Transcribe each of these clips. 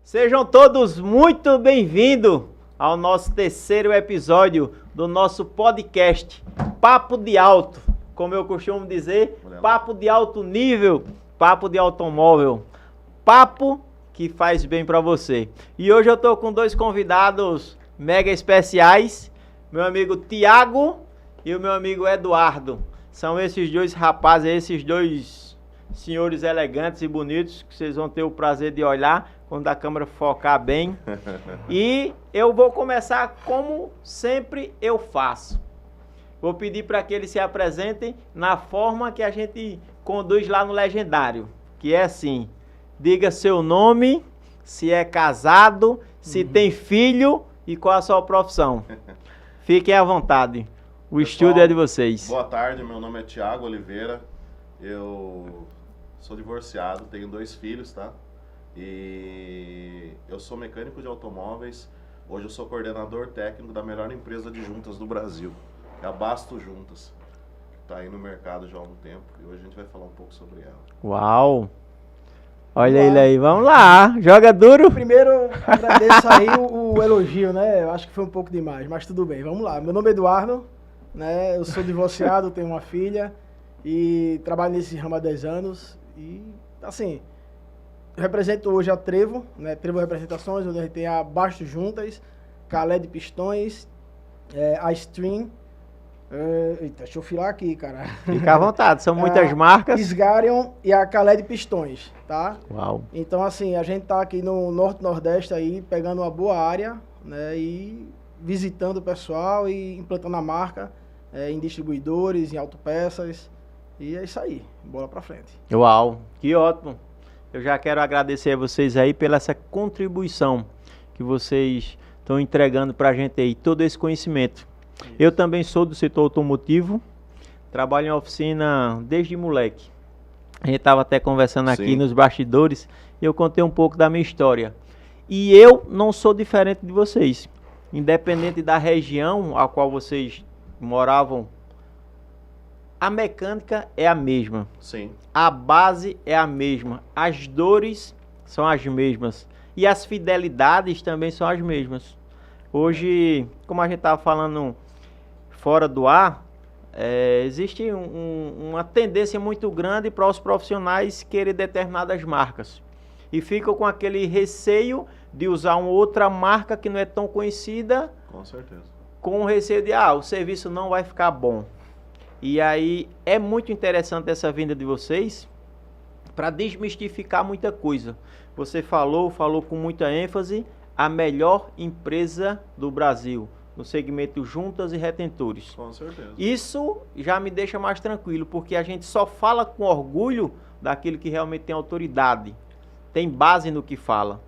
Sejam todos muito bem-vindos ao nosso terceiro episódio do nosso podcast Papo de Alto. Como eu costumo dizer, papo de alto nível, papo de automóvel, papo que faz bem para você. E hoje eu estou com dois convidados mega especiais, meu amigo Tiago e o meu amigo Eduardo. São esses dois rapazes, esses dois senhores elegantes e bonitos que vocês vão ter o prazer de olhar quando a câmera focar bem. E eu vou começar como sempre eu faço. Vou pedir para que eles se apresentem na forma que a gente conduz lá no Legendário, que é assim: diga seu nome, se é casado, se tem filho e qual a sua profissão. Fiquem à vontade. O estúdio é de vocês. Boa tarde, meu nome é Tiago Oliveira. Eu sou divorciado, tenho 2 filhos, tá? E eu sou mecânico de automóveis. Hoje eu sou coordenador técnico da melhor empresa de juntas do Brasil, é a Basto Juntas. Tá aí no mercado já há algum tempo e hoje a gente vai falar um pouco sobre ela. Uau! Olha ele aí, vamos lá, joga duro. Primeiro, agradeço aí o elogio, né? Eu acho que foi um pouco demais, mas tudo bem, vamos lá. Meu nome é Eduardo, né? Eu sou divorciado, tenho uma filha e trabalho nesse ramo há 10 anos. E, assim, eu represento hoje a Trevo, né? Trevo Representações, onde a gente tem a Basto Juntas, Calé de Pistões, a Stream. Eita, deixa eu filar aqui, cara. Fica à vontade, são muitas marcas. Isgarion e a Calé de Pistões, tá? Uau. Então, assim, a gente tá aqui no Norte-Nordeste aí, pegando uma boa área, né? E visitando o pessoal e implantando a marca em distribuidores, em autopeças. E é isso aí, bola pra frente. Uau, que ótimo. Eu já quero agradecer a vocês aí pela essa contribuição que vocês estão entregando pra gente aí, todo esse conhecimento. Isso. Eu também sou do setor automotivo, trabalho em oficina desde moleque. A gente estava até conversando aqui nos bastidores e eu contei um pouco da minha história. E eu não sou diferente de vocês. Independente da região a qual vocês moravam, a mecânica é a mesma. Sim. A base é a mesma. As dores são as mesmas. E as fidelidades também são as mesmas. Hoje, como a gente estava falando fora do ar, existe uma tendência muito grande para os profissionais querer determinadas marcas. E ficam com aquele receio de usar uma outra marca que não é tão conhecida. Com certeza. Com o receio de, o serviço não vai ficar bom. E aí é muito interessante essa vinda de vocês para desmistificar muita coisa. Você falou com muita ênfase, a melhor empresa do Brasil, no segmento juntas e retentores. Com certeza. Isso já me deixa mais tranquilo, porque a gente só fala com orgulho daquilo que realmente tem autoridade, tem base no que fala.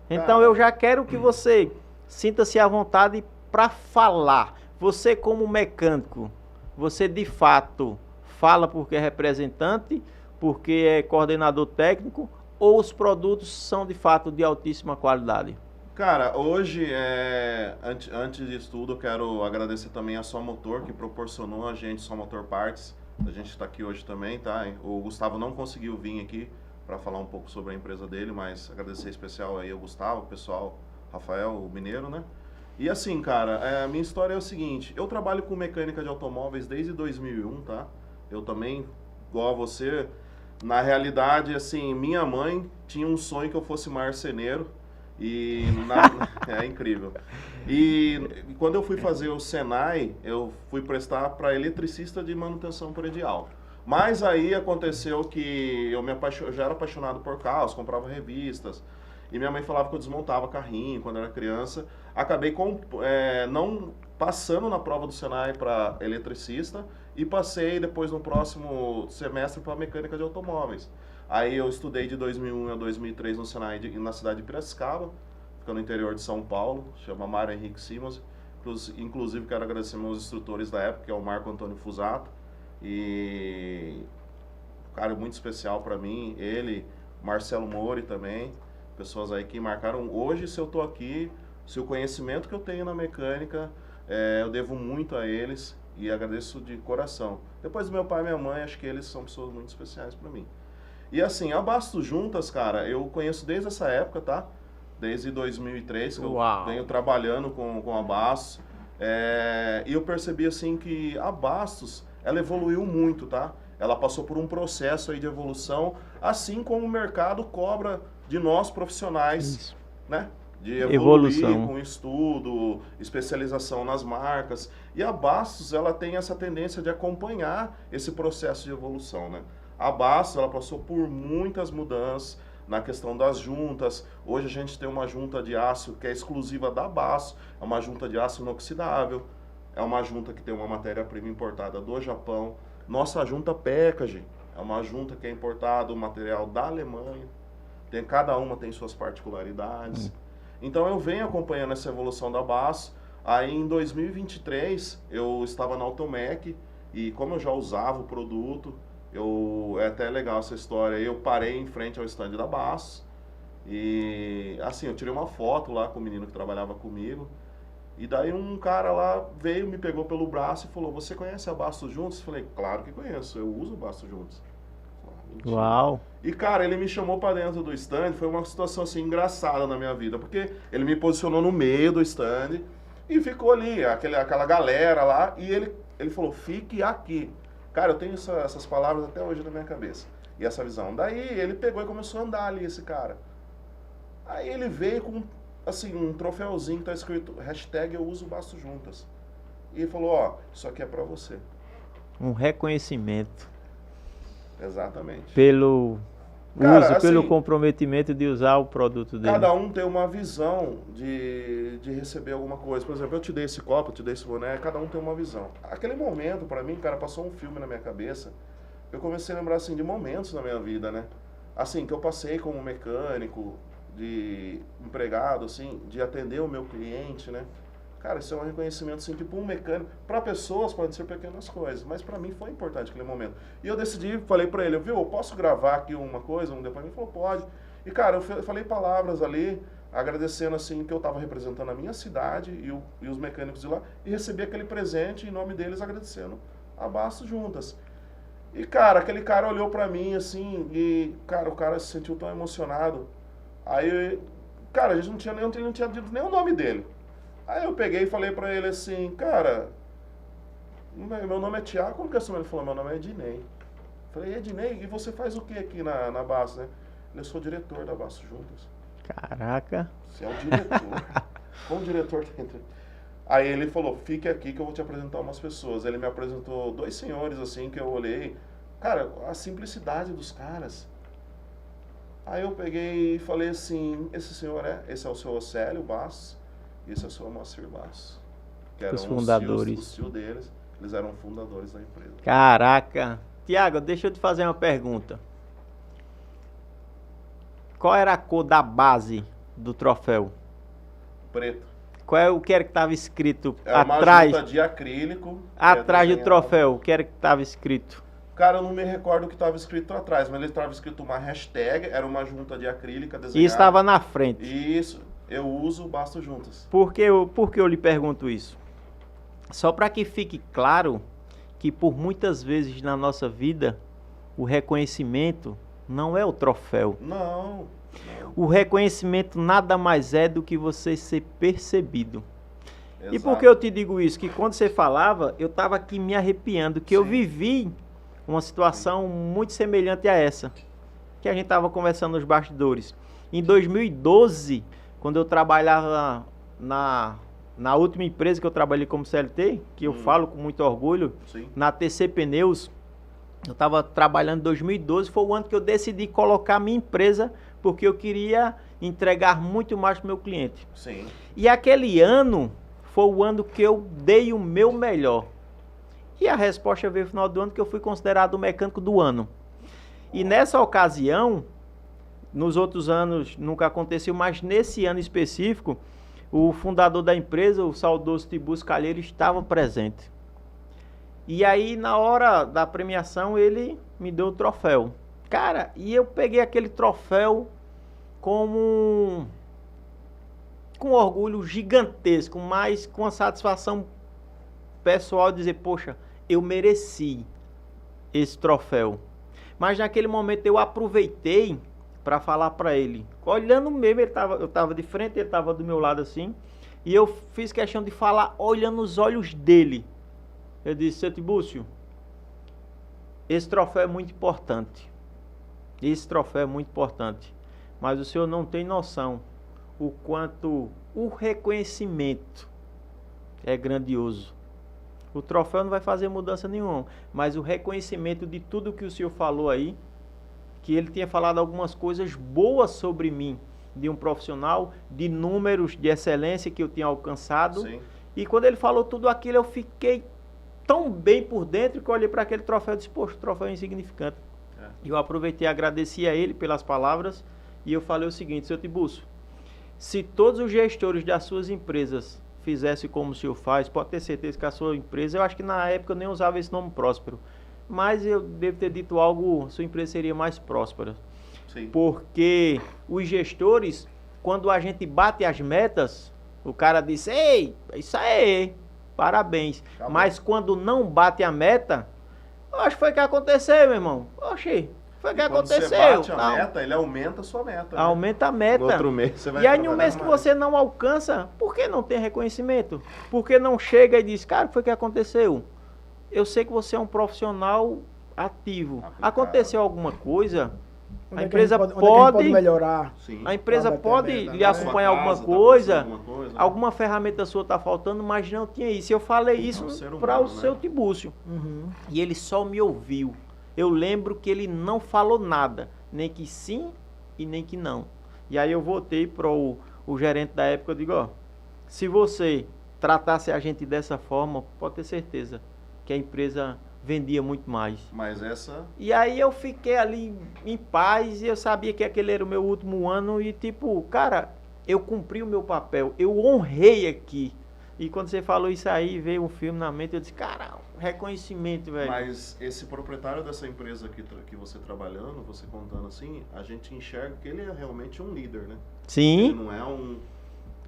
Então eu já quero que você sinta-se à vontade para falar. Você como mecânico, você de fato fala porque é representante, porque é coordenador técnico, ou os produtos são de fato de altíssima qualidade? Cara, hoje, antes disso tudo, eu quero agradecer também a Só Motor, que proporcionou a gente, Só Motor Parts. A gente está aqui hoje também, tá? O Gustavo não conseguiu vir aqui para falar um pouco sobre a empresa dele, mas agradecer especial aí ao Gustavo, o pessoal, Rafael, o mineiro, né? E assim, cara, a minha história é o seguinte: eu trabalho com mecânica de automóveis desde 2001, tá? Eu também, igual a você, na realidade, assim, minha mãe tinha um sonho que eu fosse marceneiro e é incrível. E quando eu fui fazer o Senai, eu fui prestar para eletricista de manutenção predial. Mas aí aconteceu que eu já era apaixonado por carros, comprava revistas. E minha mãe falava que eu desmontava carrinho quando era criança. Acabei não passando na prova do Senai para eletricista e passei depois no próximo semestre para mecânica de automóveis. Aí eu estudei de 2001 a 2003 no Senai na cidade de Piracicaba, fica no interior de São Paulo, chama Mário Henrique Simons. Inclusive quero agradecer meus instrutores da época, que é o Marco Antônio Fusato. E um cara muito especial para mim, ele, Marcelo Mori também. Pessoas aí que marcaram. Hoje, se eu estou aqui, se o conhecimento que eu tenho na mecânica, eu devo muito a eles e agradeço de coração. Depois do meu pai e minha mãe, acho que eles são pessoas muito especiais para mim. E assim, a Basto Juntas, cara, eu conheço desde essa época, tá? desde 2003 que Uau. eu venho trabalhando com a Bastos. E eu percebi assim que a Bastos, ela evoluiu muito, tá? Ela passou por um processo aí de evolução, assim como o mercado cobra de nós profissionais, Isso. né? De evoluir Evolução. com estudo, especialização nas marcas. E a Bastos, ela tem essa tendência de acompanhar esse processo de evolução, né? A Bastos, ela passou por muitas mudanças na questão das juntas. Hoje a gente tem uma junta de aço que é exclusiva da Bastos, é uma junta de aço inoxidável, é uma junta que tem uma matéria-prima importada do Japão. Nossa junta Packaging é uma junta que é importada, o material da Alemanha. Cada uma tem suas particularidades. Então eu venho acompanhando essa evolução da Bastos. Aí em 2023 eu estava na Automec e como eu já usava o produto, é até legal essa história, eu parei em frente ao stand da Bastos e assim, eu tirei uma foto lá com o menino que trabalhava comigo. E daí um cara lá veio, me pegou pelo braço e falou, você conhece a Bastos Juntos? Eu falei, claro que conheço, eu uso Bastos Juntos. Uau. E cara, ele me chamou pra dentro do stand, foi uma situação assim engraçada na minha vida, porque ele me posicionou no meio do stand e ficou ali, aquela galera lá, e ele falou, fique aqui. Cara, eu tenho essas palavras até hoje na minha cabeça, e essa visão. Daí ele pegou e começou a andar ali, esse cara. Aí ele veio com assim, um troféuzinho que tá escrito hashtag eu uso Bastos Juntas. E ele falou, ó, isso aqui é pra você. Um reconhecimento Exatamente. pelo Cara, uso, pelo assim, comprometimento de usar o produto dele. cada um tem uma visão de receber alguma coisa. Por exemplo, eu te dei esse copo, eu te dei esse boné, cada um tem uma visão. Aquele momento, pra mim, cara, passou um filme na minha cabeça. Eu comecei a lembrar, assim, de momentos na minha vida, né? Assim, que eu passei como mecânico, de empregado, assim, de atender o meu cliente, né? Cara, isso é um reconhecimento, assim, tipo um mecânico. Para pessoas podem ser pequenas coisas, mas para mim foi importante aquele momento. E eu decidi, falei para ele, viu, eu posso gravar aqui uma coisa, um depoimento? Ele falou, pode. E, cara, eu falei palavras ali, agradecendo, assim, que eu estava representando a minha cidade e os mecânicos de lá, e recebi aquele presente em nome deles, agradecendo a Bastos Juntas. E, cara, aquele cara olhou para mim, assim, e, cara, o cara se sentiu tão emocionado. Aí, cara, a gente não tinha dito nem o nome dele. Aí eu peguei e falei pra ele assim, cara, meu nome é Thiago, como que é o seu nome? Ele falou, meu nome é Ednei. Falei, Ednei, e você faz o que aqui na Bastos, né? Eu sou diretor da Bastos Juntas. Caraca. Você é o diretor. Como diretor dentro? Aí ele falou, fique aqui que eu vou te apresentar umas pessoas. Ele me apresentou 2 senhores, assim, que eu olhei. Cara, a simplicidade dos caras. Aí eu peguei e falei assim, esse é o seu Océlio Bastos, e esse é o seu Moacir Bastos. Que eram Os fundadores. Os tios deles, eles eram fundadores da empresa. Caraca. Tiago, deixa eu te fazer uma pergunta. Qual era a cor da base do troféu? Preto. O que era que estava escrito É uma atrás? junta de acrílico. Atrás do desenhado. troféu, o que era que estava escrito? Cara, eu não me recordo o que estava escrito atrás, mas ele estava escrito uma hashtag, era uma junta de acrílica desenhada. E estava na frente. Isso, eu uso Bastos Juntas. Por que eu lhe pergunto isso? Só para que fique claro que por muitas vezes na nossa vida o reconhecimento não é o troféu. Não. O reconhecimento nada mais é do que você ser percebido. Exato. E por que eu te digo isso? Que quando você falava, eu estava aqui me arrepiando, que eu Sim. vivi uma situação muito semelhante a essa, que a gente estava conversando nos bastidores. Em 2012, quando eu trabalhava na última empresa que eu trabalhei como CLT, que eu falo com muito orgulho, Sim. na TC Pneus, eu estava trabalhando em 2012, foi o ano que eu decidi colocar minha empresa, porque eu queria entregar muito mais para o meu cliente. Sim. E aquele ano foi o ano que eu dei o meu melhor. E a resposta veio no final do ano que eu fui considerado o mecânico do ano. E nessa ocasião, nos outros anos nunca aconteceu, mas nesse ano específico, o fundador da empresa, o saudoso Tibus Calheiro, estava presente. E aí, na hora da premiação, ele me deu o troféu. Cara, e eu peguei aquele troféu com orgulho gigantesco, mas com a satisfação pessoal de dizer, poxa, eu mereci esse troféu. Mas naquele momento eu aproveitei para falar para ele. Olhando mesmo, eu tava de frente, ele tava do meu lado assim. E eu fiz questão de falar olhando nos olhos dele. Eu disse, seu Tibúcio, esse troféu é muito importante. Esse troféu é muito importante. Mas o senhor não tem noção o quanto o reconhecimento é grandioso. O troféu não vai fazer mudança nenhuma, mas o reconhecimento de tudo que o senhor falou aí, que ele tinha falado algumas coisas boas sobre mim, de um profissional, de números de excelência que eu tinha alcançado. Sim. E quando ele falou tudo aquilo, eu fiquei tão bem por dentro que eu olhei para aquele troféu e disse, poxa, o troféu é insignificante. Eu aproveitei e agradeci a ele pelas palavras e eu falei o seguinte, seu Tibúcio, se todos os gestores das suas empresas fizessem como o senhor faz, pode ter certeza que a sua empresa, eu acho que na época eu nem usava esse nome Próspero, mas eu devo ter dito algo, sua empresa seria mais próspera. Sim. Porque os gestores, quando a gente bate as metas, o cara diz, ei, isso aí, parabéns. Acabou. Mas quando não bate a meta, acho que foi o que aconteceu, meu irmão. Oxi, foi o que Quando aconteceu. você bate a Não. meta, ele aumenta a sua meta. né? Aumenta a meta. No outro mês você vai E aí, no trabalhar mês que mais. você não alcança, por que não tem reconhecimento? Por que não chega e diz, cara, o que foi que aconteceu? Eu sei que você é um profissional ativo. Aplicado. Aconteceu alguma coisa, Onde a é que empresa onde é que a gente pode melhorar. Sim. a empresa Pra bater a pode meta, lhe né? acompanhar Sua alguma casa tá coisa, acontecendo alguma coisa. alguma ferramenta sua está faltando, mas não tinha isso. Eu falei isso um ser humano, para o né? seu Tibúcio. Uhum. E ele só me ouviu. Eu lembro que ele não falou nada, nem que sim e nem que não. E aí eu voltei para o gerente da época, eu digo, ó, se você tratasse a gente dessa forma, pode ter certeza que a empresa vendia muito mais. Mas essa... E aí eu fiquei ali em paz e eu sabia que aquele era o meu último ano e tipo, cara, eu cumpri o meu papel, eu honrei aqui. E quando você falou isso aí, veio um filme na mente, eu disse, cara, reconhecimento, velho. Mas esse proprietário dessa empresa que você trabalhando, você contando assim, a gente enxerga que ele é realmente um líder, né? Ele Sim, não é um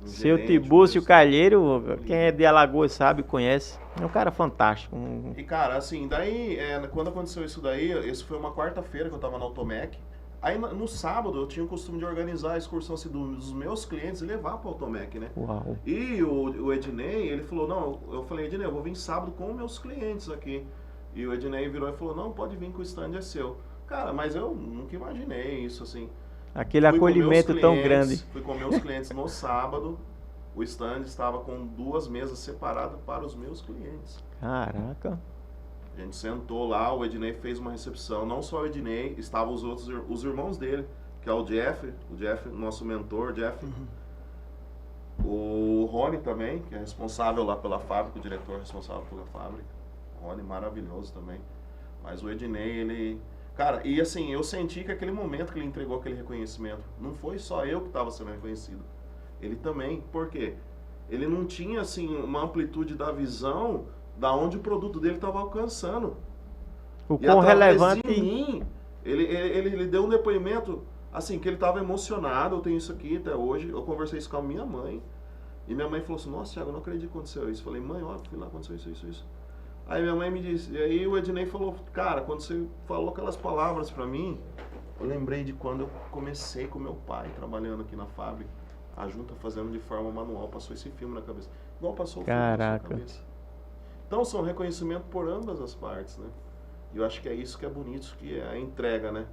seu gerente, Tibúcio um Calheiro, quem é de Alagoas sabe, conhece. É um cara fantástico. E cara, assim, daí, quando aconteceu isso daí, isso foi uma quarta-feira que eu tava na Automec. Aí no sábado eu tinha o costume de organizar a excursão assim, dos meus clientes e levar pra Automec, né? Uau. E o Ednei, ele falou, não, eu falei, Ednei, eu vou vir sábado com meus clientes aqui. E o Ednei virou e falou, não, pode vir que o stand é seu. Cara, mas eu nunca imaginei isso assim. Aquele Fui com meus acolhimento tão clientes, grande. Fui com meus clientes no sábado, o stand estava com 2 mesas separadas para os meus clientes. Caraca. A gente sentou lá, o Ednei fez uma recepção, não só o Ednei, estavam os irmãos dele, que é o Jeff, nosso mentor, Jeff. O Rony também, que é responsável lá pela fábrica, o diretor responsável pela fábrica. O Rony maravilhoso também. Mas o Ednei, ele... Cara, e assim, eu senti que aquele momento que ele entregou aquele reconhecimento, não foi só eu que estava sendo reconhecido. Ele também, por quê? Ele não tinha, assim, uma amplitude da visão da onde o produto dele estava alcançando. O E quão através relevante. de mim, ele deu um depoimento, assim, que ele estava emocionado, eu tenho isso aqui até hoje, eu conversei isso com a minha mãe, e minha mãe falou assim, nossa, Thiago, eu não acredito que aconteceu isso. Eu falei, mãe, ó, fui lá, aconteceu isso. Aí minha mãe me disse, e aí o Ednei falou, cara, quando você falou aquelas palavras pra mim, eu lembrei de quando eu comecei com meu pai, trabalhando aqui na fábrica, a junta fazendo de forma manual, passou esse filme na cabeça. Igual passou o filme na Caraca. sua cabeça. Então são reconhecimento por ambas as partes, né? E eu acho que é isso que é bonito, que é a entrega, né?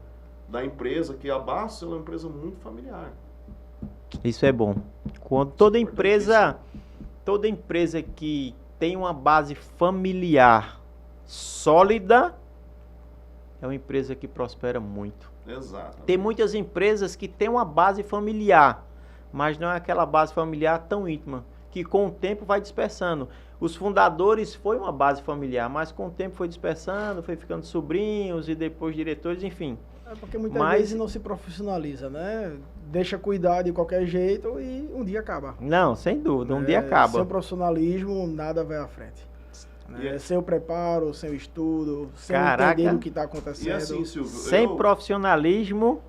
Da empresa, que a Bastos é uma empresa muito familiar. Isso é bom. Quando toda empresa que tem uma base familiar sólida, é uma empresa que prospera muito. Exato. Tem muitas empresas que têm uma base familiar, mas não é aquela base familiar tão íntima, que com o tempo vai dispersando. Os fundadores foi uma base familiar, mas com o tempo foi dispersando, foi ficando sobrinhos e depois diretores, enfim. É porque muitas Mas- vezes não se profissionaliza, né? Deixa cuidar de qualquer jeito e um dia acaba. Não, sem dúvida, um dia Sem acaba. o profissionalismo, nada vai à frente. E é- Sem o preparo, sem o estudo, sem Caraca. entender o que está acontecendo. E assim, Silvio, Sem profissionalismo,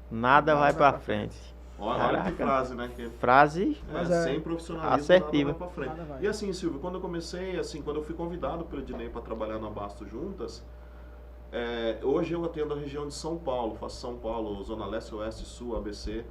nada vai pra frente. Olha Caraca. que frase, né? Que Frase Mas sem profissionalismo, assertiva. nada vai pra frente. Nada vai. E assim, Silvio, quando eu comecei, assim, quando eu fui convidado pelo Ednei para trabalhar na Basto juntas, Hoje eu atendo a região de São Paulo, faço São Paulo, Zona Leste, Oeste, Sul, ABC,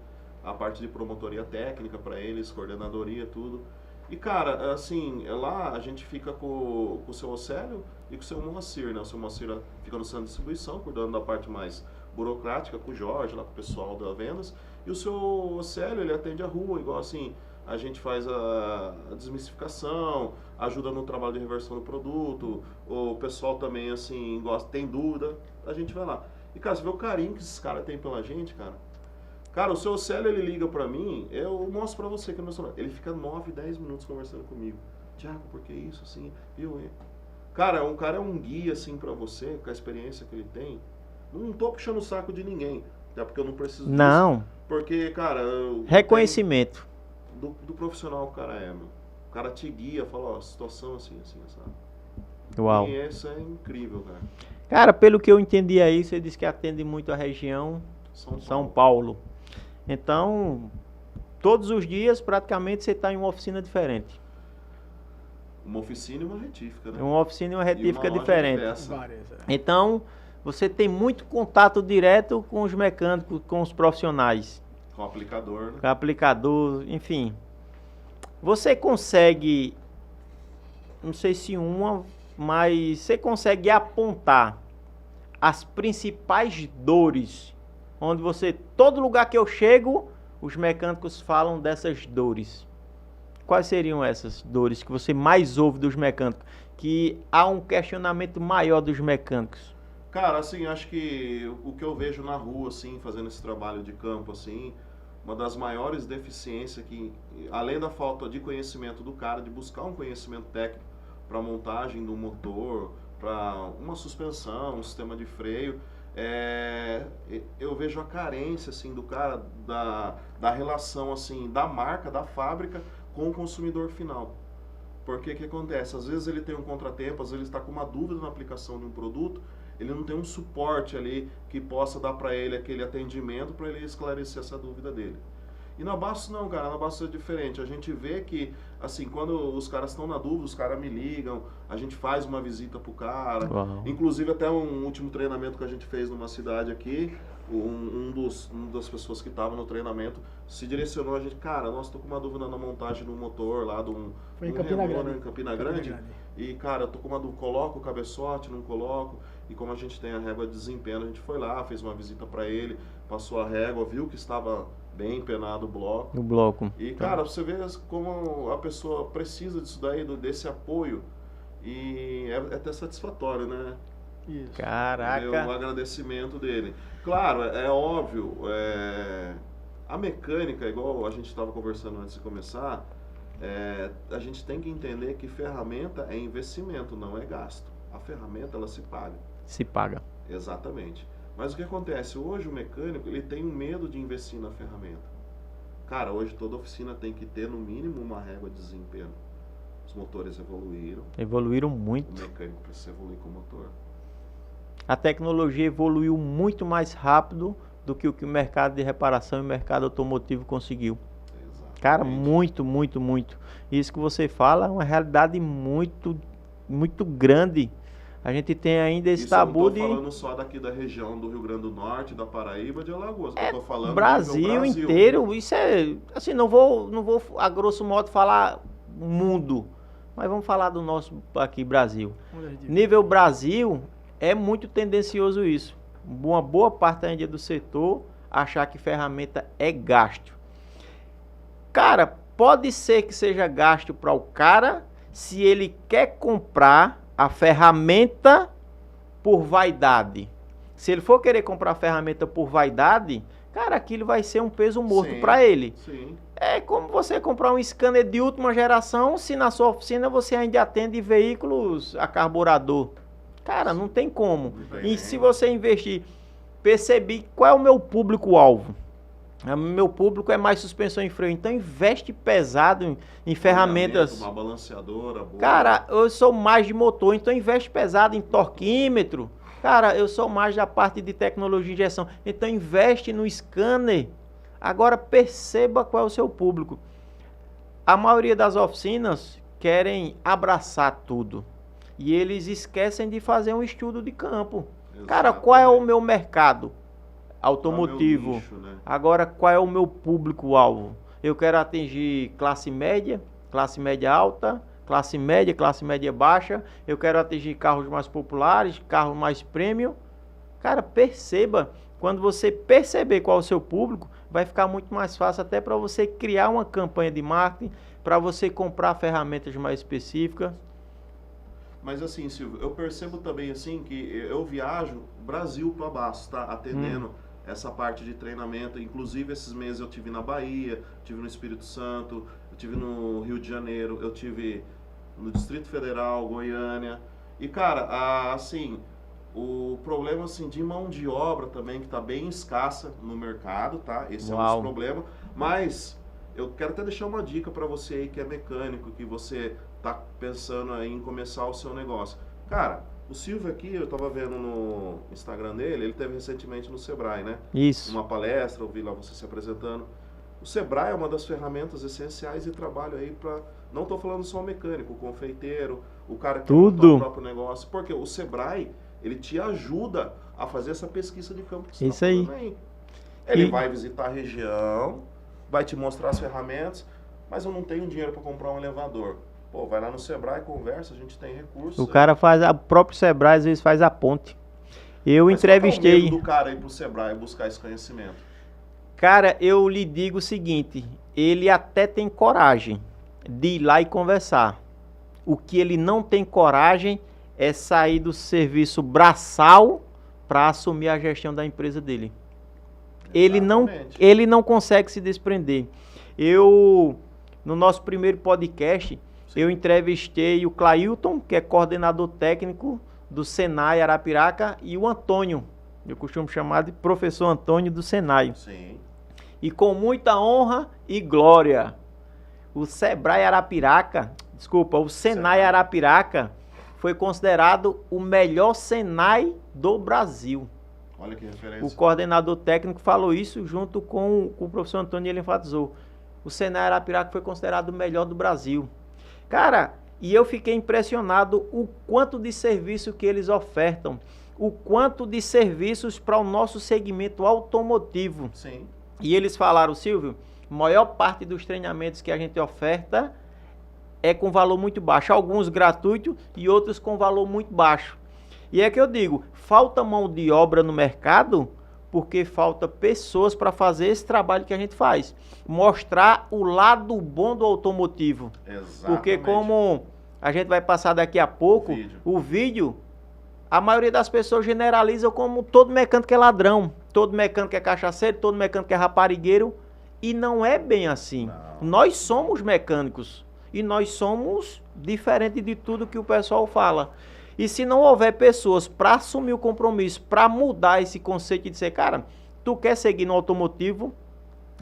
a parte de promotoria técnica para eles, coordenadoria, tudo. E, cara, assim, lá a gente fica com o seu Océlio e com o seu Moacir, né? O seu Moacir fica no centro de distribuição, cuidando da parte mais burocrática, com o Jorge, lá com o pessoal da vendas. E o seu Océlio, ele atende a rua, igual assim, a gente faz a desmistificação, ajuda no trabalho de reversão do produto, o pessoal também, assim, tem dúvida, a gente vai lá. E, cara, você vê o carinho que esses caras têm pela gente, cara. Cara, o seu Célio, ele liga pra mim, eu mostro pra você que é meu celular. Ele fica 9, 10 minutos conversando comigo. Tiago, por que isso, assim, viu? Cara, um cara é um guia, assim, pra você, com a experiência que ele tem. Não tô puxando o saco de ninguém, até porque eu não preciso disso. Não. Porque, cara... Reconhecimento. Do profissional que o cara é, meu. O cara te guia, fala, ó, situação assim, sabe? Uau. E isso é incrível, cara. Cara, pelo que eu entendi aí, você disse que atende muito a região São Paulo. Então, todos os dias, praticamente, você está em uma oficina diferente. Uma oficina e uma retífica, né? Uma oficina e uma retífica diferente. Várias, Então, você tem muito contato direto com os mecânicos, com os profissionais. Com o aplicador, né? Com o aplicador, enfim. Você consegue, não sei se mas você consegue apontar as principais dores, onde todo lugar que eu chego, os mecânicos falam dessas dores. Quais seriam essas dores que você mais ouve dos mecânicos? Que há um questionamento maior dos mecânicos. Cara, assim, acho que o que eu vejo na rua, assim, fazendo esse trabalho de campo, assim, uma das maiores deficiências que, além da falta de conhecimento do cara, de buscar um conhecimento técnico para montagem do motor, para uma suspensão, um sistema de freio, eu vejo a carência, assim, do cara, da relação, assim, da marca, da fábrica com o consumidor final. Porque o que acontece? Às vezes ele tem um contratempo, às vezes ele está com uma dúvida na aplicação de um produto, ele não tem um suporte ali que possa dar para ele aquele atendimento para ele esclarecer essa dúvida dele. E na Bastos não, cara, na Bastos é diferente. A gente vê que, assim, quando os caras estão na dúvida, os caras me ligam, a gente faz uma visita pro cara. Uau. Inclusive até um último treinamento que a gente fez numa cidade aqui, das pessoas que estavam no treinamento se direcionou a gente, cara, nós tô com uma dúvida na montagem do motor lá de um Renault em Campina Grande. E, cara, eu tô com uma dúvida, coloco o cabeçote, não coloco. E como a gente tem a régua de desempenho, a gente foi lá, fez uma visita para ele, passou a régua, viu que estava bem empenado o bloco. O bloco. E, cara, você vê como a pessoa precisa disso daí, desse apoio. E é até satisfatório, né? Isso. Caraca. O agradecimento dele. Claro, é óbvio, a mecânica, igual a gente estava conversando antes de começar, a gente tem que entender que ferramenta é investimento, não é gasto. A ferramenta, ela se paga. Se paga. Exatamente. Mas o que acontece? Hoje o mecânico, ele tem um medo de investir na ferramenta. Cara, hoje toda oficina tem que ter no mínimo uma régua de desempenho. Os motores evoluíram. Evoluíram muito. O mecânico precisa evoluir com o motor. A tecnologia evoluiu muito mais rápido do que o mercado de reparação e o mercado automotivo conseguiu. Exatamente. Cara, muito, muito, muito. Isso que você fala é uma realidade muito, muito grande. A gente tem ainda esse tabu de... Eu não tô falando só daqui da região do Rio Grande do Norte, da Paraíba, de Alagoas. Eu tô falando Brasil inteiro. Isso é... Assim, não vou a grosso modo falar mundo, mas vamos falar do nosso aqui, Brasil. Nível Brasil, é muito tendencioso isso. Uma boa parte ainda do setor achar que ferramenta é gasto. Cara, pode ser que seja gasto para o cara se ele quer comprar a ferramenta por vaidade. Se ele for querer comprar a ferramenta por vaidade, cara, aquilo vai ser um peso morto para ele. Sim. É como você comprar um scanner de última geração se na sua oficina você ainda atende veículos a carburador. Cara, não tem como. E se você investir, percebi qual é o meu público-alvo. O meu público é mais suspensão e freio, então investe pesado em ferramentas. Uma balanceadora boa. Cara, eu sou mais de motor, então investe pesado em torquímetro. Cara, eu sou mais da parte de tecnologia de injeção, então investe no scanner. Agora perceba qual é o seu público. A maioria das oficinas querem abraçar tudo e eles esquecem de fazer um estudo de campo. Cara, qual é o meu mercado automotivo? Qual é o meu nicho, né? Agora, qual é o meu público-alvo? Eu quero atingir classe média alta, classe média baixa. Eu quero atingir carros mais populares, carros mais premium. Cara, perceba. Quando você perceber qual é o seu público, vai ficar muito mais fácil até para você criar uma campanha de marketing, para você comprar ferramentas mais específicas. Mas assim, Silvio, eu percebo também assim que eu viajo Brasil para baixo, tá? Atendendo essa parte de treinamento. Inclusive, esses meses eu tive na Bahia, tive no Espírito Santo, eu tive no Rio de Janeiro, eu tive no Distrito Federal, Goiânia. E, cara, assim, o problema assim, de mão de obra também, que está bem escassa no mercado, tá? Esse é um dos problemas. Mas eu quero até deixar uma dica para você aí que é mecânico, que você tá pensando aí em começar o seu negócio. Cara, o Silvio aqui, eu tava vendo no Instagram dele, ele teve recentemente no Sebrae, né? Isso. Uma palestra, eu vi lá você se apresentando. O Sebrae é uma das ferramentas essenciais de trabalho aí para, não tô falando só o mecânico, o confeiteiro, o cara que monta o próprio negócio, porque o Sebrae, ele te ajuda a fazer essa pesquisa de campo que você isso aí. Ele vai visitar a região, vai te mostrar as ferramentas, mas eu não tenho dinheiro para comprar um elevador. Pô, vai lá no Sebrae, conversa, a gente tem recursos. O cara faz, o próprio Sebrae às vezes faz a ponte. Eu entrevistei... Qual é o medo do cara ir pro Sebrae buscar esse conhecimento? Cara, eu lhe digo o seguinte, ele até tem coragem de ir lá e conversar. O que ele não tem coragem é sair do serviço braçal para assumir a gestão da empresa dele. Ele não consegue se desprender. No nosso primeiro podcast, eu entrevistei o Clailton, que é coordenador técnico do Senai Arapiraca, e o Antônio, eu costumo chamar de professor Antônio do Senai. Sim. E com muita honra e glória, o Senai Arapiraca foi considerado o melhor Senai do Brasil. Olha que referência. O coordenador técnico falou isso junto com o professor Antônio, ele enfatizou. O Senai Arapiraca foi considerado o melhor do Brasil. Cara, e eu fiquei impressionado o quanto de serviço que eles ofertam, o quanto de serviços para o nosso segmento automotivo. Sim. E eles falaram, Silvio, a maior parte dos treinamentos que a gente oferta é com valor muito baixo, alguns gratuitos e outros com valor muito baixo. E é que eu digo, falta mão de obra no mercado porque falta pessoas para fazer esse trabalho que a gente faz. Mostrar o lado bom do automotivo. Exatamente. Porque como a gente vai passar daqui a pouco, o vídeo, a maioria das pessoas generaliza como todo mecânico é ladrão, todo mecânico é cachaceiro, todo mecânico é raparigueiro. E não é bem assim. Não. Nós somos mecânicos. E nós somos diferente de tudo que o pessoal fala. E se não houver pessoas para assumir o compromisso, para mudar esse conceito de dizer, cara, tu quer seguir no automotivo,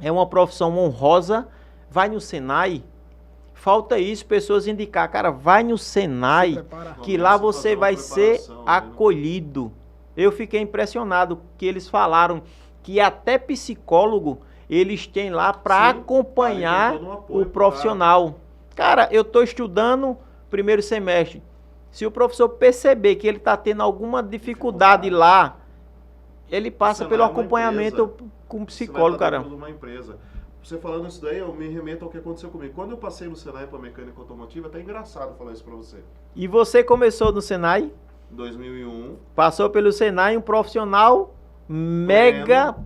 é uma profissão honrosa, vai no Senai. Falta isso, pessoas indicar, cara, vai no Senai, que lá você vai ser acolhido. Eu fiquei impressionado que eles falaram que até psicólogo eles têm lá para acompanhar o profissional. Cara, eu estou estudando primeiro semestre. Se o professor perceber que ele está tendo alguma dificuldade lá, ele passa pelo acompanhamento com o psicólogo, cara. Uma empresa. Você falando isso daí, eu me remeto ao que aconteceu comigo. Quando eu passei no Senai para mecânica automotiva, é até engraçado falar isso para você. E você começou no Senai? Em 2001. Passou pelo Senai, um profissional mega...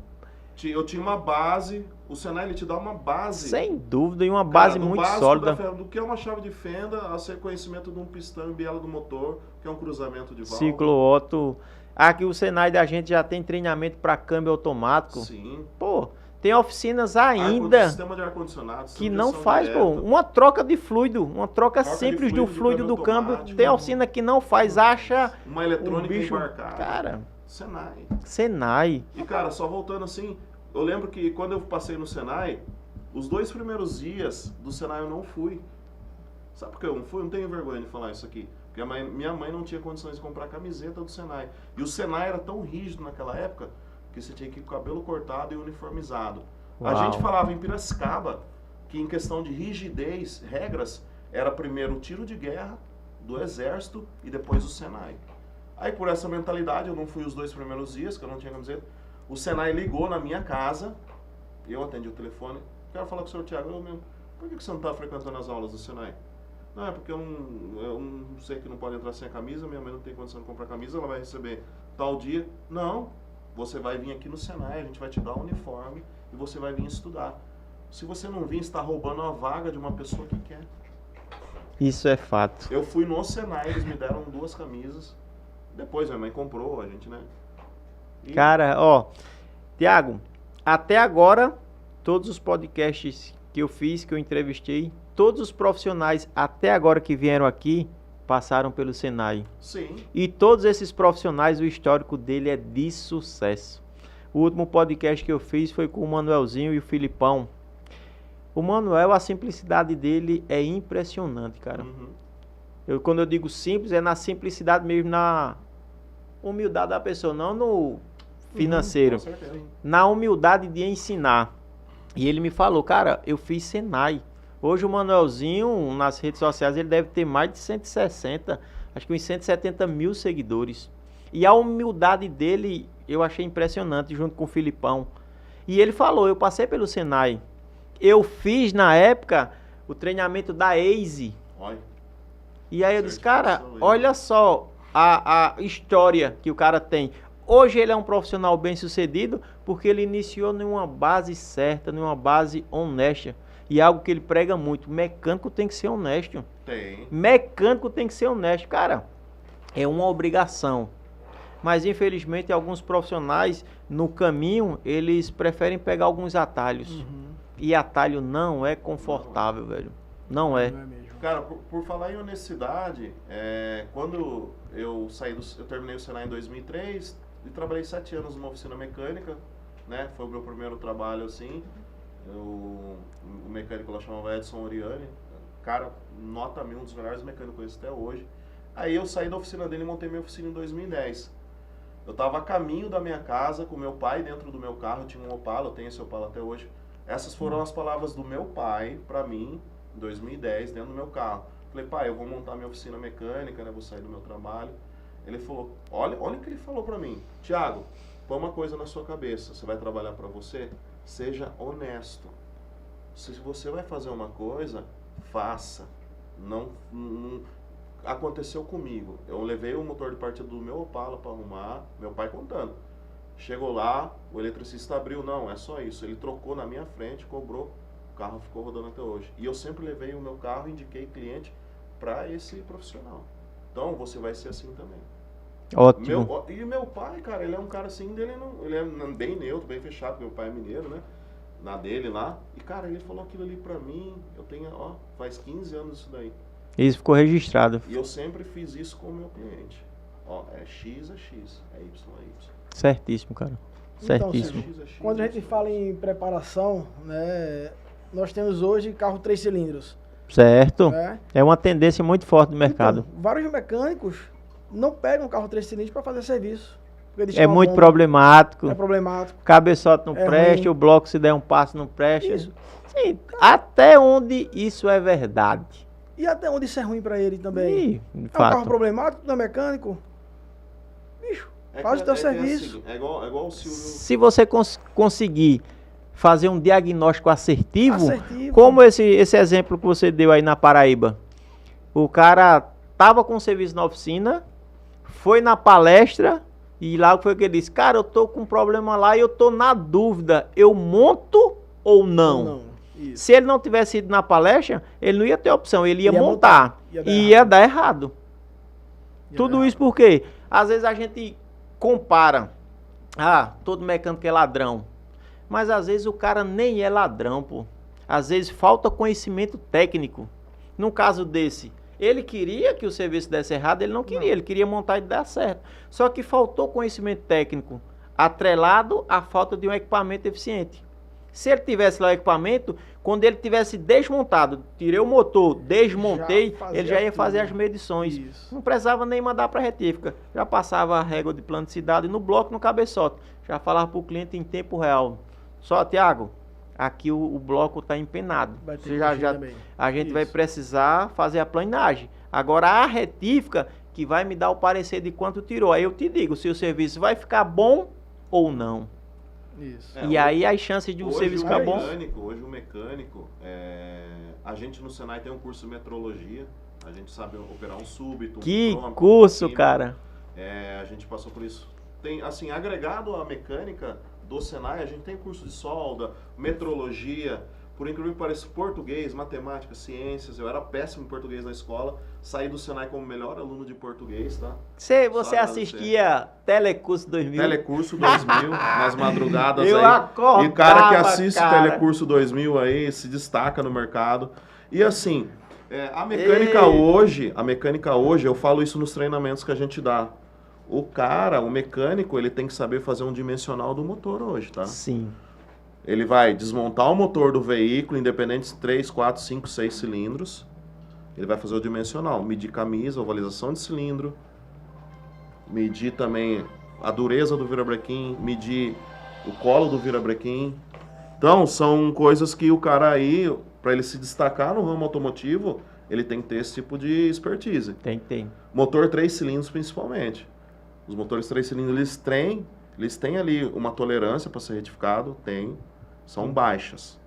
Eu tinha uma base, o Senai ele te dá uma base. Sem dúvida, e uma base muito sólida. Do que é uma chave de fenda, a ser conhecimento de um pistão e biela do motor, que é um cruzamento de válvula. Ciclo Otto. Aqui o Senai da gente já tem treinamento para câmbio automático. Sim. Pô, tem oficinas ainda sistema de ar-condicionado, que não faz, pô, uma troca de fluido, uma troca simples do fluido do câmbio. Tem oficina que não faz, acha uma eletrônica bicho, embarcada. Cara, Senai. E cara, só voltando assim, eu lembro que quando eu passei no Senai, os 2 primeiros dias do Senai eu não fui. Sabe por que eu não fui? Eu não tenho vergonha de falar isso aqui. Porque minha mãe não tinha condições de comprar camiseta do Senai. E o Senai era tão rígido naquela época que você tinha que ir com o cabelo cortado e uniformizado. Uau. A gente falava em Piracicaba que em questão de rigidez, regras, era primeiro o tiro de guerra do Exército e depois o Senai. Aí por essa mentalidade, eu não fui os 2 primeiros dias, que eu não tinha camiseta. O Senai ligou na minha casa, eu atendi o telefone, quero falar com o senhor Thiago, eu mesmo, por que você não está frequentando as aulas do Senai? Não, é porque eu não sei que não pode entrar sem a camisa, minha mãe não tem condição de comprar camisa, ela vai receber tal dia. Não, você vai vir aqui no Senai, a gente vai te dar o uniforme e você vai vir estudar. Se você não vir, está roubando a vaga de uma pessoa que quer. Isso é fato. Eu fui no Senai, eles me deram 2 camisas. Depois minha mãe comprou, a gente, né? E... Cara, ó, Thiago, até agora, todos os podcasts que eu fiz, que eu entrevistei, todos os profissionais até agora que vieram aqui, passaram pelo Senai. Sim. E todos esses profissionais, o histórico dele é de sucesso. O último podcast que eu fiz foi com o Manuelzinho e o Filipão. O Manuel, a simplicidade dele é impressionante, cara. Uhum. Quando eu digo simples, é na simplicidade mesmo, na humildade da pessoa, não no financeiro. Com certeza. Na humildade de ensinar. E ele me falou, cara, eu fiz Senai. Hoje o Manuelzinho, nas redes sociais, ele deve ter mais de 160, acho que uns 170 mil seguidores. E a humildade dele, eu achei impressionante, junto com o Filipão. E ele falou, eu passei pelo Senai. Eu fiz, na época, o treinamento da ACE. Olha. E aí eu disse, cara, olha só a história que o cara tem. Hoje ele é um profissional bem sucedido porque ele iniciou numa base certa, numa base honesta. E algo que ele prega muito, mecânico tem que ser honesto. Tem. Mecânico tem que ser honesto. Cara, é uma obrigação. Mas infelizmente alguns profissionais no caminho, eles preferem pegar alguns atalhos. Uhum. E atalho não é confortável, velho. Não é. Não é mesmo. Cara, por falar em honestidade, quando eu terminei o Senai em 2003 e trabalhei 7 anos numa oficina mecânica, né? Foi o meu primeiro trabalho assim. O mecânico lá chamava Edson Oriani, cara, nota 1000, um dos melhores mecânicos que eu conheço até hoje. Aí eu saí da oficina dele e montei minha oficina em 2010. Eu tava a caminho da minha casa com meu pai dentro do meu carro, eu tinha um Opala, eu tenho esse Opala até hoje. Essas foram as palavras do meu pai pra mim, em 2010, dentro do meu carro. Falei, pai, eu vou montar minha oficina mecânica, né, vou sair do meu trabalho. Ele falou, olha o que ele falou pra mim. Thiago, põe uma coisa na sua cabeça, você vai trabalhar pra você? Seja honesto. Se você vai fazer uma coisa, faça. Não aconteceu comigo. Eu levei o motor de partida do meu Opala para arrumar, meu pai contando. Chegou lá, o eletricista abriu, não, é só isso. Ele trocou na minha frente, cobrou, o carro ficou rodando até hoje. E eu sempre levei o meu carro e indiquei cliente para esse profissional. Então você vai ser assim também. Ótimo. E meu pai, cara, ele é um cara assim, ele é bem neutro, bem fechado, porque meu pai é mineiro, né? Na dele lá. E, cara, ele falou aquilo ali pra mim, eu tenho, faz 15 anos isso daí. Isso ficou registrado. E eu sempre fiz isso com o meu cliente. É X, é X, é Y, é Y. Certíssimo, cara. Certíssimo. Então, quando a gente fala em preparação, né, nós temos hoje carro 3 cilindros. Certo. Né? É uma tendência muito forte do mercado. Então, vários mecânicos não pegam carro 3 cilindros para fazer serviço. É muito problemático. É problemático. Cabeçote não presta, ruim. o bloco se der um passo não presta. Isso. Sim, até onde isso é verdade. E até onde isso é ruim para ele também. De É um fato. carro problemático, não é mecânico. Bicho, faz o teu serviço. Assim, é igual o Silvio. Se você conseguir fazer um diagnóstico assertivo, Assertivo. como esse exemplo que você deu aí na Paraíba. O cara tava com serviço na oficina, foi na palestra e lá foi que ele disse, cara, eu tô com um problema lá e eu tô na dúvida, eu monto ou não? Isso. Se ele não tivesse ido na palestra, ele não ia ter opção, ele ia montar Ia dar e ia dar errado. Ia Tudo dar isso porque às vezes a gente compara, todo mecânico é ladrão, mas às vezes o cara nem é ladrão, pô. Às vezes falta conhecimento técnico. No caso desse, ele queria que o serviço desse errado, ele não queria, ele queria montar e dar certo. Só que faltou conhecimento técnico, atrelado à falta de um equipamento eficiente. Se ele tivesse lá o equipamento, quando ele tivesse desmontado, tirei o motor, desmontei, ele já ia fazer as medições. Isso. Não precisava nem mandar para a retífica. Já passava a régua de planicidade no bloco, no cabeçote. Já falava para o cliente em tempo real. Só, Thiago, aqui o bloco está empenado. A gente vai precisar fazer a planagem. Agora a retífica que vai me dar o parecer de quanto tirou. Aí eu te digo se o serviço vai ficar bom ou não. Isso. E aí as chances de um serviço ficar bom... Hoje o mecânico, a gente no Senai tem um curso de metrologia, a gente sabe operar um súbito, Que um curso, cara! A gente passou por isso. Tem, assim, agregado à mecânica do Senai, a gente tem curso de solda, metrologia, por incrível que pareça, português, matemática, ciências. Eu era péssimo em português na escola, saí do Senai como melhor aluno de português, tá? Você assistia Telecurso 2000? Telecurso 2000, nas madrugadas eu aí. Acordava, e o cara que assiste Telecurso 2000 aí se destaca no mercado. E assim, a mecânica hoje, eu falo isso nos treinamentos que a gente dá. O mecânico, ele tem que saber fazer um dimensional do motor hoje, tá? Sim. Ele vai desmontar o motor do veículo, independente de 3, 4, 5, 6 cilindros. Ele vai fazer o dimensional, medir camisa, ovalização de cilindro, medir também a dureza do virabrequim, medir o colo do virabrequim. Então, são coisas que o cara aí, para ele se destacar no ramo automotivo, ele tem que ter esse tipo de expertise. Tem. Motor 3 cilindros principalmente. Os motores 3 cilindros, eles têm ali uma tolerância para ser retificado, são baixas.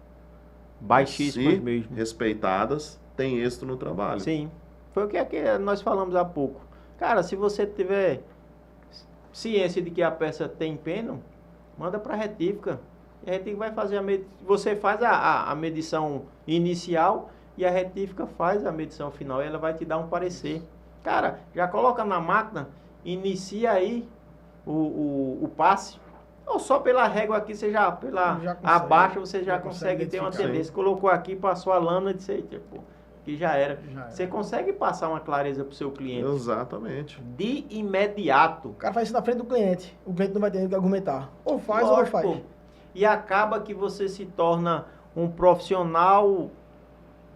Baixíssimas mesmo. Respeitadas, tem êxito no trabalho. Sim. Foi o que nós falamos há pouco. Cara, se você tiver ciência de que a peça tem peno, manda para a retífica. E a retífica vai fazer você faz a medição inicial e a retífica faz a medição final. E ela vai te dar um parecer. Cara, já coloca na máquina, inicia aí o passe. Ou só pela régua aqui, você já abaixo, você já consegue ter uma tendência. Colocou aqui, passou a lâmina e disse, eita, pô, que já era. Você consegue passar uma clareza para o seu cliente. Exatamente. De imediato. O cara faz isso na frente do cliente. O cliente não vai ter que argumentar. Ou faz Lógico, ou não faz. E acaba que você se torna um profissional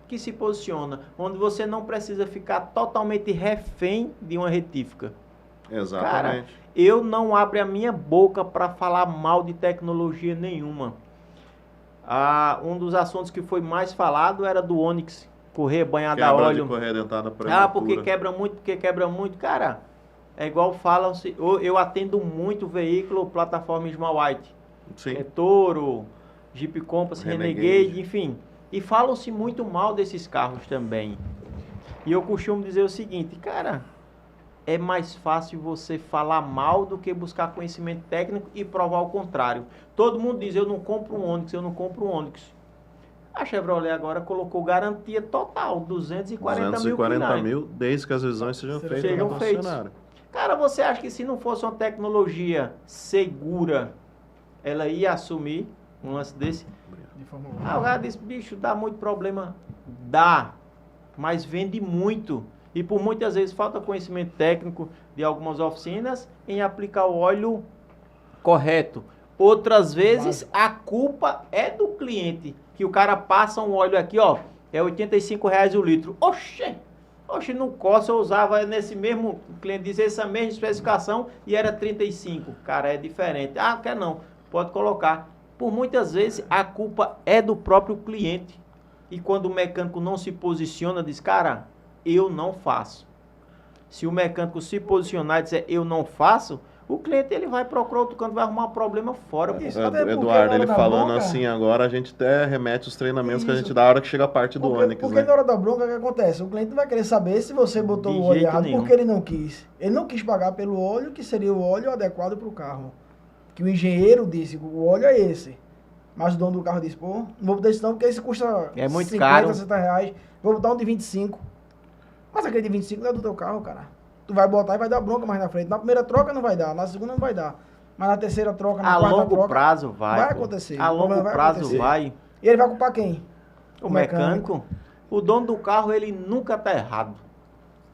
que se posiciona, onde você não precisa ficar totalmente refém de uma retífica. Exatamente. Cara, eu não abro a minha boca para falar mal de tecnologia nenhuma. Um dos assuntos que foi mais falado era do Onix, correia banhada a óleo. De correia dentada prematura. Porque quebra muito. Cara, é igual falam, eu atendo muito veículo, plataforma Small White. Sim. Toro, Jeep Compass, Renegade, enfim. E falam-se muito mal desses carros também. E eu costumo dizer o seguinte, cara, é mais fácil você falar mal do que buscar conhecimento técnico e provar o contrário. Todo mundo diz, eu não compro um Onix. A Chevrolet agora colocou garantia total, 240 mil, desde que as revisões sejam feitas no concessionário. Cara, você acha que se não fosse uma tecnologia segura, ela ia assumir um lance desse? O cara disse, bicho, dá muito problema. Dá, mas vende muito. E por muitas vezes falta conhecimento técnico de algumas oficinas em aplicar o óleo correto. Outras vezes a culpa é do cliente, que o cara passa um óleo aqui, ó, é R$85 o litro. Oxe, no Corsa eu usava nesse mesmo, o cliente dizia essa mesma especificação e era 35. Cara, é diferente. Quer não, pode colocar. Por muitas vezes a culpa é do próprio cliente. E quando o mecânico não se posiciona, diz, cara, eu não faço. Se o mecânico se posicionar e dizer, eu não faço, o cliente ele vai procurar outro canto, vai arrumar um problema fora. Eduardo, ele falando assim agora, a gente até remete os treinamentos que a gente dá na hora que chega a parte do Onix, porque na hora da bronca, o que acontece? O cliente não vai querer saber se você botou o óleo errado, porque ele não quis. Ele não quis pagar pelo óleo que seria o óleo adequado para o carro. Que o engenheiro disse, o óleo é esse. Mas o dono do carro disse, pô, não vou botar isso não, porque esse custa muito caro. 60 reais. Vou botar um de 25. Mas aquele de 25 não é do teu carro, cara. Tu vai botar e vai dar bronca mais na frente. Na primeira troca não vai dar, na segunda não vai dar. Mas na terceira troca, na quarta troca... A longo prazo vai acontecer. A longo prazo vai. E ele vai culpar quem? O mecânico. O dono do carro, ele nunca tá errado.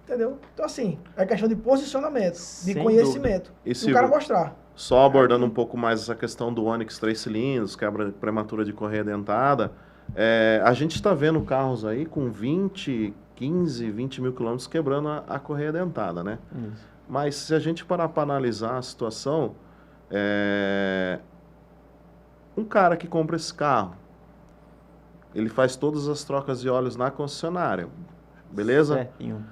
Entendeu? Então assim, é questão de posicionamento, de conhecimento. E o cara mostrar. Só abordando um pouco mais essa questão do Onix 3 cilindros, quebra prematura de correia dentada, a gente está vendo carros aí com 15, 20 mil quilômetros quebrando a correia dentada, né? Isso. Mas se a gente parar para analisar a situação, um cara que compra esse carro, ele faz todas as trocas de óleos na concessionária, beleza? Certinho.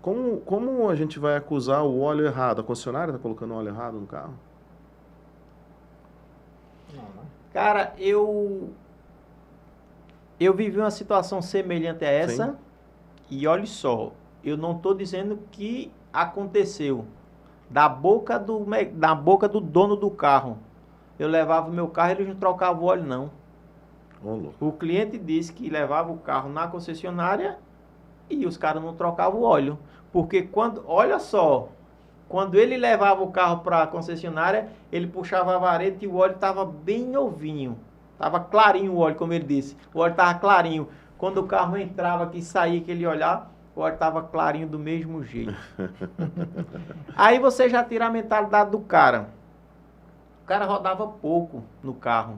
Como a gente vai acusar o óleo errado? A concessionária está colocando óleo errado no carro? Cara, eu vivi uma situação semelhante a essa. Sim. E olha só, eu não estou dizendo que aconteceu. Da boca do dono do carro. Eu levava o meu carro e eles não trocavam o óleo, não. O cliente disse que levava o carro na concessionária e os caras não trocavam o óleo. Porque olha só, quando ele levava o carro para a concessionária, ele puxava a vareta e o óleo estava bem novinho. Estava clarinho o óleo, como ele disse. O óleo estava clarinho. Quando o carro entrava, que saía, que ele olhava, o óleo estava clarinho do mesmo jeito. Aí você já tira a mentalidade do cara. O cara rodava pouco no carro.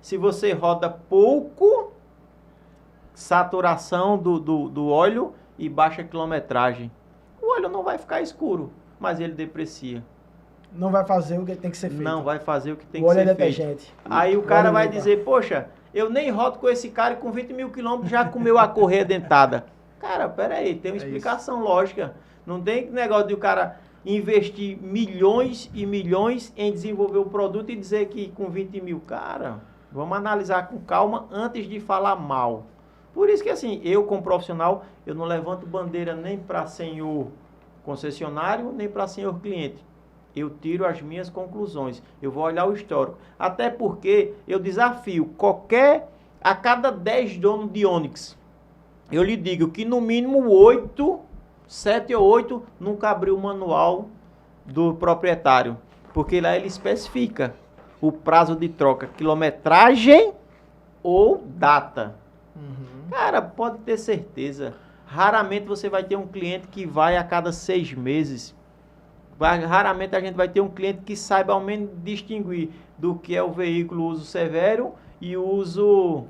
Se você roda pouco, saturação do óleo e baixa quilometragem, o óleo não vai ficar escuro, mas ele deprecia. Não vai fazer o que tem que ser feito. Não vai fazer o que tem O que óleo ser é feito. detergente. Aí o cara vai dizer, poxa, eu nem rodo com esse cara e com 20 mil quilômetros já comeu a correia dentada. Cara, peraí, tem uma explicação lógica. Não tem negócio de o cara investir milhões e milhões em desenvolver o produto e dizer que com 20 mil, cara, vamos analisar com calma antes de falar mal. Por isso que assim, eu como profissional, eu não levanto bandeira nem para senhor concessionário, nem para senhor cliente. Eu tiro as minhas conclusões. Eu vou olhar o histórico. Até porque eu desafio a cada 10 donos de Onix, eu lhe digo que no mínimo 7 ou 8 nunca abriu o manual do proprietário. Porque lá ele especifica o prazo de troca, quilometragem ou data. Cara, pode ter certeza. Raramente você vai ter um cliente que vai a cada 6 meses. Raramente a gente vai ter um cliente que saiba ao menos distinguir do que é o veículo uso severo e uso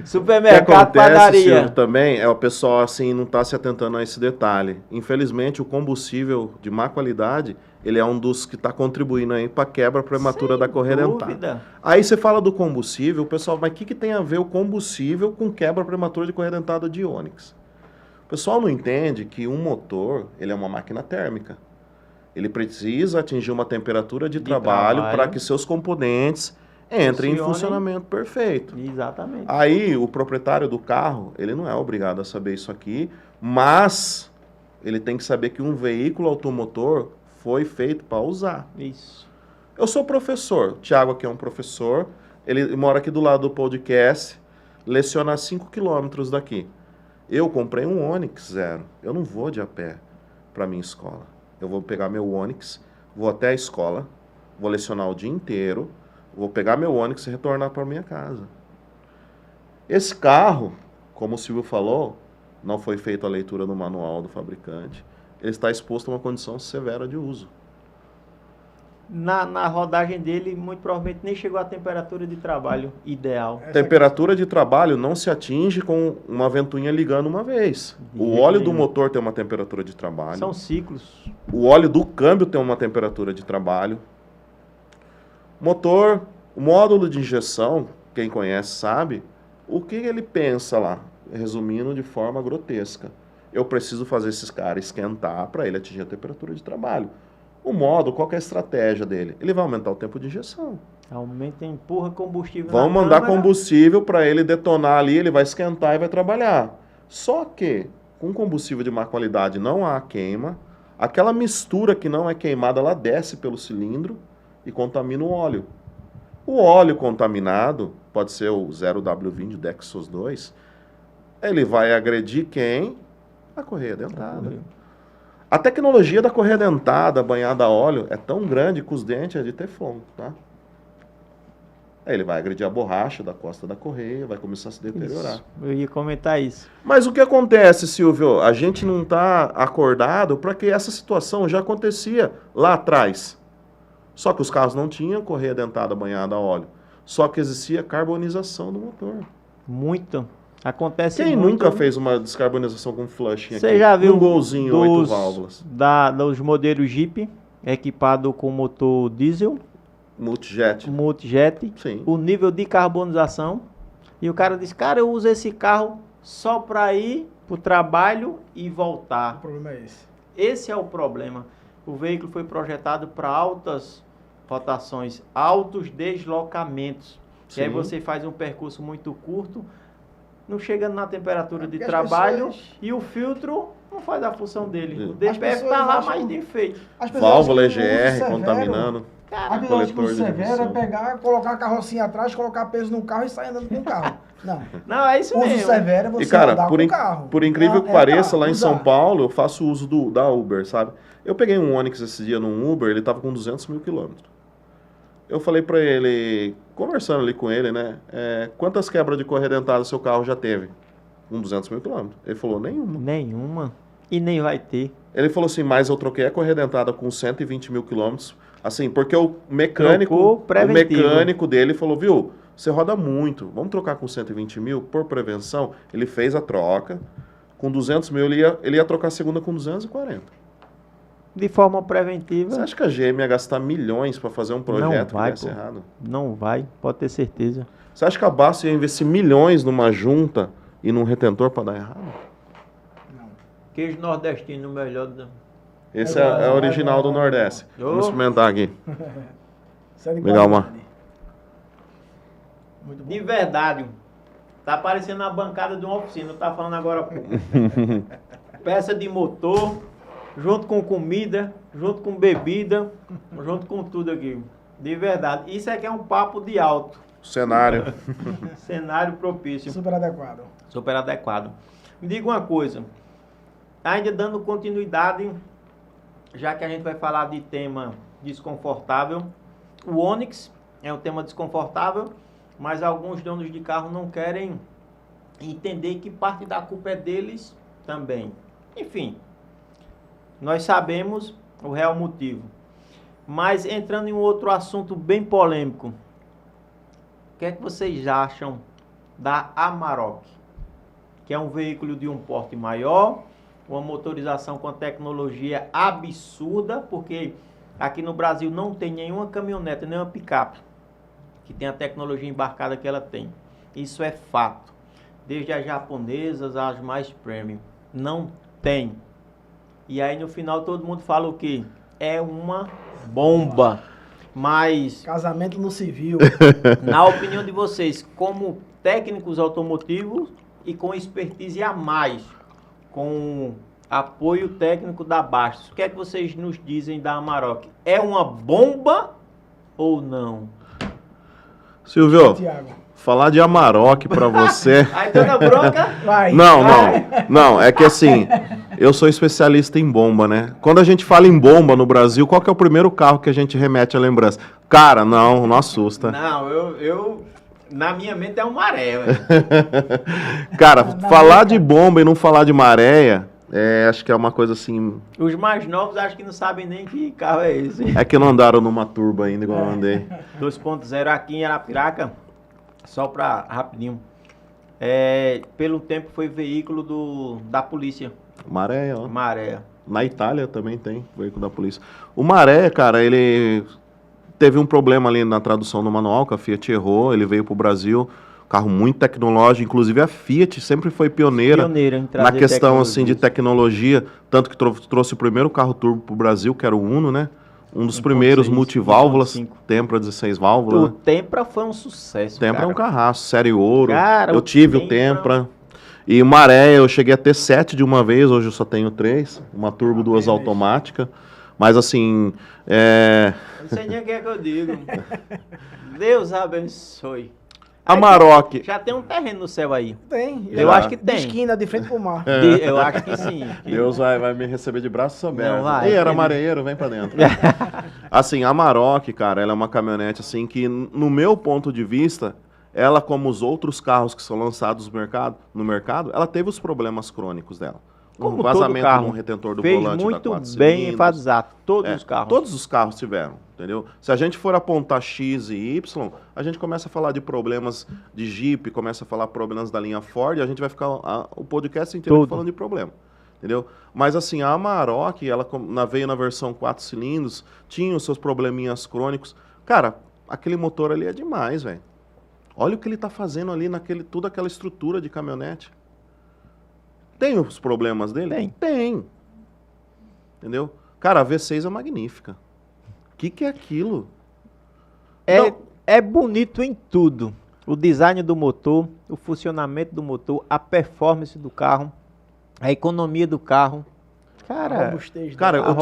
supermercado, padaria. Silvio, também é o pessoal assim não está se atentando a esse detalhe. Infelizmente o combustível de má qualidade ele é um dos que está contribuindo aí para a quebra prematura da correia dentada. Aí você fala do combustível, o pessoal, mas o que tem a ver o combustível com quebra prematura de correia dentada de Onix? O pessoal não entende que um motor, ele é uma máquina térmica. Ele precisa atingir uma temperatura de trabalho para que seus componentes entrem em funcionamento perfeito. Exatamente. Aí o proprietário do carro, ele não é obrigado a saber isso aqui, mas ele tem que saber que um veículo automotor foi feito para usar. Isso. Eu sou professor, o Thiago aqui é um professor, ele mora aqui do lado do podcast, leciona a 5 quilômetros daqui. Eu comprei um Onix 0. Eu não vou de a pé para minha escola. Eu vou pegar meu Onix, vou até a escola, vou lecionar o dia inteiro, vou pegar meu Onix e retornar para minha casa. Esse carro, como o Silvio falou, não foi feita a leitura no manual do fabricante. Ele está exposto a uma condição severa de uso. Na rodagem dele, muito provavelmente nem chegou à temperatura de trabalho ideal. Temperatura de trabalho não se atinge com uma ventoinha ligando uma vez. O óleo do motor tem uma temperatura de trabalho. São ciclos. O óleo do câmbio tem uma temperatura de trabalho. Motor, o módulo de injeção, quem conhece sabe, o que ele pensa lá, resumindo de forma grotesca. Eu preciso fazer esses caras esquentar para ele atingir a temperatura de trabalho. O módulo, qual que é a estratégia dele? Ele vai aumentar o tempo de injeção. Aumenta, empurra combustível. Vão mandar combustível para ele detonar ali, ele vai esquentar e vai trabalhar. Só que, com combustível de má qualidade não há queima, aquela mistura que não é queimada, ela desce pelo cilindro e contamina o óleo. O óleo contaminado, pode ser o 0W20 Dexos 2, ele vai agredir quem? A correia dentada. A tecnologia da correia dentada banhada a óleo é tão grande que os dentes é de teflon, tá? Aí ele vai agredir a borracha da costa da correia, vai começar a se deteriorar. Isso. Eu ia comentar isso. Mas o que acontece, Silvio? A gente não está acordado para que essa situação já acontecia lá atrás. Só que os carros não tinham correia dentada banhada a óleo. Só que existia carbonização do motor. Muito. Acontece Quem muito. nunca fez uma descarbonização com flushing aqui? Você já viu um golzinho, 8 válvulas? Dos modelos Jeep, equipado com motor diesel. Multijet. Sim. O nível de carbonização. E o cara diz, cara, eu uso esse carro só para ir para o trabalho e O voltar. problema é esse. Esse é o problema. O veículo foi projetado para altas rotações, altos deslocamentos. E aí Sim. você faz um percurso muito curto, não chega na temperatura de Porque as trabalho pessoas- e o filtro não faz a função dele. O As DPF pessoas está lá acham- mais de enfeite. As pessoas Válvula acham que o uso EGR severo- contaminando. As pessoas acham que o coletor de severo é emissão. pegar, colocar a carrocinha atrás, colocar peso no carro e sair andando com o carro. Não. Não, é isso O uso mesmo. severo é você E, cara, andar por, com in- o carro. por incrível que É pareça, andar, lá em usar. São Paulo, eu faço uso da Uber, sabe? Eu peguei um Onix esse dia num Uber, ele tava com 200 mil quilômetros. Eu falei pra ele, conversando ali com ele, né? Quantas quebras de correia dentada seu carro já teve? 200 mil quilômetros. Ele falou, nenhuma. Nenhuma. E nem vai ter. Ele falou assim, mas eu troquei a correia dentada com 120 mil quilômetros. Assim, porque o mecânico, Trocou preventivo. dele falou, viu, você roda muito, vamos trocar com 120 mil por prevenção? Ele fez a troca, com 200 mil ele ia trocar a segunda com 240. De forma preventiva, Você acha que a GM ia gastar milhões para fazer um projeto vai, que desse pô. errado? não vai, pode ter certeza. Você acha que a Basso ia investir milhões numa junta e num retentor para dar errado? Não. Queijo nordestino, o melhor. Esse É é, bom, é é original bom, do é bom. Nordeste. Ô. Vamos experimentar aqui. Isso é de Legal, qualidade. mano. Muito bom. De verdade, tá parecendo a bancada de uma oficina, tá falando agora há pouco. Peça de motor, junto com comida, junto com bebida, junto com tudo aqui. De verdade. Isso aqui é um papo de alto. Cenário. Cenário propício. Super adequado. Super adequado. Me diga uma coisa, ainda dando continuidade, já que a gente vai falar de tema desconfortável, o Onix é um tema desconfortável, mas alguns donos de carro não querem entender que parte da culpa é deles também. Enfim, nós sabemos o real motivo. Mas entrando em um outro assunto bem polêmico, o que é que vocês acham da Amarok? Que é um veículo de um porte maior, uma motorização com tecnologia absurda, porque aqui no Brasil não tem nenhuma caminhonete, nenhuma picape que tenha a tecnologia embarcada que ela tem. Isso é fato. Desde as japonesas às mais premium. Não tem. E aí no final todo mundo fala o quê? É uma bomba. Mas, Casamento no civil. na opinião de vocês, como técnicos automotivos e com expertise a mais, com apoio técnico da Bastos, o que é que vocês nos dizem da Amarok? É uma bomba ou não? Silvio, Tiago. falar de Amarok pra você... Aí toda bronca, Vai. Não, é que assim, eu sou especialista em bomba, né? Quando a gente fala em bomba no Brasil, qual que é o primeiro carro que a gente remete à lembrança? Cara, não assusta. não, eu na minha mente é um maré, velho. Cara, Na falar minha de bomba e não falar de maréia, acho que é uma coisa assim, Os mais novos acho que não sabem nem que carro é esse. é que não andaram numa turba ainda igual eu andei. 2.0 aqui em Arapiraca, só pra rapidinho. Pelo tempo foi veículo da polícia, Maréia, ó. maré. Na Itália também tem veículo da polícia. O Maré, cara, ele teve um problema ali na tradução do manual, que a Fiat errou, ele veio pro Brasil, carro muito tecnológico, inclusive a Fiat sempre foi pioneira Em na trazer questão assim de tecnologias. tecnologia, tanto que trouxe o primeiro carro turbo pro Brasil, que era o Uno, né? Um dos 1.6, primeiros multiválvulas, 1.5. Tempra 16 válvulas. O Né? Tempra foi um sucesso, Tempra é um cara. carraço, série ouro. Cara, eu o tive o Tempra- Tempra. E o Maré, eu cheguei a ter 7 de uma vez, hoje eu só tenho 3. Uma turbo, 2 beleza. automática. Mas assim, Não sei nem o que é que eu digo. Deus abençoe. Amarok. Já tem um terreno no céu aí. Tem. Eu Já. acho que De tem. esquina, de frente pro mar. Eu acho que sim. Deus vai me receber de braços abertos. Não vai, Ei, era ele- mareiro, vem pra dentro. Assim, a Amarok, cara, ela é uma caminhonete assim que, no meu ponto de vista, ela, como os outros carros que são lançados no mercado, ela teve os problemas crônicos dela. Como Um todo vazamento carro. num retentor do Fez volante da muito 4 bem cilindros. enfatizar. Todos os carros. Todos os carros tiveram, entendeu? Se a gente for apontar X e Y, a gente começa a falar de problemas de Jeep, começa a falar problemas da linha Ford, e a gente vai ficar o podcast inteiro Tudo. falando de problema, entendeu? Mas assim, a Amarok, ela veio na versão 4 cilindros, tinha os seus probleminhas crônicos. Cara, aquele motor ali é demais, velho. Olha o que ele tá fazendo ali toda aquela estrutura de caminhonete. Tem os problemas dele? Tem. Entendeu? Cara, a V6 é magnífica. O que é aquilo? É bonito em tudo. O design do motor, o funcionamento do motor, a performance do carro, a economia do carro. Cara,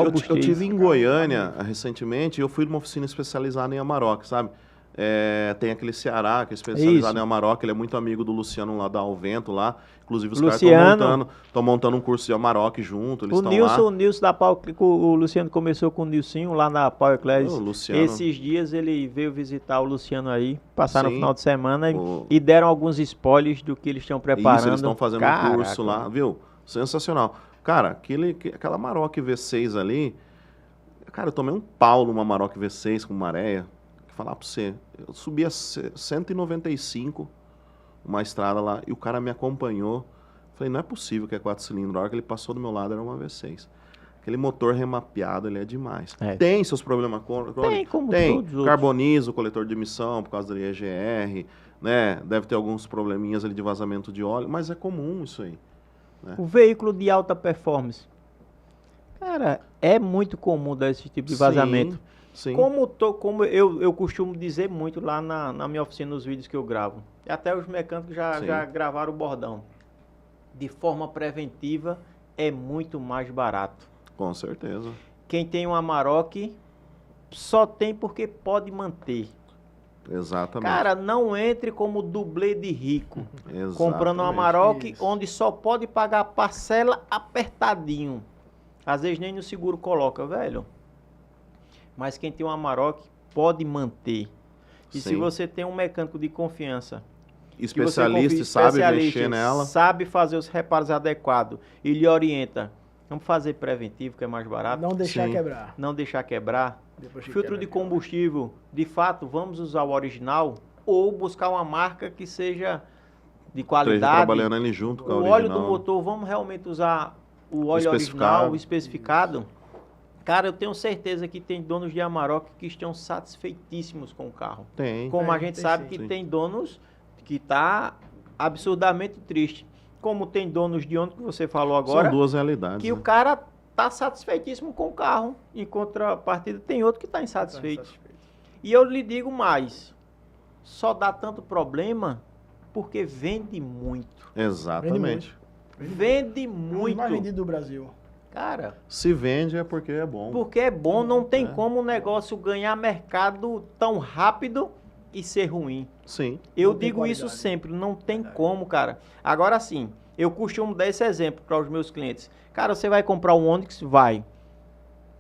eu tive em Goiânia recentemente e eu fui numa oficina especializada em Amarok, sabe? Tem aquele Ceará que é especializado em Amarok, ele é muito amigo do Luciano lá da Alvento lá. Inclusive os caras estão montando um curso de Amarok junto, eles estão lá. O Nilson da Power, o Luciano começou com o Nilcinho lá na Power Class. Esses dias ele veio visitar o Luciano aí, passaram no final de semana e deram alguns spoilers do que eles estão preparando. Isso, eles estão fazendo um curso lá, viu? Sensacional. Cara, aquela Amarok V6 ali, cara, eu tomei um pau numa Amarok V6 com maréia. Falar pra você, eu subi a 195, uma estrada lá, e o cara me acompanhou. Falei, não é possível que é 4 cilindros. A hora que ele passou do meu lado era uma V6. Aquele motor remapeado, ele é demais. Tem seus problemas crônicos? Tem, como todos. Carboniza o coletor de emissão por causa da EGR, né? Deve ter alguns probleminhas ali de vazamento de óleo, mas é comum isso aí. Né? O veículo de alta performance. Cara, é muito comum dar esse tipo de vazamento. Sim. Como eu costumo dizer muito lá na minha oficina, nos vídeos que eu gravo. E até os mecânicos já gravaram o bordão. De forma preventiva, é muito mais barato. Com certeza. Quem tem um Amarok, só tem porque pode manter. Exatamente. Cara, não entre como dublê de rico. Exatamente. Comprando um Amarok, onde só pode pagar a parcela apertadinho. Às vezes nem no seguro coloca, velho. Mas quem tem um Amarok pode manter. E se você tem um mecânico de confiança, especialista, sabe mexer nela, sabe fazer os reparos adequados e lhe orienta, vamos fazer preventivo, que é mais barato. Não deixar quebrar. Não deixar quebrar. Filtro de combustível, de fato, vamos usar o original ou buscar uma marca que seja de qualidade. Trabalhando ali junto com a original. O óleo do motor, vamos realmente usar o óleo original, especificado. Cara, eu tenho certeza que tem donos de Amarok que estão satisfeitíssimos com o carro. Como a gente sabe que tem donos que tá absurdamente triste. Como tem donos de ônibus que você falou agora. São duas realidades. Que o cara tá satisfeitíssimo com o carro. Em contrapartida, tem outro que tá insatisfeito. E eu lhe digo mais. Só dá tanto problema porque vende muito. Exatamente. Vende muito. Mais vendido do Brasil. Cara, se vende é porque é bom. Porque é bom, não tem como o negócio ganhar mercado tão rápido e ser ruim. Sim. Eu digo isso sempre, não tem como, cara. Agora sim, eu costumo dar esse exemplo para os meus clientes. Cara, você vai comprar um Onix? Vai.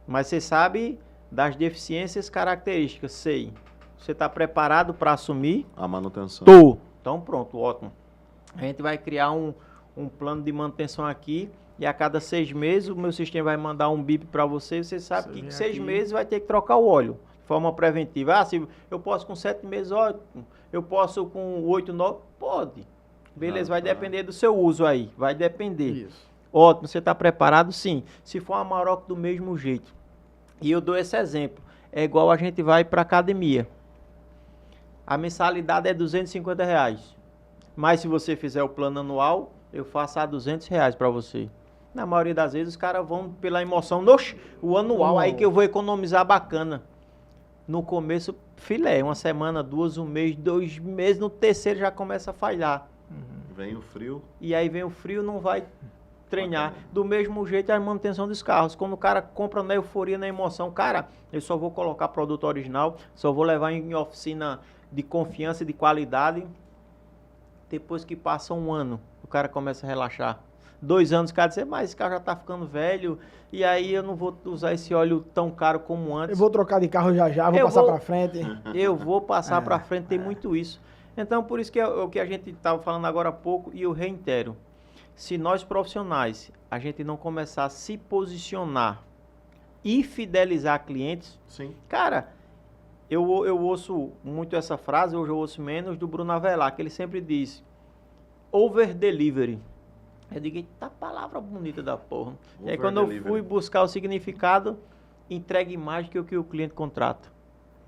Mas você sabe das deficiências características, sei. Você está preparado para assumir? A manutenção. Tô. Então pronto, ótimo. A gente vai criar um plano de manutenção aqui. E a cada 6 meses o meu sistema vai mandar um bip para você. Você sabe que 6 meses vai ter que trocar o óleo. De forma preventiva. Ah, se eu posso com 7 meses, ótimo. Eu posso com 8, 9? Pode. Beleza, vai depender do seu uso aí. Vai depender. Isso. Ótimo, você está preparado? Sim. Se for uma Amarok do mesmo jeito. E eu dou esse exemplo. É igual a gente vai para academia. A mensalidade é R$250. Mas se você fizer o plano anual, eu faço a R$200 para você. Na maioria das vezes os caras vão pela emoção, o anual, aí que eu vou economizar bacana. No começo, filé, 1 semana, 2, 1 mês, 2 meses, no terceiro já começa a falhar. Vem o frio. E aí vem o frio, não vai treinar. Do mesmo jeito a manutenção dos carros. Quando o cara compra na euforia, na emoção, cara, eu só vou colocar produto original, só vou levar em oficina de confiança e de qualidade. Depois que passa 1 ano, o cara começa a relaxar. 2 anos, o cara diz, mas esse carro já tá ficando velho, e aí eu não vou usar esse óleo tão caro como antes. Eu vou trocar de carro já, vou passar pra frente. Eu vou passar pra frente, tem muito isso. Então, por isso que é o que a gente estava falando agora há pouco, e eu reitero. Se nós profissionais, a gente não começar a se posicionar e fidelizar clientes, sim. Cara, eu ouço muito essa frase, hoje eu ouço menos, do Bruno Avelar, que ele sempre diz, over delivery. Eu digo, eita palavra bonita da porra. E aí quando eu fui buscar o significado, entregue mais do que o que o cliente contrata.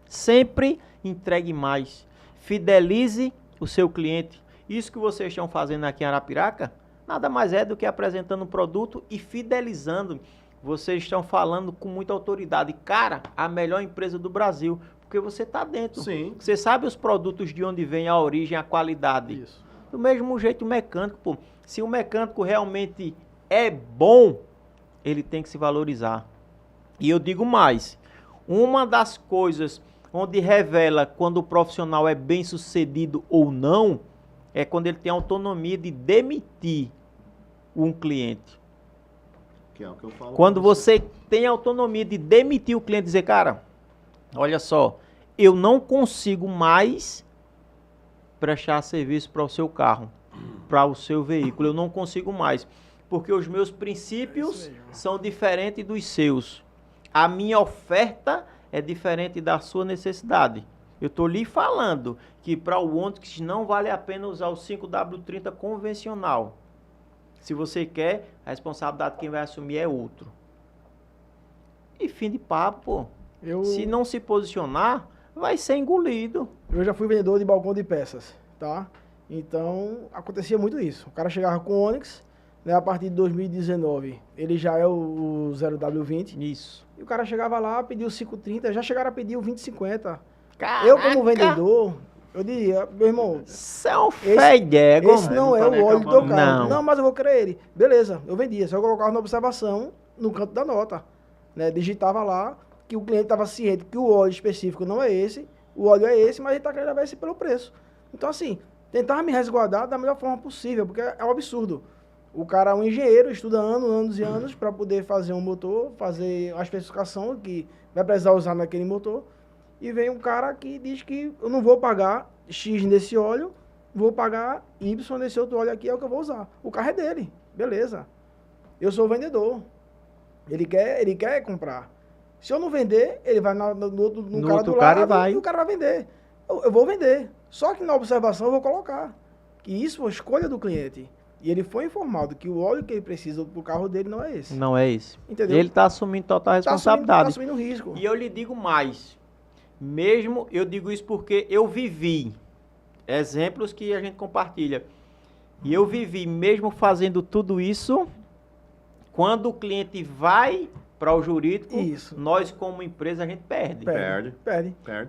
Sempre entregue mais. Fidelize o seu cliente. Isso que vocês estão fazendo aqui em Arapiraca, nada mais é do que apresentando um produto e fidelizando. Vocês estão falando com muita autoridade. Cara, a melhor empresa do Brasil, porque você está dentro. Sim. Você sabe os produtos de onde vem a origem, a qualidade. Isso. Do mesmo jeito o mecânico, pô. Se o mecânico realmente é bom, ele tem que se valorizar. E eu digo mais, uma das coisas onde revela quando o profissional é bem sucedido ou não, é quando ele tem autonomia de demitir um cliente. Que é o que eu falo. Quando você tem autonomia de demitir o cliente e dizer, cara, olha só, eu não consigo mais prestar serviço para o seu carro, para o seu veículo, eu não consigo mais, porque os meus princípios são diferentes dos seus. A minha oferta é diferente da sua necessidade. Eu estou lhe falando que para o Onix não vale a pena usar o 5W30 convencional. Se você quer, a responsabilidade de quem vai assumir é outro. E fim de papo, pô. Se não se posicionar, vai ser engolido. Eu já fui vendedor de balcão de peças, tá? Então, acontecia muito isso. O cara chegava com o Onix, né, a partir de 2019, ele já é o 0W20. Isso. E o cara chegava lá, pediu o 530, já chegaram a pedir o 2050. Caraca. Eu, como vendedor, eu diria, meu irmão, isso é um fedego. Esse não é o óleo do teu carro. Não. Não, mas eu vou querer ele. Beleza, eu vendia. Só eu colocava na observação, no canto da nota. Né? Digitava lá que o cliente estava ciente que o óleo específico não é esse, o óleo é esse, mas ele está querendo levar esse pelo preço. Então, assim, tentava me resguardar da melhor forma possível, porque é um absurdo. O cara é um engenheiro, estuda anos e anos para poder fazer um motor, fazer a especificação que vai precisar usar naquele motor. E vem um cara que diz que eu não vou pagar X nesse óleo, vou pagar Y nesse outro óleo aqui, é o que eu vou usar. O carro é dele, beleza. Eu sou o vendedor. Ele quer comprar. Se eu não vender, ele vai no cara do lado e o cara vai vender. Eu vou vender. Só que na observação eu vou colocar que isso foi escolha do cliente. E ele foi informado que o óleo que ele precisa pro carro dele não é esse. Não é esse. Entendeu? Ele está assumindo total responsabilidade. Tá assumindo risco. E eu lhe digo mais. Mesmo, eu digo isso porque eu vivi exemplos que a gente compartilha. E eu vivi mesmo fazendo tudo isso, quando o cliente vai para o jurídico, Isso. nós como empresa a gente perde. Perde.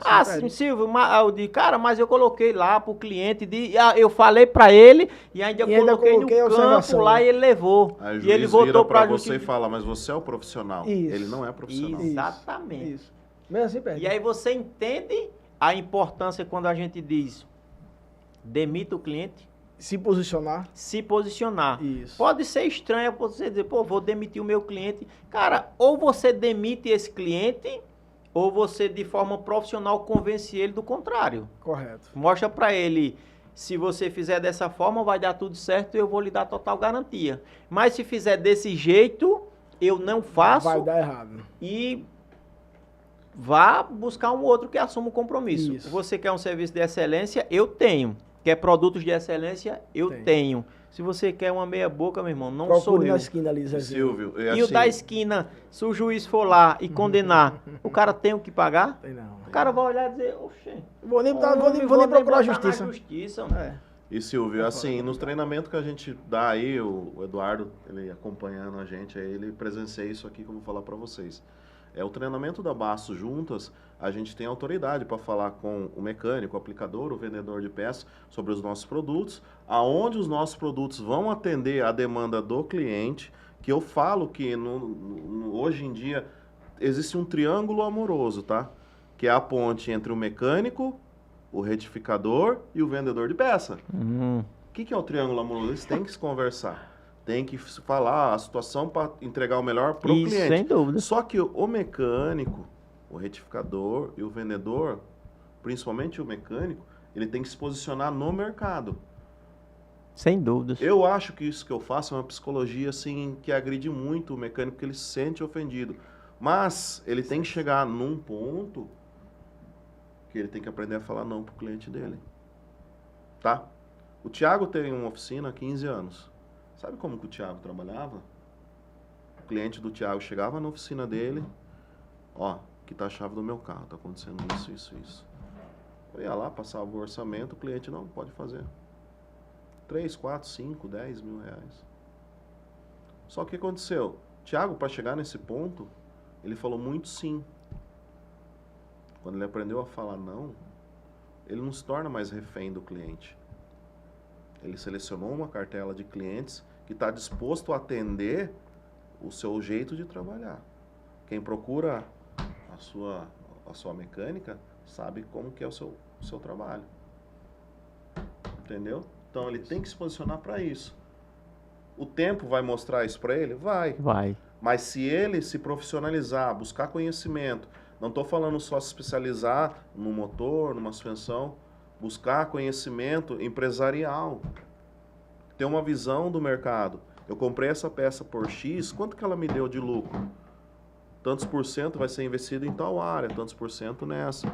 Ah, sim, Silvio, eu digo, cara, mas eu coloquei lá pro cliente, eu falei para ele e ainda coloquei no campo lá e ele levou. Aí o e ele juiz voltou vira pra para você e fala, mas você é o profissional. Isso. Ele não é profissional. Exatamente. Isso. Mesmo assim perde. E aí você entende a importância quando a gente diz demita o cliente, Se posicionar. se posicionar. Isso. Pode ser estranho você dizer, pô, vou demitir o meu cliente. Cara, ou você demite esse cliente, ou você de forma profissional convence ele do contrário. Correto. Mostra pra ele, se você fizer dessa forma vai dar tudo certo e eu vou lhe dar total garantia. Mas se fizer desse jeito, eu não faço. Vai dar errado. E vá buscar um outro que assuma o compromisso. Isso. Você quer um serviço de excelência? Eu tenho. Quer produtos de excelência? Eu tenho. Se você quer uma meia boca, meu irmão, não Procure sou eu. na esquina ali, Zezinho. Silvio, E assim, o da esquina, se o juiz for lá e condenar, o cara tem o que pagar? Tem não. O cara vai olhar e dizer, oxê, Vou nem vou procurar a botar na justiça. justiça. É. E Silvio, assim, nos treinamentos que a gente dá aí, o Eduardo, ele acompanhando a gente, aí ele presencia isso aqui que eu vou falar para vocês. O treinamento da Baço Juntas, a gente tem autoridade para falar com o mecânico, o aplicador, o vendedor de peças sobre os nossos produtos, aonde os nossos produtos vão atender a demanda do cliente, que eu falo que hoje em dia existe um triângulo amoroso, tá? Que é a ponte entre o mecânico, o retificador e o vendedor de peça. O que é o triângulo amoroso? Eles têm que se conversar. Tem que falar a situação para entregar o melhor para o cliente. Sem dúvida. Só que o mecânico, o retificador e o vendedor, principalmente o mecânico, ele tem que se posicionar no mercado. Sem dúvidas. Eu acho que isso que eu faço é uma psicologia assim que agride muito o mecânico, porque ele se sente ofendido. Mas ele tem que chegar num ponto que ele tem que aprender a falar não pro cliente dele. Tá? O Thiago tem uma oficina há 15 anos. Sabe como que o Thiago trabalhava? O cliente do Thiago chegava na oficina dele, ó, aqui tá a chave do meu carro, tá acontecendo isso. Eu ia lá, passava o orçamento, o cliente não pode fazer. 3, 4, 5, 10 mil reais. Só que o que aconteceu? Tiago, para chegar nesse ponto, ele falou muito sim. Quando ele aprendeu a falar não, ele não se torna mais refém do cliente. Ele selecionou uma cartela de clientes que está disposto a atender o seu jeito de trabalhar. Quem procura a sua mecânica sabe como que é o seu trabalho. Entendeu? Então ele tem que se posicionar para isso. O tempo vai mostrar isso para ele? Vai. Mas se ele se profissionalizar, buscar conhecimento, não estou falando só se especializar no motor, numa suspensão, buscar conhecimento empresarial, ter uma visão do mercado. Eu comprei essa peça por X, quanto que ela me deu de lucro? Tantos por cento vai ser investido em tal área, tantos por cento nessa.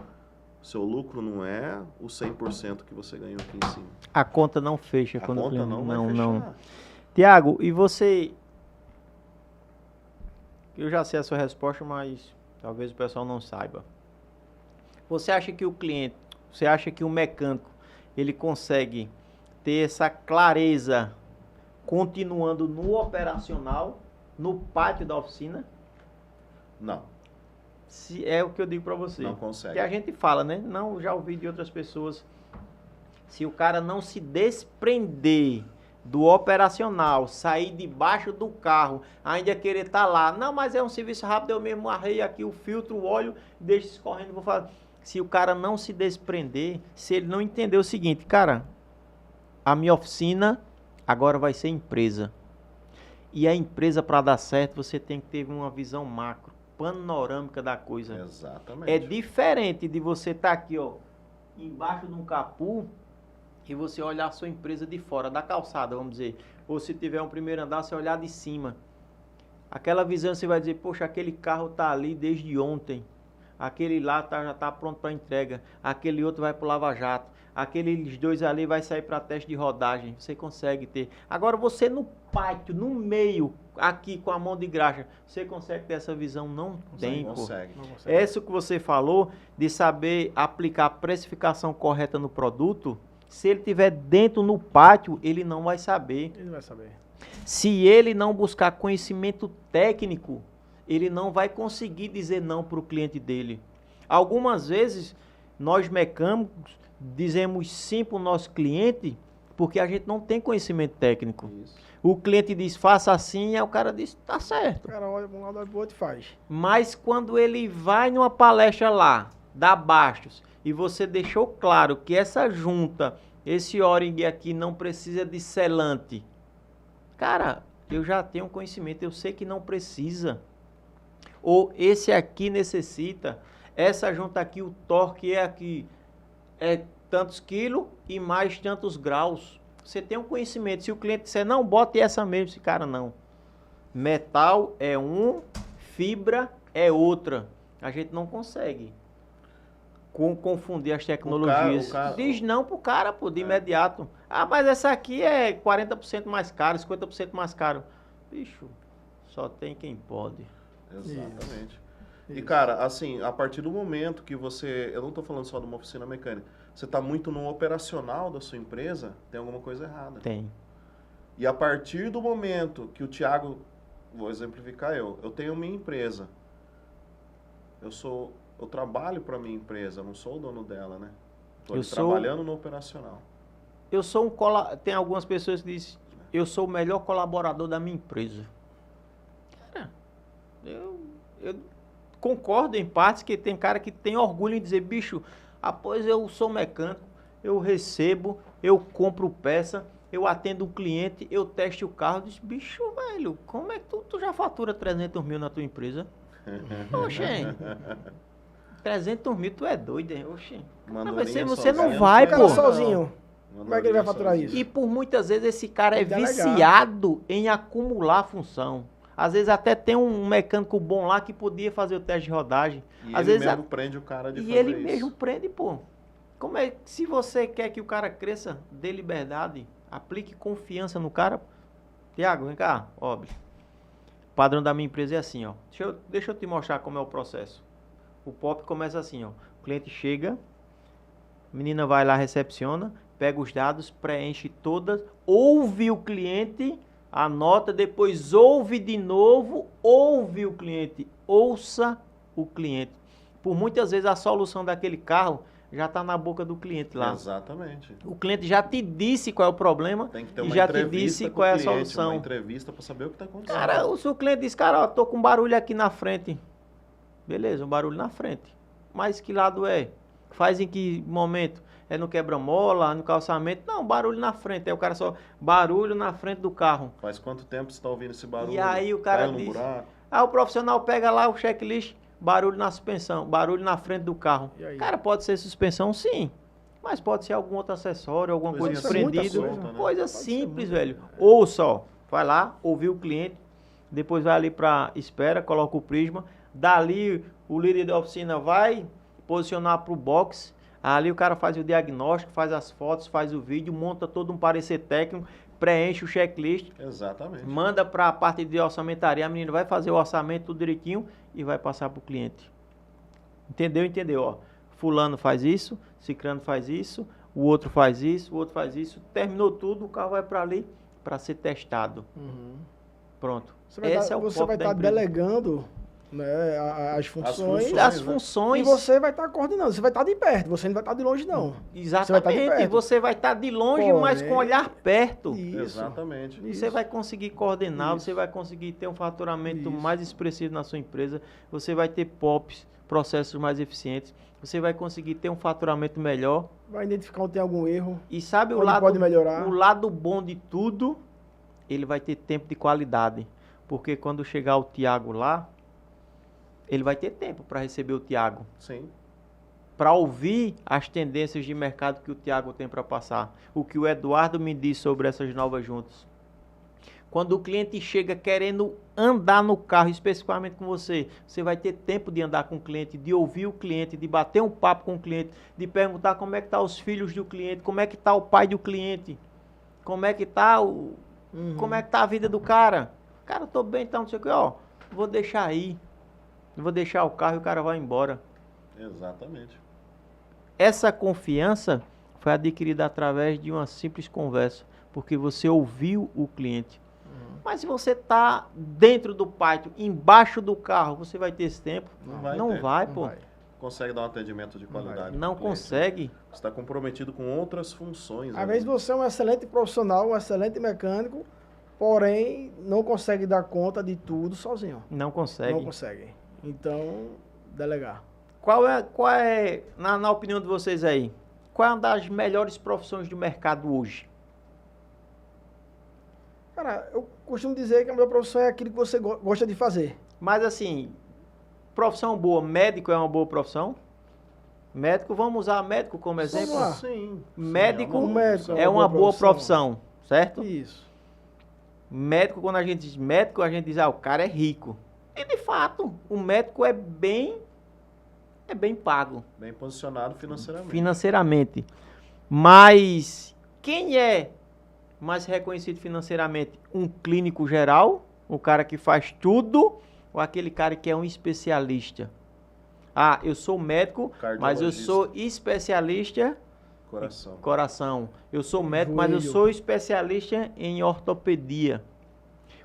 Seu lucro não é o 100% que você ganhou aqui em cima. A conta não fecha. A conta não vai fechar. Tiago, e você... Eu já sei a sua resposta, mas talvez o pessoal não saiba. Você acha que o cliente, você acha que o mecânico, ele consegue ter essa clareza continuando no operacional, no pátio da oficina? Não. Se é o que eu digo para você. Não consegue. Que a gente fala, né? Não, já ouvi de outras pessoas. Se o cara não se desprender do operacional, sair debaixo do carro, ainda querer estar lá. Não, mas é um serviço rápido, eu mesmo arrei aqui o filtro, o óleo, deixo escorrendo, vou fazer. Se o cara não se desprender, se ele não entender o seguinte, cara, a minha oficina agora vai ser empresa. E a empresa, para dar certo, você tem que ter uma visão macro, panorâmica da coisa. Exatamente. É diferente de você estar aqui, ó, embaixo de um capô, e você olhar a sua empresa de fora, da calçada, vamos dizer. Ou se tiver um primeiro andar, você olhar de cima. Aquela visão, você vai dizer, poxa, aquele carro tá ali desde ontem. Aquele lá já tá pronto para entrega. Aquele outro vai pro Lava Jato. Aqueles dois ali vai sair para teste de rodagem. Você consegue ter. Agora você no pátio, no meio, aqui com a mão de graxa, você consegue ter essa visão? Não tem, pô. Consegue. É isso que você falou, de saber aplicar a precificação correta no produto. Se ele estiver dentro no pátio, ele não vai saber. Ele vai saber. Se ele não buscar conhecimento técnico, ele não vai conseguir dizer não para o cliente dele. Algumas vezes, nós mecânicos dizemos sim para o nosso cliente porque a gente não tem conhecimento técnico. Isso. O cliente diz, faça assim, e o cara diz, tá certo. O cara olha para um lado, olha para o outro e faz. Mas quando ele vai numa palestra lá, dá bastos, e você deixou claro que essa junta, esse O-ring aqui não precisa de selante. Cara, eu já tenho conhecimento, eu sei que não precisa. Ou esse aqui necessita, essa junta aqui, o torque é aqui, é tantos quilos e mais tantos graus. Você tem um conhecimento. Se o cliente disser, não, bote essa mesmo, esse cara não. Metal é um, fibra é outra. A gente não consegue confundir as tecnologias. Diz não pro cara, pô, de imediato. Ah, mas essa aqui é 40% mais caro, 50% mais caro. Bicho, só tem quem pode. Exatamente. Isso. E, cara, assim, a partir do momento que você... Eu não tô falando só de uma oficina mecânica. Você tá muito no operacional da sua empresa, tem alguma coisa errada. Tem. E a partir do momento que o Tiago... Vou exemplificar eu tenho minha empresa. Eu trabalho para minha empresa, não sou o dono dela, né? Estou trabalhando no operacional. Eu sou tem algumas pessoas que dizem, eu sou o melhor colaborador da minha empresa. Cara, eu concordo em partes que tem cara que tem orgulho em dizer, bicho, após eu sou mecânico, eu recebo, eu compro peça, eu atendo o cliente, eu testo o carro. Eu disse, bicho, velho, como é que tu já fatura 300 mil na tua empresa? Oxe, 300 mil, tu é doido, hein? Oxe. Você não vai, pô. O cara sozinho. Como é que ele vai faturar isso? E por muitas vezes esse cara é viciado em acumular função. Às vezes até tem um mecânico bom lá que podia fazer o teste de rodagem. E às ele vezes mesmo prende o cara de fazer isso. E ele isso. mesmo prende, pô. Como é, se você quer que o cara cresça, dê liberdade, aplique confiança no cara. Tiago, vem cá, ó, bicho. O padrão da minha empresa é assim, ó. Deixa eu te mostrar como é o processo. O POP começa assim, ó. O cliente chega, a menina vai lá, recepciona, pega os dados, preenche todas, ouve o cliente, anota, depois ouve de novo, ouve o cliente, ouça o cliente. Por muitas vezes a solução daquele carro já está na boca do cliente lá. Exatamente. O cliente já te disse qual é o problema Tem que ter e uma já te entrevista disse com qual é o a cliente, solução. uma entrevista para saber o que está acontecendo. Cara, se o cliente diz, cara, ó, tô com barulho aqui na frente. Beleza, um barulho na frente. Mas que lado é? Faz em que momento? É no quebra-mola, no calçamento? Não, barulho na frente. Aí o cara só, barulho na frente do carro. Faz quanto tempo você está ouvindo esse barulho? E aí o cara Caiu no diz... buraco? Aí o profissional pega lá o checklist, barulho na suspensão, barulho na frente do carro. E aí? Cara, pode ser suspensão sim, mas pode ser algum outro acessório, alguma coisa Coisinha desprendida. simples, né? Coisa Pode ser simples, muito, velho. né? Ou só, vai lá, ouvir o cliente, depois vai ali para espera, coloca o prisma, dali o líder da oficina vai posicionar para o box, ali o cara faz o diagnóstico, faz as fotos, faz o vídeo, monta todo um parecer técnico, preenche o checklist, Exatamente. manda para a parte de orçamentaria, a menina vai fazer o orçamento tudo direitinho e vai passar para o cliente. Entendeu? Entendeu? Ó, fulano faz isso, cicrano faz isso, o outro faz isso, o outro faz isso. Terminou tudo, o carro vai para ali para ser testado. Uhum. Pronto. Você vai Esse é o você foco vai da estar empresa. delegando, né, as funções. funções, As né? funções. E você vai estar coordenando. Você vai estar de perto, você não vai estar de longe, não. Exatamente. Você vai estar de longe, Porém, mas com olhar perto. Isso. Exatamente. Isso. Você vai conseguir coordenar, Isso. você vai conseguir ter um faturamento Isso. mais expressivo na sua empresa, você vai ter POPs, processos mais eficientes, você vai conseguir ter um faturamento melhor. Vai identificar onde tem algum erro. E sabe o Onde lado, pode melhorar. o lado bom de tudo? Ele vai ter tempo de qualidade. Porque quando chegar o Thiago lá, ele vai ter tempo para receber o Thiago. Sim. Para ouvir as tendências de mercado que o Thiago tem para passar. O que o Eduardo me diz sobre essas novas juntas. Quando o cliente chega querendo andar no carro, especificamente com você, você vai ter tempo de andar com o cliente, de ouvir o cliente, de bater um papo com o cliente, de perguntar como é que tá os filhos do cliente, como é que tá o pai do cliente, como é que tá como é que tá a vida do cara. Cara, eu tô bem, então não sei o que, ó, vou deixar aí, vou deixar o carro e o cara vai embora. Exatamente. Essa confiança foi adquirida através de uma simples conversa, porque você ouviu o cliente. Mas se você está dentro do pátio, embaixo do carro, você vai ter esse tempo? Não vai, Não pô. vai. Consegue dar um atendimento de qualidade. Não pro cliente. consegue. Você está comprometido com outras funções. Às ali. vezes você é um excelente profissional, um excelente mecânico, porém não consegue dar conta de tudo sozinho. Não consegue. Não consegue. Então, delegar. Qual é na opinião de vocês aí, qual é uma das melhores profissões do mercado hoje? Cara, eu costumo dizer que a melhor profissão é aquilo que você gosta de fazer. Mas assim, profissão boa, médico é uma boa profissão? Médico, vamos usar médico como exemplo? lá. Sim. Médico Sim, médico é uma boa profissão, certo? Isso. Médico, quando a gente diz médico, a gente diz, o cara é rico. E de fato, o médico é bem pago Bem posicionado financeiramente. financeiramente. Mas quem é mais reconhecido financeiramente? Um clínico geral, o cara que faz tudo, ou aquele cara que é um especialista? Ah, eu sou médico, mas eu sou especialista Coração. em coração. Eu sou médico, mas eu Joelho. sou especialista em ortopedia.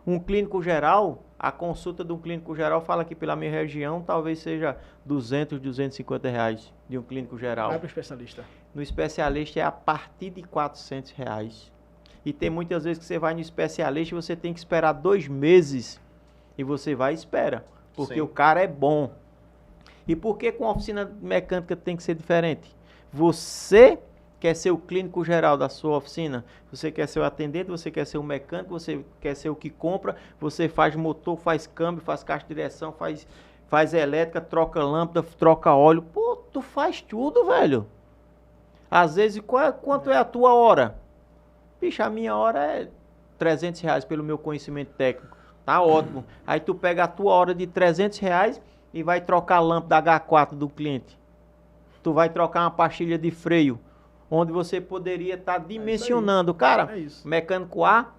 Um clínico geral, a consulta de um clínico geral, fala que pela minha região, talvez seja 200, 250 reais de um clínico geral. Vai para o especialista. No especialista é a partir de 400 reais. E tem muitas vezes que você vai no especialista e você tem que esperar 2 meses. E você vai e espera. Porque Sim. o cara é bom. E por que com a oficina mecânica tem que ser diferente? Você quer ser o clínico geral da sua oficina, você quer ser o atendente, você quer ser o mecânico, você quer ser o que compra, você faz motor, faz câmbio, faz caixa de direção, faz elétrica, troca lâmpada, troca óleo. Pô, tu faz tudo, velho. Às vezes, quanto é a tua hora? Bicho, a minha hora é 300 reais pelo meu conhecimento técnico. Tá ótimo. Aí tu pega a tua hora de 300 reais e vai trocar a lâmpada H4 do cliente. Tu vai trocar uma pastilha de freio, onde você poderia estar dimensionando. Cara, É isso. mecânico A,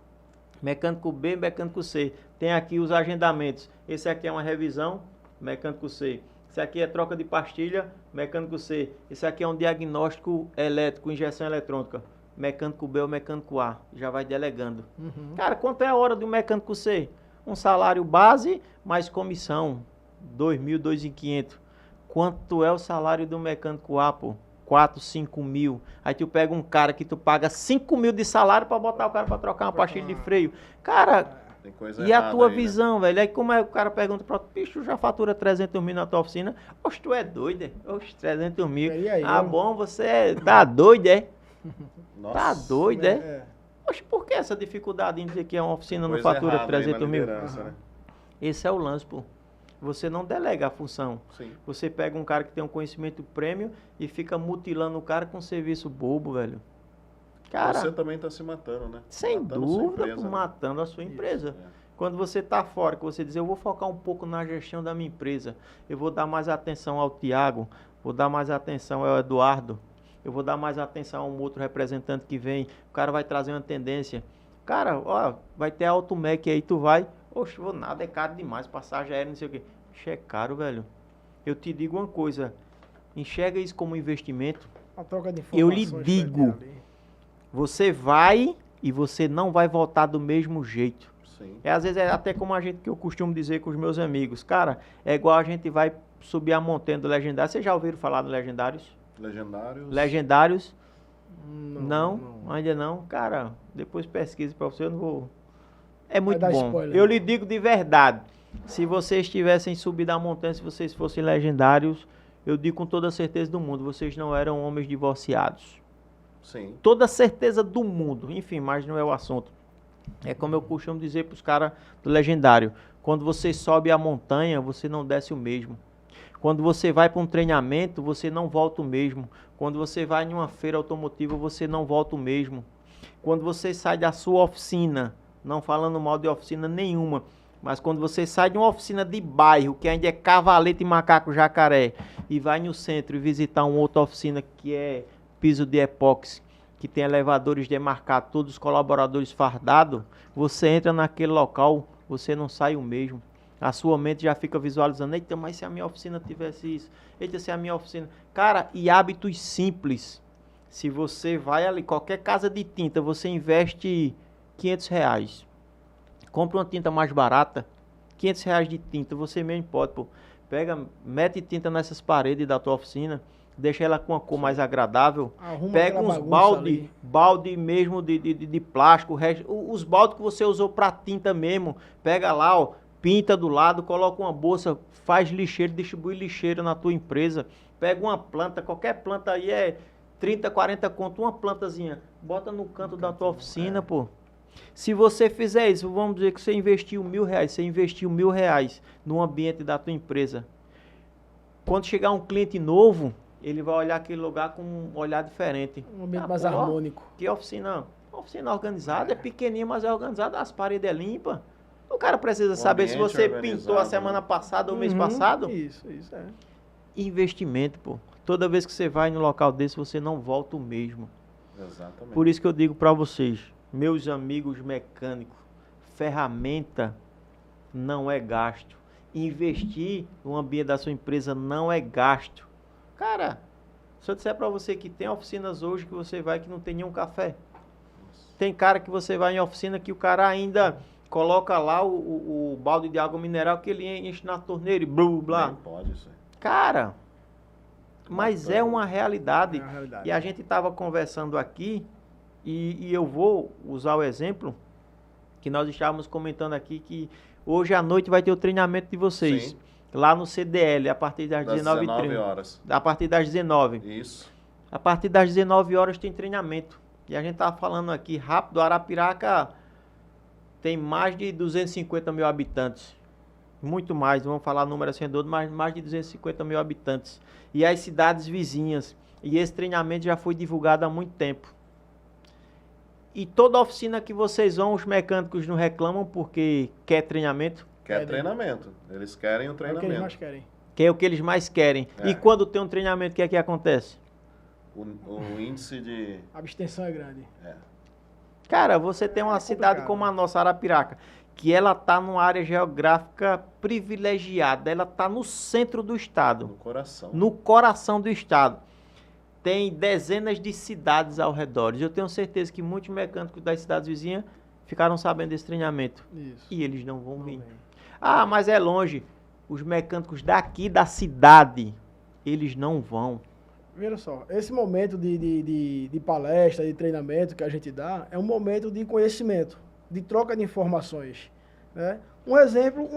mecânico B, mecânico C. Tem aqui os agendamentos. Esse aqui é uma revisão, mecânico C. Esse aqui é troca de pastilha, mecânico C. Esse aqui é um diagnóstico elétrico, injeção eletrônica, mecânico B ou mecânico A. Já vai delegando. Uhum. Cara, quanto é a hora do mecânico C? Um salário base mais comissão. 2.000, 2.500. Quanto é o salário do mecânico A, pô? 4, 5 mil. Aí tu pega um cara que tu paga 5 mil de salário pra botar o cara pra trocar uma pastilha de freio. Cara, Tem coisa e a errada tua aí, né? visão, velho? Aí como é que o cara pergunta pra tu, bicho, já fatura 300 mil na tua oficina? Oxe, tu é doido, é? Oxe, 300 mil. Queria Ah, eu. bom, você tá doido, é? Nossa, Tá doido, é? É. Oxe, por que essa dificuldade em dizer que é uma oficina não coisa fatura errada aí 300 na mil? liderança, né? Esse é o lance, pô. Você não delega a função. Sim. Você pega um cara que tem um conhecimento prêmio e fica mutilando o cara com um serviço bobo, velho. Cara, Você também tá se matando, né? sem Matando sua dúvida, empresa, pô, né? matando a sua empresa. É. Quando você tá fora, que você diz, eu vou focar um pouco na gestão da minha empresa, eu vou dar mais atenção ao Tiago, vou dar mais atenção ao Eduardo, eu vou dar mais atenção a um outro representante que vem, o cara vai trazer uma tendência. Cara, ó, vai ter Automec aí, tu vai, oxe, vou nada, é caro demais, passagem aérea, não sei o quê. Ixi, é caro, velho. Eu te digo uma coisa, enxerga isso como investimento. A troca de Eu lhe informações digo. vai ter ali. Você vai e você não vai voltar do mesmo jeito. Sim. Às vezes é até como a gente que eu costumo dizer com os meus amigos. Cara, é igual a gente vai subir a montanha do Legendário. Vocês já ouviram falar do Legendários? Legendários. Legendários? Não. Ainda não. Cara, depois pesquise pra você, eu não vou... É muito dar bom. spoiler, Eu né? lhe digo de verdade. Se vocês tivessem subido a montanha, se vocês fossem legendários, eu digo com toda a certeza do mundo, vocês não eram homens divorciados. Sim. Toda a certeza do mundo. Enfim, mas não é o assunto. É como eu costumo dizer para os caras do Legendário. Quando você sobe a montanha, você não desce o mesmo. Quando você vai para um treinamento, você não volta o mesmo. Quando você vai em uma feira automotiva, você não volta o mesmo. Quando você sai da sua oficina, não falando mal de oficina nenhuma, mas quando você sai de uma oficina de bairro, que ainda é cavalete e macaco jacaré, e vai no centro e visitar uma outra oficina que é piso de epóxi, que tem elevadores demarcados, todos os colaboradores fardados, você entra naquele local, você não sai o mesmo. A sua mente já fica visualizando, eita, mas se a minha oficina tivesse isso, eita, se a minha oficina... Cara, e hábitos simples. Se você vai ali, qualquer casa de tinta, você investe R$500. Compra uma tinta mais barata, R$500 de tinta, você mesmo pode, pô. Pega, mete tinta nessas paredes da tua oficina, deixa ela com uma cor mais agradável. Arruma Pega aquela uns bagunça ali. balde mesmo de plástico, os baldes que você usou pra tinta mesmo, pega lá, ó, pinta do lado, coloca uma bolsa, faz lixeiro, distribui lixeiro na tua empresa. Pega uma planta, qualquer planta aí é 30, 40 conto, uma plantazinha, bota no canto da tua oficina, pô. Se você fizer isso, vamos dizer que você investiu R$1.000, você investiu R$1.000 no ambiente da tua empresa. Quando chegar um cliente novo, ele vai olhar aquele lugar com um olhar diferente. Um ambiente mais pô, harmônico. Que oficina? Oficina organizada, é pequenininha, mas é organizada, as paredes é limpas. O cara precisa saber se ambiente você organizado, pintou a né? semana passada ou mês Uhum, passado. Isso, é. Investimento, pô. Toda vez que você vai no local desse, você não volta o mesmo. Exatamente. Por isso que eu digo para vocês, meus amigos mecânicos, ferramenta não é gasto. Investir no ambiente da sua empresa não é gasto. Cara, se eu disser para você que tem oficinas hoje que você vai que não tem nenhum café. Tem cara que você vai em oficina que o cara ainda coloca lá o balde de água mineral que ele enche na torneira e blá, blá. Nem pode isso aí. Cara, mas é uma realidade. É uma realidade. E a gente estava conversando aqui, e eu vou usar o exemplo que nós estávamos comentando aqui, que hoje à noite vai ter o treinamento de vocês. Sim. Lá no CDL, a partir das Das 19h30. 19 horas. A partir das 19. Isso. A partir das 19 horas tem treinamento. E a gente estava falando aqui rápido, Arapiraca tem mais de 250 mil habitantes. Muito mais, vamos falar número assim redondo, mas mais de 250 mil habitantes. E as cidades vizinhas. E esse treinamento já foi divulgado há muito tempo. E toda oficina que vocês vão, os mecânicos não reclamam porque quer treinamento. Quer treinamento. Eles querem o É o que treinamento. eles mais querem. Que é o que eles mais querem. É. E quando tem um treinamento, o que é que acontece? O índice de... A abstenção é grande. É. Cara, você tem uma cidade complicado. como a nossa, Arapiraca, que ela está numa área geográfica privilegiada. Ela está no centro do estado. No coração. No coração do estado. tem dezenas de cidades ao redor. Eu tenho certeza que muitos mecânicos das cidades vizinhas ficaram sabendo desse treinamento. Isso. E eles não vão vir. vem. Ah, mas é longe. Os mecânicos daqui da cidade, eles não vão. Veja só, esse momento de palestra, de treinamento que a gente dá, é um momento de conhecimento, de troca de informações. Né? Um exemplo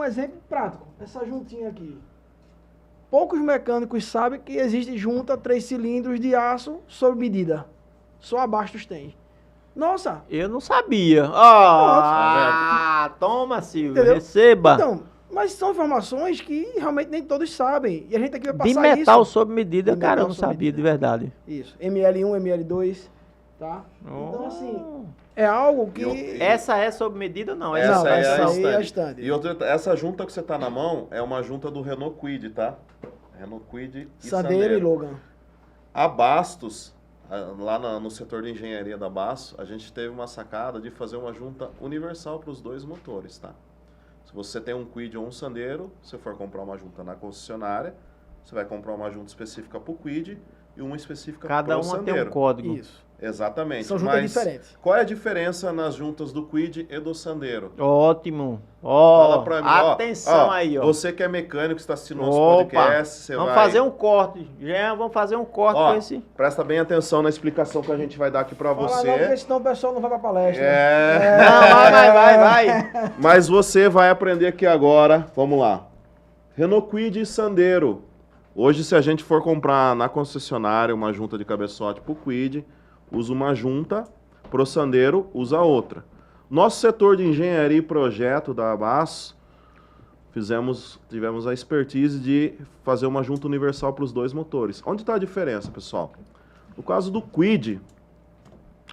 prático, essa juntinha aqui. Poucos mecânicos sabem que existe junta 3 cilindros de aço sob medida. Só a Bastos tem. Nossa! Eu não sabia. Toma, Silvio, Entendeu? receba. Então, mas são informações que realmente nem todos sabem. E a gente aqui vai passar De metal isso. sob medida, De cara, metal eu não sob sabia medida. de verdade. Isso. ML1, ML2, tá? Então, assim, é algo que... Essa é sob medida ou não? Não, essa é essa a aí é a stand. stand. E outra, essa junta que você tá na mão é uma junta do Renault Kwid, tá? Renault Kwid e Sandeiro e Logan. A Bastos, lá no setor de engenharia da Bastos, a gente teve uma sacada de fazer uma junta universal para os 2 motores, tá? Se você tem um Kwid ou um Sandero, se for comprar uma junta na concessionária, você vai comprar uma junta específica para o Kwid e uma específica para Cada o uma Sandero. tem um código. Isso. Exatamente. São juntas diferentes. Qual é a diferença nas juntas do Kwid e do Sandero? Ótimo. Fala pra mim, Atenção aí, ó. Você que é mecânico, que está assistindo nosso Opa, podcast, você vamos vai... fazer um corte. Jean, vamos fazer um corte Ó, com esse. presta bem atenção na explicação que a gente vai dar aqui pra Fala você. não, porque senão o pessoal não vai pra palestra. Não, vai. Mas você vai aprender aqui agora. Vamos lá. Renault Kwid e Sandero. Hoje, se a gente for comprar na concessionária uma junta de cabeçote pro Kwid, usa uma junta, pro Sandero, usa outra. Nosso setor de engenharia e projeto da Bastos, tivemos a expertise de fazer uma junta universal para os 2 motores. Onde está a diferença, pessoal? No caso do Kwid,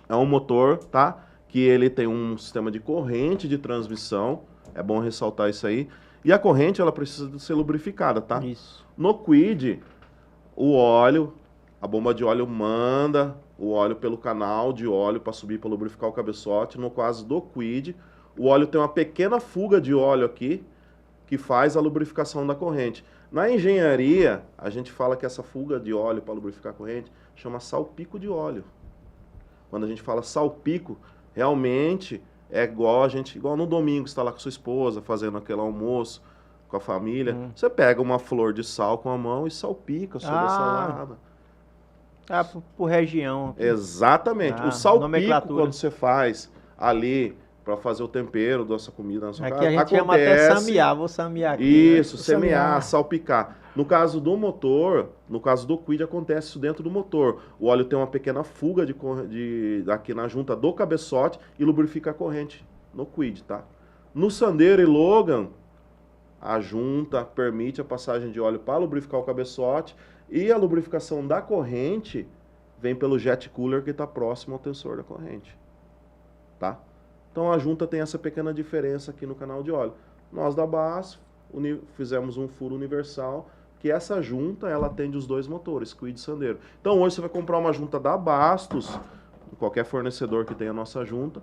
é um motor, tá? Que ele tem um sistema de corrente de transmissão, é bom ressaltar isso aí. E a corrente, ela precisa de ser lubrificada, tá? Isso. No Kwid, o óleo, a bomba de óleo manda o óleo pelo canal de óleo para subir para lubrificar o cabeçote. No caso do Kwid, o óleo tem uma pequena fuga de óleo aqui que faz a lubrificação da corrente. Na engenharia, a gente fala que essa fuga de óleo para lubrificar a corrente chama salpico de óleo. Quando a gente fala salpico, realmente é igual no domingo, você está lá com sua esposa, fazendo aquele almoço com a família. Você pega uma flor de sal com a mão e salpica sobre a salada. Por região. Aqui. Exatamente. O salpico, nomenclatura. quando você faz ali para fazer o tempero da sua comida na sua Aqui casa, a gente chama até samear, vou samear aqui. Isso, né? semear, salpicar. No caso do motor, no caso do Kwid, acontece isso dentro do motor. O óleo tem uma pequena fuga aqui na junta do cabeçote e lubrifica a corrente no Kwid, tá? No Sandero e Logan, a junta permite a passagem de óleo para lubrificar o cabeçote e a lubrificação da corrente vem pelo jet cooler que está próximo ao tensor da corrente, tá? Então a junta tem essa pequena diferença aqui no canal de óleo. Nós da BAS fizemos um furo universal que essa junta ela atende os 2 motores, Kwid e Sandero. Então hoje você vai comprar uma junta da Bastos, qualquer fornecedor que tenha a nossa junta,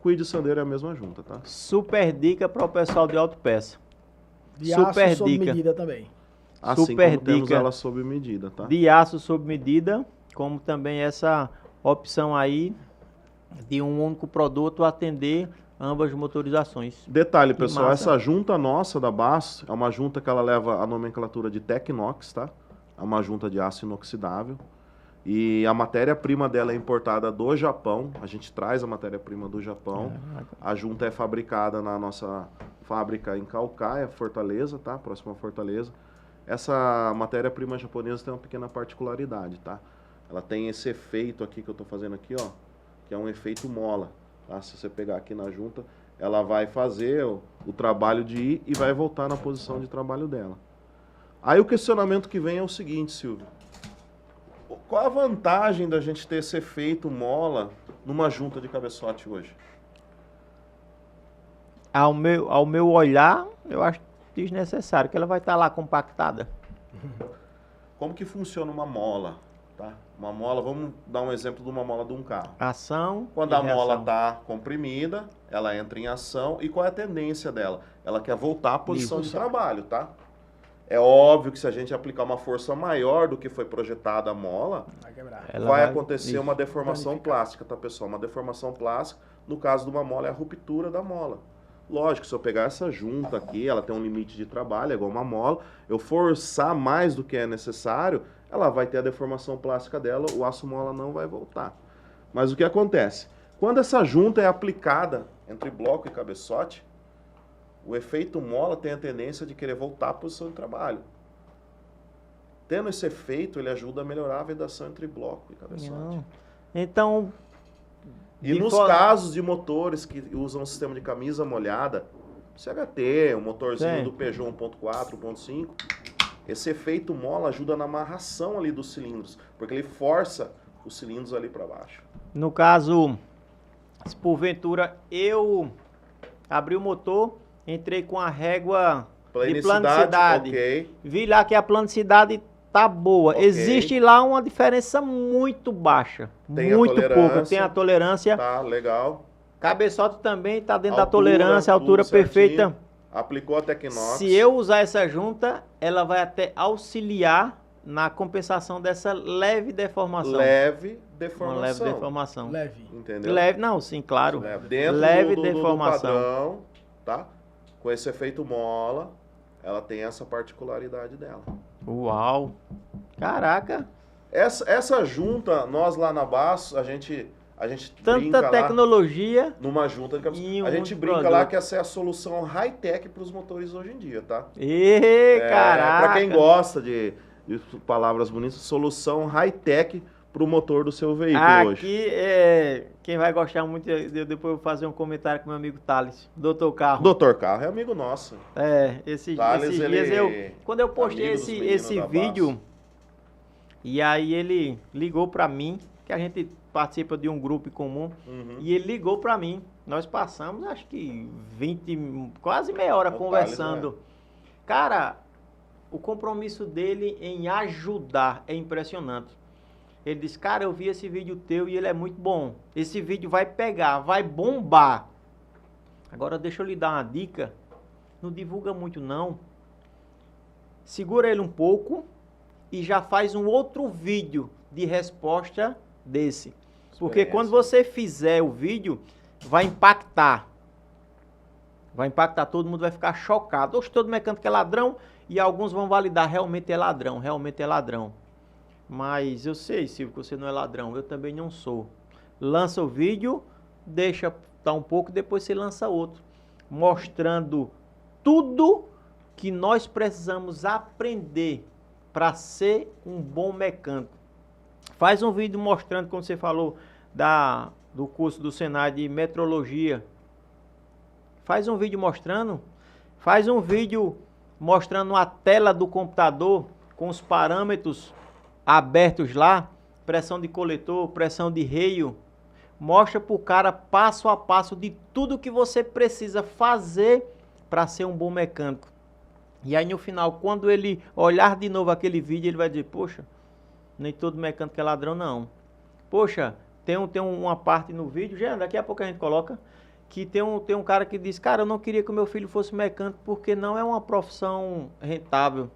Kwid e Sandero é a mesma junta, tá? Super dica para o pessoal de autopeça. De Super aço sob dica. medida também. Assim Super como temos dica. ela sob medida, tá? De aço sob medida, como também essa opção aí de um único produto atender ambas motorizações. Detalhe, Que pessoal, massa. essa junta nossa da BAS é uma junta que ela leva a nomenclatura de Tecnox, tá? É uma junta de aço inoxidável. E a matéria-prima dela é importada do Japão. A gente traz a matéria-prima do Japão. A junta é fabricada na nossa fábrica em Calcaia, Fortaleza, tá? Próxima a Fortaleza. Essa matéria-prima japonesa tem uma pequena particularidade, tá? Ela tem esse efeito aqui que eu tô fazendo aqui, ó, que é um efeito mola. Tá? Se você pegar aqui na junta, ela vai fazer o trabalho de ir e vai voltar na posição de trabalho dela. Aí o questionamento que vem é o seguinte, Silvio. Qual a vantagem da gente ter esse efeito mola numa junta de cabeçote hoje? Ao meu olhar, eu acho desnecessário, que ela vai estar lá compactada. Como que funciona uma mola? Tá? Uma mola, vamos dar um exemplo de uma mola de um carro. Ação Quando e a mola reação. está comprimida, ela entra em ação. E qual é a tendência dela? Ela quer voltar à posição de trabalho, tá? É óbvio que se a gente aplicar uma força maior do que foi projetada a mola, Vai quebrar. vai acontecer uma isso. deformação Danificar. plástica, tá, pessoal? Uma deformação plástica, no caso de uma mola, é a ruptura da mola. Lógico, se eu pegar essa junta aqui, ela tem um limite de trabalho, é igual uma mola, eu forçar mais do que é necessário, ela vai ter a deformação plástica dela, o aço mola não vai voltar. Mas o que acontece? Quando essa junta é aplicada entre bloco e cabeçote, o efeito mola tem a tendência de querer voltar à posição de trabalho. Tendo esse efeito, ele ajuda a melhorar a vedação entre bloco e cabeçote. Não. Então... E nos casos de motores que usam o sistema de camisa molhada, CHT, o motorzinho do Peugeot 1.4, 1.5, esse efeito mola ajuda na amarração ali dos cilindros, porque ele força os cilindros ali para baixo. No caso, se porventura eu abri o motor, entrei com a régua de planicidade, ok. Vi lá que a planicidade tá boa. Ok. Existe lá uma diferença muito baixa, Tem a muito tolerância. pouca. Tem a tolerância. Tá, legal. Cabeçote também tá dentro da Altura, tolerância, altura tudo certinho. perfeita. Aplicou a Tecnox. Se eu usar essa junta, ela vai até auxiliar na compensação dessa leve deformação. Leve deformação. Uma leve deformação. Leve. Entendeu? Leve, não, sim, claro. Leve. Dentro Leve do deformação. padrão, tá? Com esse efeito mola, ela tem essa particularidade dela. Uau! Caraca! Essa junta, nós lá na Baço, a gente brinca Tanta lá tecnologia. numa junta de cabeça. E A gente um brinca produto. lá que essa é a solução high-tech para os motores hoje em dia, tá? Caraca! Para quem gosta de palavras bonitas, solução high-tech para o motor do seu veículo hoje. Aqui, quem vai gostar muito, eu depois vou fazer um comentário com meu amigo Thales, Doutor Carro. Doutor Carro é amigo nosso. Esses Thales, dias ele quando eu postei amigo dos meninos esse da vídeo, Baço. e aí ele ligou pra mim, que a gente participa de um grupo em comum, Uhum. e ele ligou pra mim. Nós passamos, acho que 20, quase meia hora O conversando. Thales, Cara, o compromisso dele em ajudar é impressionante. Ele disse, cara, eu vi esse vídeo teu e ele é muito bom. Esse vídeo vai pegar, vai bombar. Agora deixa eu lhe dar uma dica. Não divulga muito não. Segura ele um pouco e já faz um outro vídeo de resposta desse. Porque Experiência. quando você fizer o vídeo, vai impactar. Vai impactar, todo mundo vai ficar chocado. Oxe, todo mecânico é ladrão. E alguns vão validar, realmente é ladrão, realmente é ladrão. Mas eu sei, Silvio, que você não é ladrão, eu também não sou. Lança o vídeo, deixa tá um pouco, depois você lança outro. Mostrando tudo que nós precisamos aprender para ser um bom mecânico. Faz um vídeo mostrando, como você falou, do curso do Senai de metrologia. Faz um vídeo mostrando. Faz um vídeo mostrando a tela do computador com os parâmetros abertos lá, pressão de coletor, pressão de reio. Mostra para o cara passo a passo de tudo que você precisa fazer para ser um bom mecânico. E aí no final, quando ele olhar de novo aquele vídeo, ele vai dizer, poxa, nem todo mecânico é ladrão não. Poxa, tem uma parte no vídeo, já daqui a pouco a gente coloca, que tem um cara que diz, cara, eu não queria que o meu filho fosse mecânico porque não é uma profissão rentável,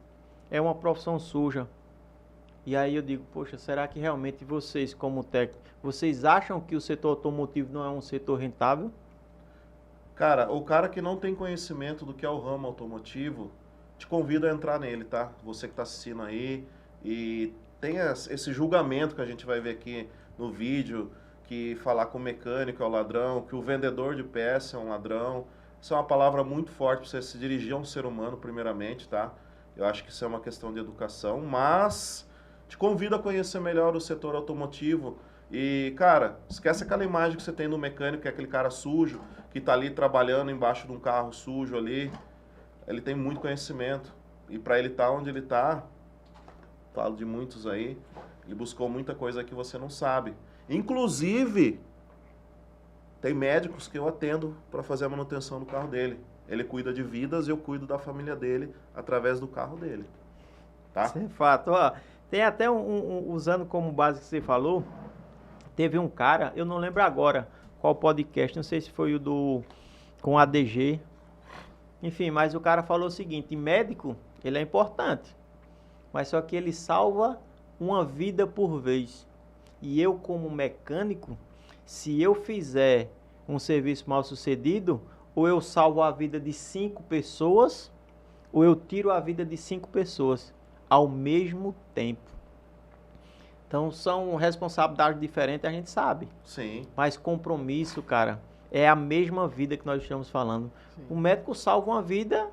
é uma profissão suja. E aí eu digo, poxa, será que realmente vocês, como técnico, vocês acham que o setor automotivo não é um setor rentável? Cara, o cara que não tem conhecimento do que é o ramo automotivo, te convido a entrar nele, tá? Você que está assistindo aí e tem esse julgamento que a gente vai ver aqui no vídeo, que falar com o mecânico é o ladrão, que o vendedor de peça é um ladrão. Isso é uma palavra muito forte para você se dirigir a um ser humano, primeiramente, tá? Eu acho que isso é uma questão de educação, mas te convido a conhecer melhor o setor automotivo. E, cara, esquece aquela imagem que você tem do mecânico, que é aquele cara sujo, que tá ali trabalhando embaixo de um carro sujo ali. Ele tem muito conhecimento. E para ele estar onde ele está, falo de muitos aí, ele buscou muita coisa que você não sabe. Inclusive, tem médicos que eu atendo para fazer a manutenção do carro dele. Ele cuida de vidas e eu cuido da família dele através do carro dele. Tá? Isso é fato. Ó, tem até usando como base que você falou, teve um cara, eu não lembro agora qual podcast, não sei se foi o com a ADG, Enfim, mas o cara falou o seguinte, médico, ele é importante, mas só que ele salva uma vida por vez. E eu, como mecânico, se eu fizer um serviço mal sucedido, ou eu salvo a vida de 5 pessoas, ou eu tiro a vida de 5 pessoas ao mesmo tempo. Então, são responsabilidades diferentes, a gente sabe. Sim. Mas compromisso, cara, é a mesma vida que nós estamos falando. Sim. O médico salva uma vida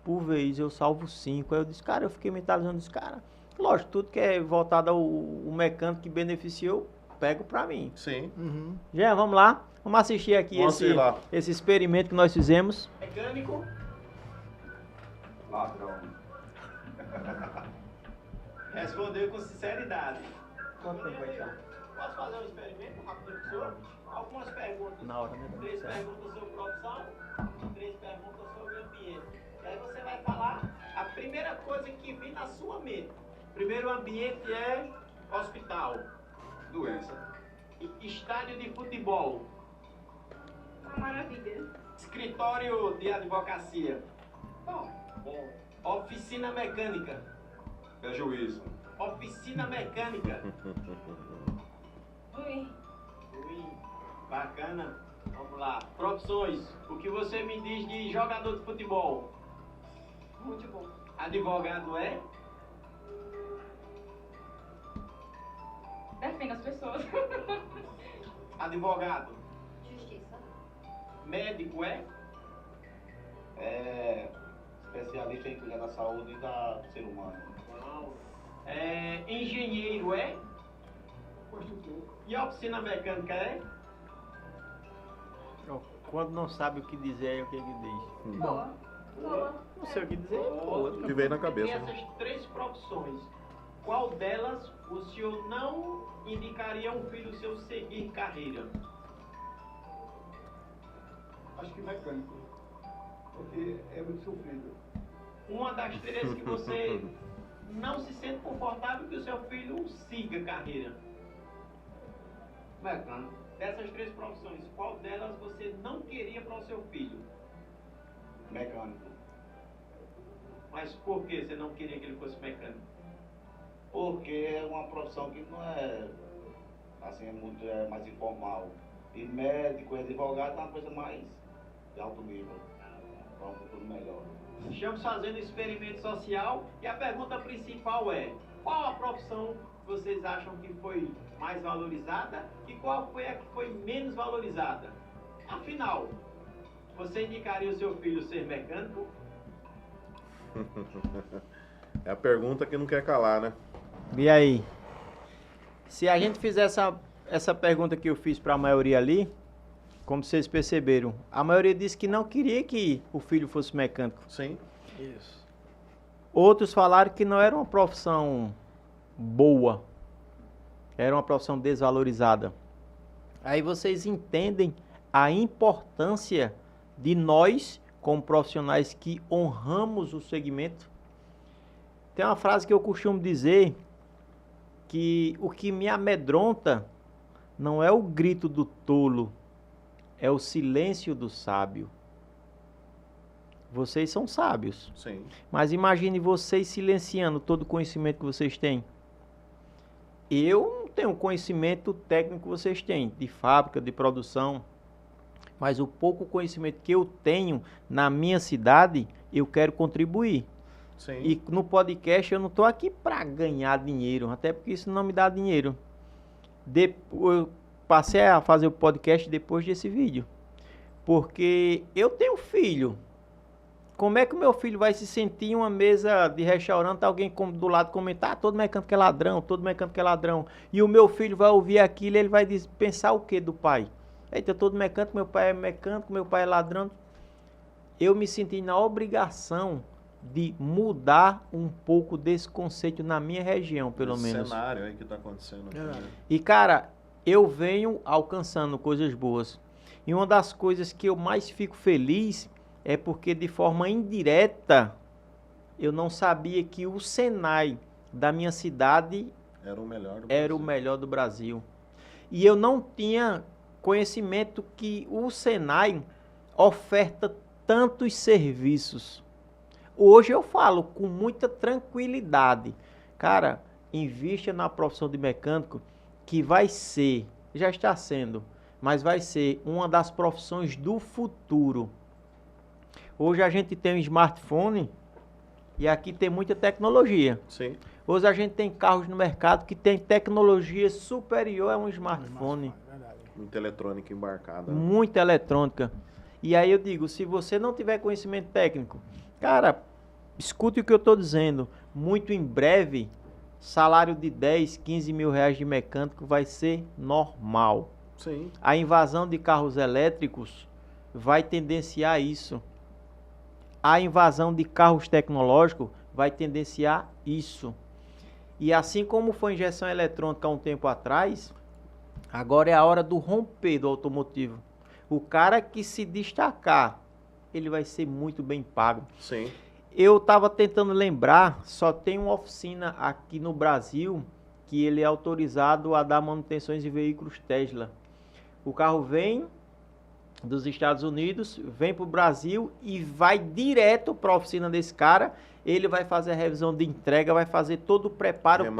por vez, eu salvo 5. Aí eu disse, cara, eu fiquei mentalizando, disse, cara, lógico, tudo que é voltado ao mecânico que beneficiou, pego pra mim. Sim. Uhum. Já, vamos lá? Vamos assistir aqui Vamos ir lá. esse experimento que nós fizemos. Mecânico. Ladrão. Respondeu com sinceridade. Quanto tempo vai estar? Posso fazer um experimento rapidinho com o senhor? Algumas perguntas. Na hora, né? 3 perguntas sobre profissão, 3 perguntas sobre ambiente. E aí você vai falar a primeira coisa que vir na sua mente. Primeiro ambiente é hospital. Doença. Estádio de futebol. Uma maravilha. Escritório de advocacia. Bom. Oficina mecânica. Prejuízo. Oficina mecânica. Ui. Ui, bacana. Vamos lá. Profissões. O que você me diz de jogador de futebol? Muito bom. Advogado é? Defende as pessoas. Advogado. Justiça. Médico é? É especialista em cuidar da saúde do ser humano. Não. Engenheiro é? E a oficina mecânica é? Quando não sabe o que dizer, é o que ele diz. Boa. Boa. Não sei o que dizer. Boa. O que veio na cabeça, Tem né? essas 3 profissões. Qual delas o senhor não indicaria a um filho seu seguir carreira? Acho que mecânico, porque é muito sofrido. Uma das 3 que você não se sente confortável que o seu filho siga carreira. Mecânico. Dessas 3 profissões, qual delas você não queria para o seu filho? Mecânico. Mas por que você não queria que ele fosse mecânico? Porque é uma profissão que não é assim, é mais informal. E médico e advogado é uma coisa mais de alto nível. Para um futuro melhor. Estamos fazendo um experimento social e a pergunta principal é: qual a profissão vocês acham que foi mais valorizada e qual foi a que foi menos valorizada? Afinal, você indicaria o seu filho ser mecânico? É a pergunta que não quer calar, né? E aí? Se a gente fizer essa pergunta que eu fiz para a maioria ali, como vocês perceberam, a maioria disse que não queria que o filho fosse mecânico. Sim. Isso. Outros falaram que não era uma profissão boa, era uma profissão desvalorizada. Aí vocês entendem a importância de nós, como profissionais que honramos o segmento. Tem uma frase que eu costumo dizer, que o que me amedronta não é o grito do tolo, é o silêncio do sábio. Vocês são sábios, Sim. mas imagine vocês silenciando todo o conhecimento que vocês têm. Eu não tenho o conhecimento técnico que vocês têm, de fábrica, de produção, mas o pouco conhecimento que eu tenho na minha cidade, eu quero contribuir. Sim. E no podcast eu não estou aqui para ganhar dinheiro, até porque isso não me dá dinheiro. Eu passei a fazer o podcast depois desse vídeo, porque eu tenho filho. Como é que o meu filho vai se sentir em uma mesa de restaurante, alguém do lado comentar, ah, todo mecânico é ladrão, todo mecânico é ladrão. E o meu filho vai ouvir aquilo e ele vai pensar o que do pai? Eita, todo mecânico, meu pai é ladrão. Eu me senti na obrigação de mudar um pouco desse conceito na minha região, pelo Esse menos. cenário aí que tá acontecendo aqui, né? E, cara, eu venho alcançando coisas boas. E uma das coisas que eu mais fico feliz é porque, de forma indireta, eu não sabia que o Senai da minha cidade Era o melhor do era o Brasil. melhor do Brasil. E eu não tinha conhecimento que o Senai oferta tantos serviços. Hoje eu falo com muita tranquilidade. Cara, invista na profissão de mecânico, que vai ser, já está sendo, mas vai ser uma das profissões do futuro. Hoje a gente tem um smartphone e aqui tem muita tecnologia. Sim. Hoje a gente tem carros no mercado que tem tecnologia superior a um smartphone. Verdade. Muita eletrônica embarcada. Muita eletrônica. E aí eu digo, se você não tiver conhecimento técnico, cara, escute o que eu estou dizendo. Muito em breve, salário de 10, 15 mil reais de mecânico vai ser normal. Sim. A invasão de carros elétricos vai tendenciar isso. A invasão de carros tecnológicos vai tendenciar isso. E assim como foi injeção eletrônica há um tempo atrás, agora é a hora do romper do automotivo. O cara que se destacar, ele vai ser muito bem pago. Sim. Eu estava tentando lembrar, só tem uma oficina aqui no Brasil que ele é autorizado a dar manutenções de veículos Tesla. O carro vem dos Estados Unidos, vem para o Brasil e vai direto para a oficina desse cara. Ele vai fazer a revisão de entrega, vai fazer todo o preparo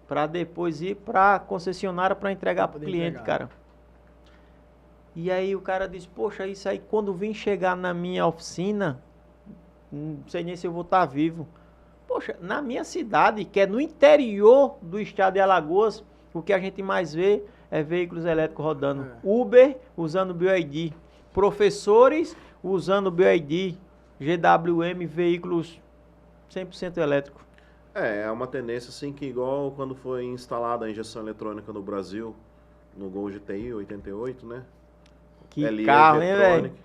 para depois ir para a concessionária para entregar para o cliente, cara. E aí o cara diz, poxa, isso aí quando vim chegar na minha oficina, não sei nem se eu vou estar vivo. Poxa, na minha cidade, que é no interior do estado de Alagoas, o que a gente mais vê é veículos elétricos rodando. Uber usando BYD, professores usando BYD, GWM, veículos 100% elétricos. É uma tendência assim que igual quando foi instalada a injeção eletrônica no Brasil, no Gol GTI 88, né? Que LE carro, hein, velho? Jetronic,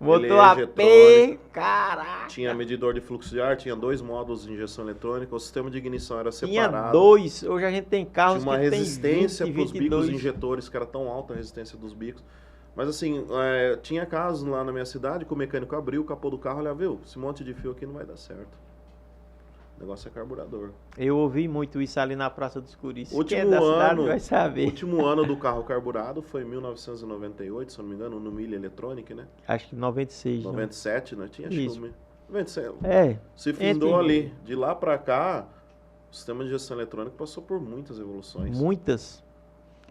Motor LE AP, Jetronic. caraca. Tinha medidor de fluxo de ar, tinha 2 módulos de injeção eletrônica, o sistema de ignição era Tinha separado. 2, hoje a gente tem carros Tinha uma que resistência tem para 20, os bicos 22. injetores, que era tão alta a resistência dos bicos. Mas assim, tinha casos lá na minha cidade que o mecânico abriu o capô do carro e olha, viu, esse monte de fio aqui não vai dar certo. O negócio é carburador. Eu ouvi muito isso ali na Praça dos Curis. Quem é Último da cidade ano, vai saber. último ano do carro carburado foi em 1998, se eu não me engano, no Milha Electronic, né? Acho que 96. 97, né? Tinha acho que Isso. 97. É. Se findou Entre- ali. De lá pra cá, o sistema de gestão eletrônica passou por muitas evoluções. Muitas.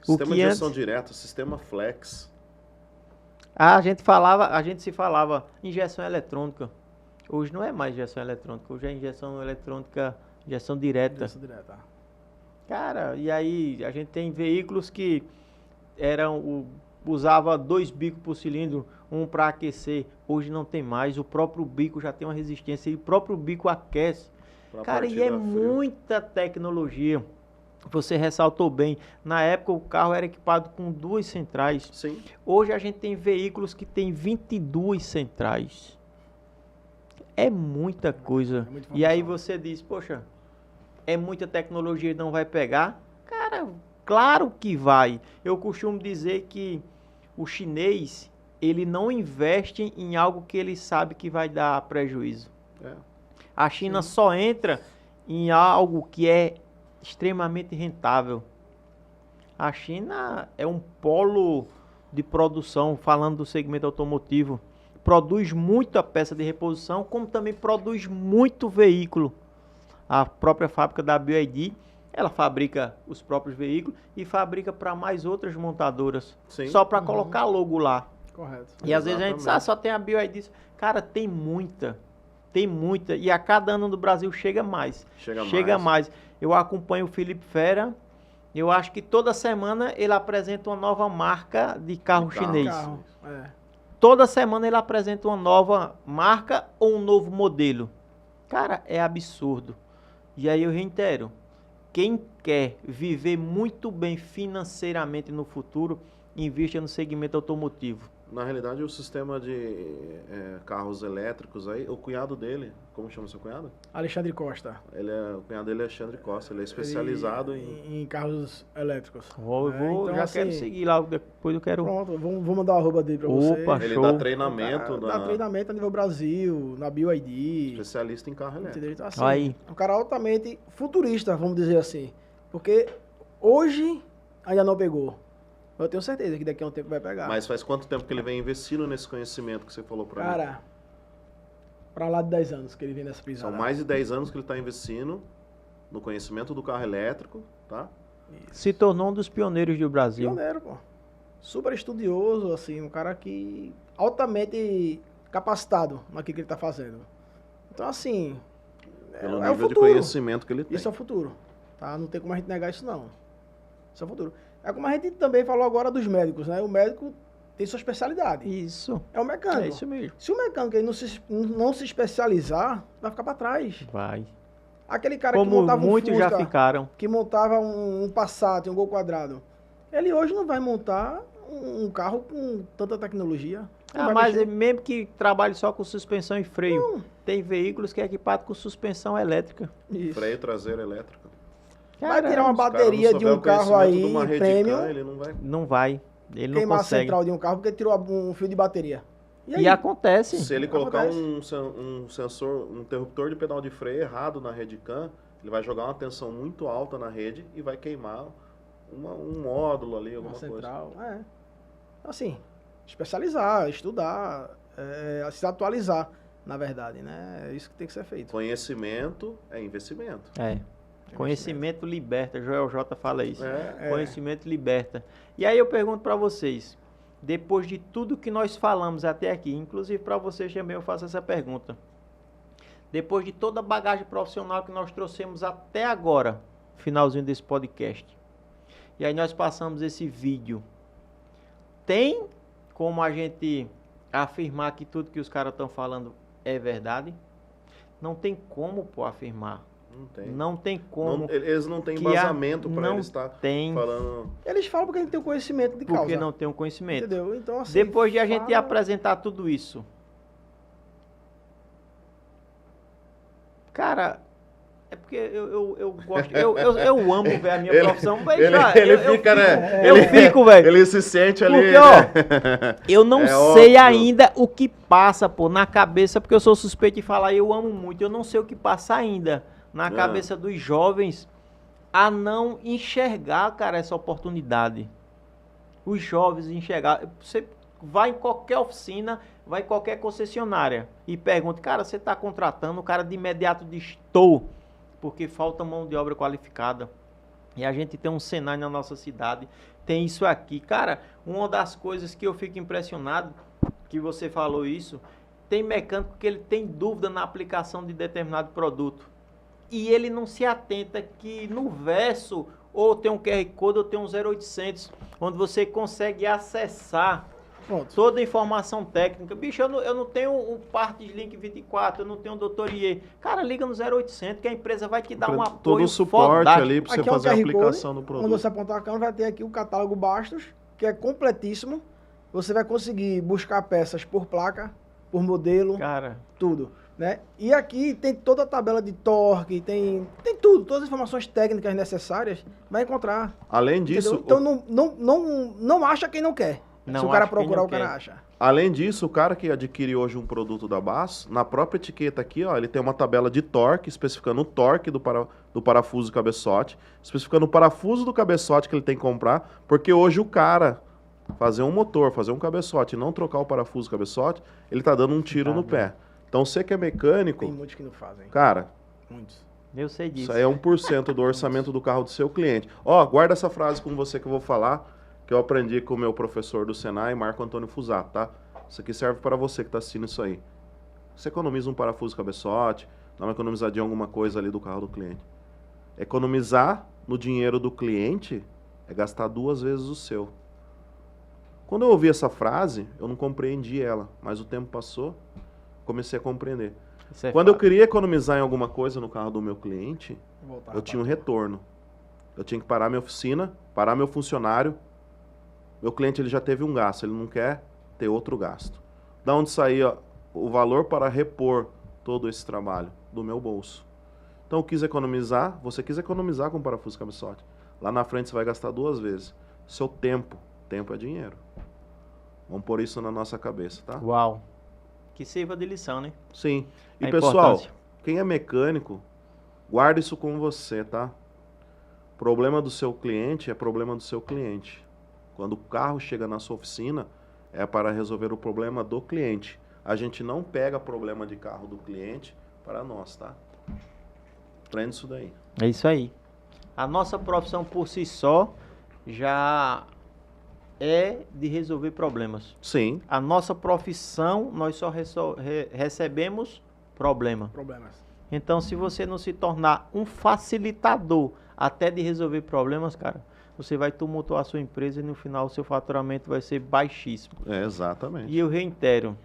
Sistema que de gestão antes- direta, sistema flex. A gente se falava injeção eletrônica. Hoje não é mais injeção eletrônica, hoje é injeção eletrônica, injeção direta. Direção direta. Cara, e aí a gente tem veículos que usava 2 bicos por cilindro, um para aquecer. Hoje não tem mais, o próprio bico já tem uma resistência e o próprio bico aquece. Pra Cara, e partida é frio. muita tecnologia. Você ressaltou bem, na época o carro era equipado com 2 centrais. Sim. Hoje a gente tem veículos que tem 22 centrais. É muita coisa. É muita E aí informação. você diz, poxa, é muita tecnologia e não vai pegar? Cara, claro que vai. Eu costumo dizer que o chinês, ele não investe em algo que ele sabe que vai dar prejuízo. É. A China só entra em algo que é extremamente rentável. A China é um polo de produção, falando do segmento automotivo. Produz muita peça de reposição, como também produz muito veículo. A própria fábrica da BYD, ela fabrica os próprios veículos e fabrica para mais outras montadoras. Sim. Só para colocar logo lá. Correto. E às vezes a gente diz, só tem a BYD. Cara, tem muita. Tem muita. E a cada ano no Brasil chega mais. Chega mais. Eu acompanho o Felipe Fera. Eu acho que toda semana ele apresenta uma nova marca de carro De carro. chinês. Carro. É. Toda semana ele apresenta uma nova marca ou um novo modelo. Cara, é absurdo. E aí eu reitero, quem quer viver muito bem financeiramente no futuro, invista no segmento automotivo. Na realidade, o sistema de carros elétricos aí, o cunhado dele, como chama seu cunhado? Alexandre Costa. O cunhado dele é Alexandre Costa, ele é especializado em... em carros elétricos. Eu Então, já assim, quero seguir lá, depois eu quero... Pronto, vou mandar o arroba dele pra você. Opa, Ele show. dá treinamento, Dá treinamento a nível Brasil, na BYD. especialista em carro elétrico. Entendeu? Então, assim, Aí. é um cara altamente futurista, vamos dizer assim. Porque hoje ainda não pegou. Eu tenho certeza que daqui a um tempo vai pegar. Mas faz quanto tempo que ele vem investindo nesse conhecimento que você falou pra mim? Cara, pra lá de 10 anos que ele vem nessa pisada. São mais de 10 anos que ele está investindo no conhecimento do carro elétrico, tá? Se tornou um dos pioneiros do Brasil. Pioneiro, pô. Super estudioso, assim, um cara que altamente capacitado naquilo que ele tá fazendo. Então, assim, Pelo é o nível de futuro. conhecimento que ele tem. Isso é o futuro, tá? Não tem como a gente negar isso, não. Isso é o futuro. É como a gente também falou agora dos médicos, né? O médico tem sua especialidade. Isso. É o mecânico. É isso mesmo. Se o mecânico ele não se especializar, vai ficar para trás. Vai. Aquele cara que Como montava um muitos Fusca, já ficaram. que montava um Passat, um Gol quadrado, ele hoje não vai montar um carro com tanta tecnologia. Não Ah, vai mas mexer. mesmo que trabalhe só com suspensão e freio, Não. tem veículos que é equipado com suspensão elétrica. Isso. Freio traseiro elétrico. Vai tirar uma Os caras bateria não de souber um o carro conhecimento aí, de uma rede premium, CAN, ele não vai. Não vai. Ele não queimar a consegue. central de um carro porque tirou um fio de bateria. E aí? E acontece. Se ele colocar Acontece. um sensor, um interruptor de pedal de freio errado na rede CAN, ele vai jogar uma tensão muito alta na rede e vai queimar um módulo ali, Uma alguma coisa. central, Assim, especializar, estudar, se atualizar, na verdade, né? É isso que tem que ser feito. Conhecimento é investimento. É. Conhecimento liberta. Joel J fala isso. É. Conhecimento liberta. E aí eu pergunto para vocês, depois de tudo que nós falamos até aqui, inclusive para vocês também eu faço essa pergunta. Depois de toda a bagagem profissional que nós trouxemos até agora, finalzinho desse podcast, e aí nós passamos esse vídeo, tem como a gente afirmar que tudo que os caras estão falando é verdade? Não tem como, pô, afirmar. Não tem. Não tem como. Eles não têm que embasamento a- para não eles estar tem. falando. Eles falam porque a gente tem o conhecimento de causa. Porque não tem um conhecimento. Entendeu? Então, assim, Depois de a gente fala- apresentar tudo isso, cara, é porque eu gosto, eu amo ver a minha profissão. Mas já, Ele eu fica, né? Eu fico, velho. Ele se sente ali. Porque, ó, né? eu não É sei óbvio. ainda o que passa, pô, na cabeça, porque eu sou suspeito de falar e eu amo muito. Eu não sei o que passa ainda na cabeça dos jovens a não enxergar, cara, essa oportunidade. Os jovens enxergar. Você vai em qualquer oficina, vai em qualquer concessionária e pergunta, cara, você está contratando? O cara de imediato diz, estou, porque falta mão de obra qualificada. E a gente tem um Senai na nossa cidade, tem isso aqui. Cara, uma das coisas que eu fico impressionado, que você falou isso, tem mecânico que ele tem dúvida na aplicação de determinado produto. E ele não se atenta que no verso, ou tem um QR Code, ou tem um 0800, onde você consegue acessar Pronto. toda a informação técnica. Bicho, eu não tenho um Partes Link 24, eu não tenho um Dr. IE. Cara, liga no 0800 que a empresa vai te dar um apoio Todo o suporte fodástico. ali para você Aqui é um fazer a QR aplicação Code, do Quando produto. você apontar a câmera, vai ter aqui o catálogo Bastos, que é completíssimo. Você vai conseguir buscar peças por placa, por modelo, Cara, tudo, né? E aqui tem toda a tabela de torque, tem tudo, todas as informações técnicas necessárias, vai encontrar. Além disso, Entendeu? Então não acha quem não quer. Não Se o cara acha quem procurar, não o cara quer. acha. Além disso, o cara que adquire hoje um produto da Bass, na própria etiqueta aqui, ó, ele tem uma tabela de torque, especificando o torque do parafuso do cabeçote, especificando o parafuso do cabeçote que ele tem que comprar, porque hoje o cara fazer um motor, fazer um cabeçote e não trocar o parafuso do cabeçote, ele tá dando um tiro no pé. Então, você que é mecânico, Tem muitos que não fazem. cara, Muitos. eu sei disso. isso aí é 1% do orçamento do carro do seu cliente. Ó, guarda essa frase com você que eu vou falar, que eu aprendi com o meu professor do Senai, Marco Antônio Fusato, tá? Isso aqui serve para você que está assistindo isso aí. Você economiza um parafuso cabeçote, dá uma economizadinha em alguma coisa ali do carro do cliente. Economizar no dinheiro do cliente é gastar 2 vezes o seu. Quando eu ouvi essa frase, eu não compreendi ela, mas o tempo passou, comecei a compreender. Isso é Quando eu fato. queria economizar em alguma coisa no carro do meu cliente, Voltar, eu tinha um retorno. Eu tinha que parar minha oficina, parar meu funcionário. Meu cliente ele já teve um gasto, ele não quer ter outro gasto. Da onde saía o valor para repor todo esse trabalho? Do meu bolso. Então eu quis economizar, você quis economizar com parafuso cabeçote. Lá na frente você vai gastar 2 vezes. Seu tempo. Tempo é dinheiro. Vamos pôr isso na nossa cabeça, tá? Uau. Que sirva de lição, né? Sim. E A pessoal, importância. quem é mecânico, guarda isso com você, tá? Problema do seu cliente é problema do seu cliente. Quando o carro chega na sua oficina, é para resolver o problema do cliente. A gente não pega problema de carro do cliente para nós, tá? Aprende isso daí. É isso aí. A nossa profissão por si só já é de resolver problemas. Sim. A nossa profissão, nós só recebemos problema. Problemas. Então, se você não se tornar um facilitador até de resolver problemas, cara, você vai tumultuar a sua empresa e no final o seu faturamento vai ser baixíssimo. É, exatamente. E eu reitero,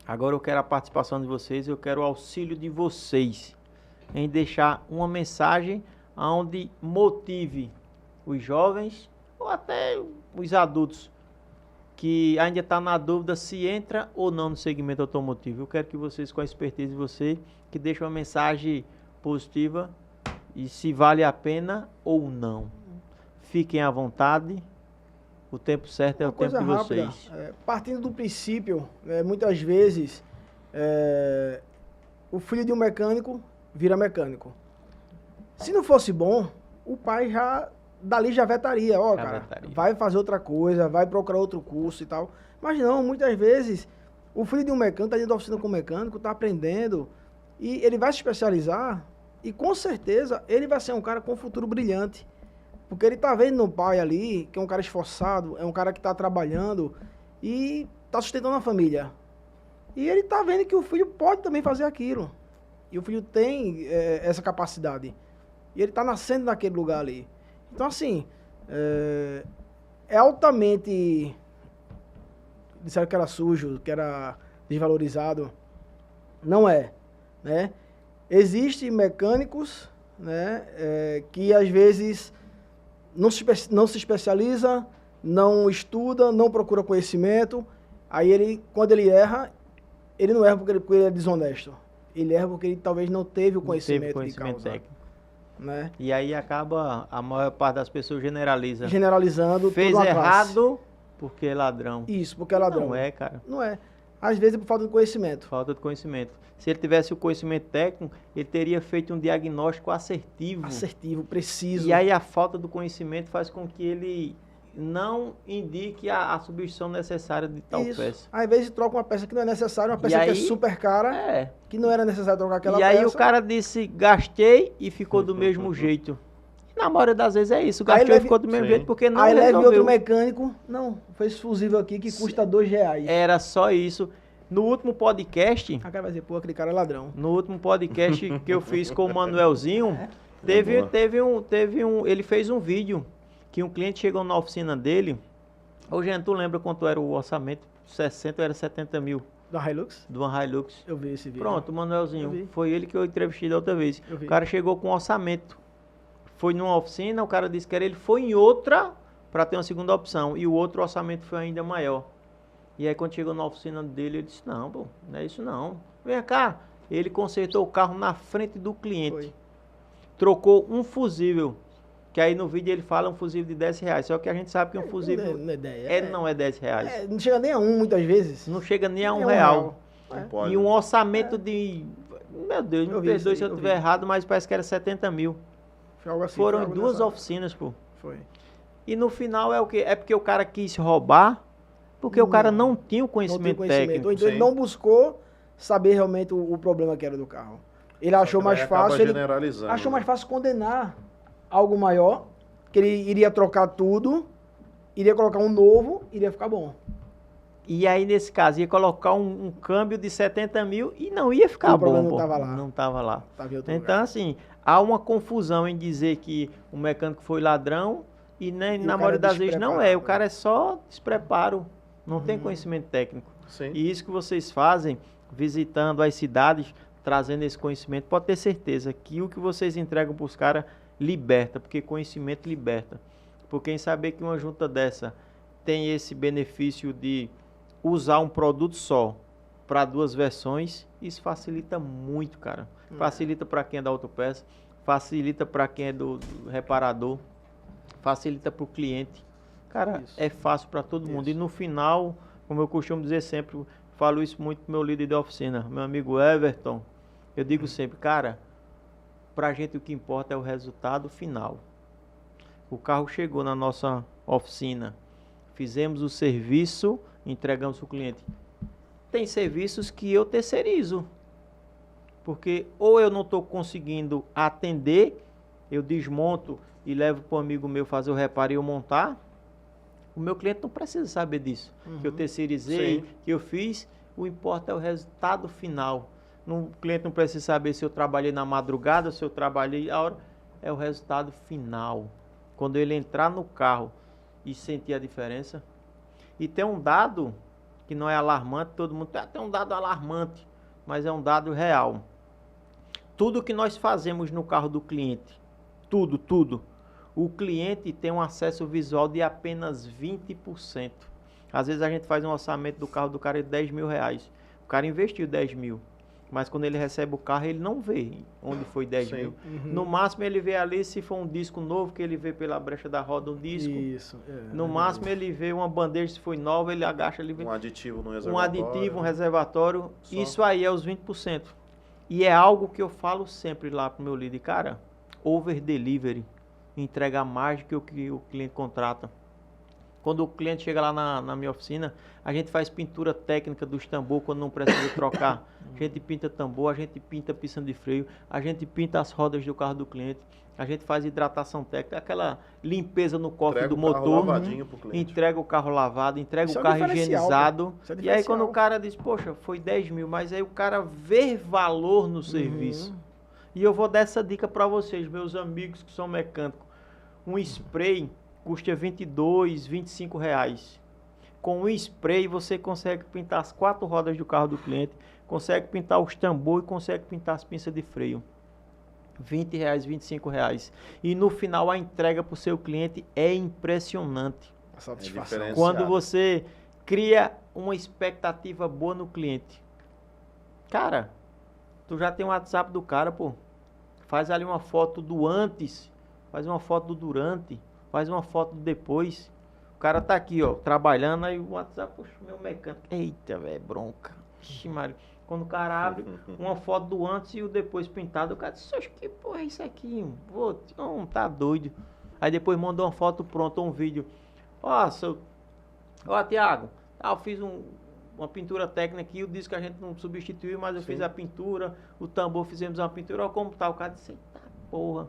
agora eu quero a participação de vocês, eu quero o auxílio de vocês em deixar uma mensagem onde motive os jovens ou até os adultos que ainda estão na dúvida se entra ou não no segmento automotivo. Eu quero que vocês, com a expertise de você, que deixem uma mensagem positiva e se vale a pena ou não. Fiquem à vontade, o tempo certo é o tempo de vocês. Partindo do princípio, muitas vezes, o filho de um mecânico vira mecânico. Se não fosse bom, o pai dali já vetaria. Ó, cara, vai fazer outra coisa, vai procurar outro curso e tal. Mas não, muitas vezes, o filho de um mecânico está dentro da oficina com o mecânico, está aprendendo, e ele vai se especializar, e com certeza ele vai ser um cara com um futuro brilhante. Porque ele tá vendo no pai ali, que é um cara esforçado, é um cara que tá trabalhando e tá sustentando a família. E ele tá vendo que o filho pode também fazer aquilo. E o filho tem essa capacidade. E ele tá nascendo naquele lugar ali. Então, assim, é altamente... Disseram que era sujo, que era desvalorizado. Não é, né? Existem mecânicos, né, que às vezes... não se especializa, não estuda, não procura conhecimento. Aí ele, quando ele erra, ele não erra porque ele é desonesto. Ele erra porque ele talvez não teve o conhecimento, de causa, técnico. Né? E aí acaba, a maior parte das pessoas generaliza. Generalizando. Fez errado porque é ladrão. Isso, porque é ladrão. Não é, cara. Não é. Às vezes é por falta de conhecimento. Falta de conhecimento. Se ele tivesse o conhecimento técnico, ele teria feito um diagnóstico assertivo. Assertivo, preciso. E aí a falta do conhecimento faz com que ele não indique a substituição necessária de tal peça. Às vezes troca uma peça que não é necessária, uma peça que é super cara, que não era necessário trocar aquela peça. E aí o cara disse, gastei e ficou do mesmo jeito. E na maioria das vezes é isso, gastou e ficou do mesmo jeito porque não resolveu. Aí leve outro mecânico, não, fez fusível aqui que custa R$2. Era só isso. No último podcast... A cara vai dizer, pô, aquele cara é ladrão. No último podcast que eu fiz com o Manuelzinho, ele fez um vídeo que um cliente chegou na oficina dele. Ô, gente, tu lembra quanto era o orçamento? 60 ou era 70 mil? Da Hilux? Do uma Hilux. Eu vi esse vídeo. Pronto, o Manuelzinho. Foi ele que eu entrevistei da outra vez. O cara chegou com um orçamento. Foi numa oficina, o cara disse que era ele. Foi em outra para ter uma segunda opção. E o outro orçamento foi ainda maior. E aí quando chegou na oficina dele, ele disse, não, pô, não é isso não. Vem cá. Ele consertou o carro na frente do cliente. Foi. Trocou um fusível. Que aí no vídeo ele fala um fusível de R$10. Só que a gente sabe que um fusível não é R$10. Não chega nem a um, muitas vezes. Não chega nem a R$1. Pode. E um orçamento de... Meu Deus, me perdoe se eu estiver errado, mas parece que era 70 mil. Foi algo assim, foram em 2 oficinas, pô. Foi. E no final é o quê? É porque o cara quis roubar, porque o cara não tinha o conhecimento técnico. Ou então ele não buscou saber realmente o problema que era do carro. Ele achou mais fácil... achou mais fácil condenar algo maior, que ele iria trocar tudo, iria colocar um novo, iria ficar bom. E aí, nesse caso, ia colocar um câmbio de 70 mil e não ia ficar bom. O problema não estava lá. Não estava lá. Tava em outro então, lugar. assim, há uma confusão em dizer que o mecânico foi ladrão e, nem, na maioria das vezes não é. O cara é só despreparo, não tem conhecimento técnico. Sim. E isso que vocês fazem, visitando as cidades, trazendo esse conhecimento, pode ter certeza que o que vocês entregam para os caras liberta, porque conhecimento liberta. Por quem saber que uma junta dessa tem esse benefício de usar um produto só para 2 versões, isso facilita muito, cara. Facilita para quem é da autopeça, facilita para quem é do reparador, facilita para o cliente. Cara, é fácil para todo mundo. E no final, como eu costumo dizer sempre, falo isso muito pro meu líder de oficina, meu amigo Everton, eu digo sempre, cara, pra gente o que importa é o resultado final. O carro chegou na nossa oficina, fizemos o serviço, entregamos para o cliente. Tem serviços que eu terceirizo, porque ou eu não estou conseguindo atender, eu desmonto e levo para um amigo meu fazer o reparo e eu montar. O meu cliente não precisa saber disso, que eu terceirizei, Sim. que eu fiz. O importa é o resultado final. O cliente não precisa saber se eu trabalhei na madrugada, se eu trabalhei a hora. É o resultado final. Quando ele entrar no carro e sentir a diferença. E tem um dado que não é alarmante, todo mundo tem um dado alarmante, mas é um dado real. Tudo que nós fazemos no carro do cliente, tudo, o cliente tem um acesso visual de apenas 20%. Às vezes a gente faz um orçamento do carro do cara de 10 mil reais. O cara investiu 10 mil. Mas quando ele recebe o carro, ele não vê onde foi 10 mil. No máximo ele vê ali se for um disco novo, que ele vê pela brecha da roda um disco. Isso. No máximo ele vê uma bandeja, se foi nova, ele agacha ali. Um aditivo no Um reservatório. aditivo, um reservatório. Só. Isso aí é os 20%. E é algo que eu falo sempre lá pro meu líder. Cara, over delivery. Entregar mais do que o que o cliente contrata. Quando o cliente chega lá na minha oficina, a gente faz pintura técnica dos tambor quando não precisa trocar. A gente pinta tambor, a gente pinta pista de freio, a gente pinta as rodas do carro do cliente, a gente faz hidratação técnica, aquela limpeza no cofre Entrega do o carro motor, lavadinho pro cliente. entrega o carro lavado, entrega Isso o é um carro diferencial, higienizado. Isso é E aí diferencial. quando o cara diz, poxa, foi 10 mil, mas aí o cara vê valor no serviço. E eu vou dar essa dica para vocês, meus amigos que são mecânicos. Um spray custa 22, 25 reais. Com um spray você consegue pintar as 4 rodas do carro do cliente, consegue pintar os tambor e consegue pintar as pinças de freio. 20 reais, 25 reais. E no final a entrega para o seu cliente é impressionante. A satisfação. diferença. Quando você cria uma expectativa boa no cliente. Cara, tu já tem o WhatsApp do cara, pô. Faz ali uma foto do antes, faz uma foto do durante, faz uma foto do depois. O cara tá aqui, ó, trabalhando, aí o WhatsApp, poxa, meu mecânico. Eita, velho, bronca. Ixi, Mário. Quando o cara abre uma foto do antes e o depois pintado, o cara diz, acho que porra é isso aqui? Pô, não, tá doido. Aí depois mandou uma foto pronta, um vídeo. Ó, Tiago, eu fiz uma pintura técnica aqui, o disco a gente não substituiu, mas eu fiz a pintura, o tambor fizemos uma pintura, ó como tá. O cara disse, eita porra.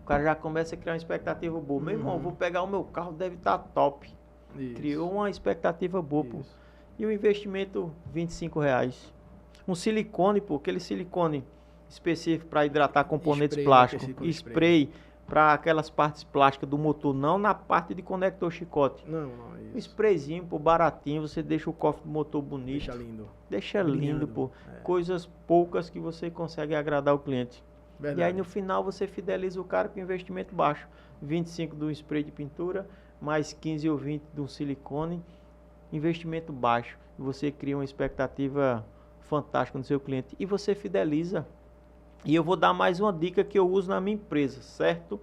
O cara já começa a criar uma expectativa boa. Meu irmão, vou pegar o meu carro, deve estar top. Isso. Criou uma expectativa boa, pô. Isso. E o investimento, 25 reais. Um silicone, pô, aquele silicone específico para hidratar componentes Spray, plásticos. silicone Spray para aquelas partes plásticas do motor, não na parte de conector chicote. Não, Um isso. sprayzinho, pô, baratinho, você deixa o cofre do motor bonito. Deixa lindo. Deixa brilhando. lindo, pô. É. Coisas poucas que você consegue agradar o cliente. Verdade. E aí no final você fideliza o cara com investimento baixo. 25 do spray de pintura, mais 15 ou 20 do silicone, investimento baixo. E você cria uma expectativa fantástica no seu cliente e você fideliza. E eu vou dar mais uma dica que eu uso na minha empresa, certo?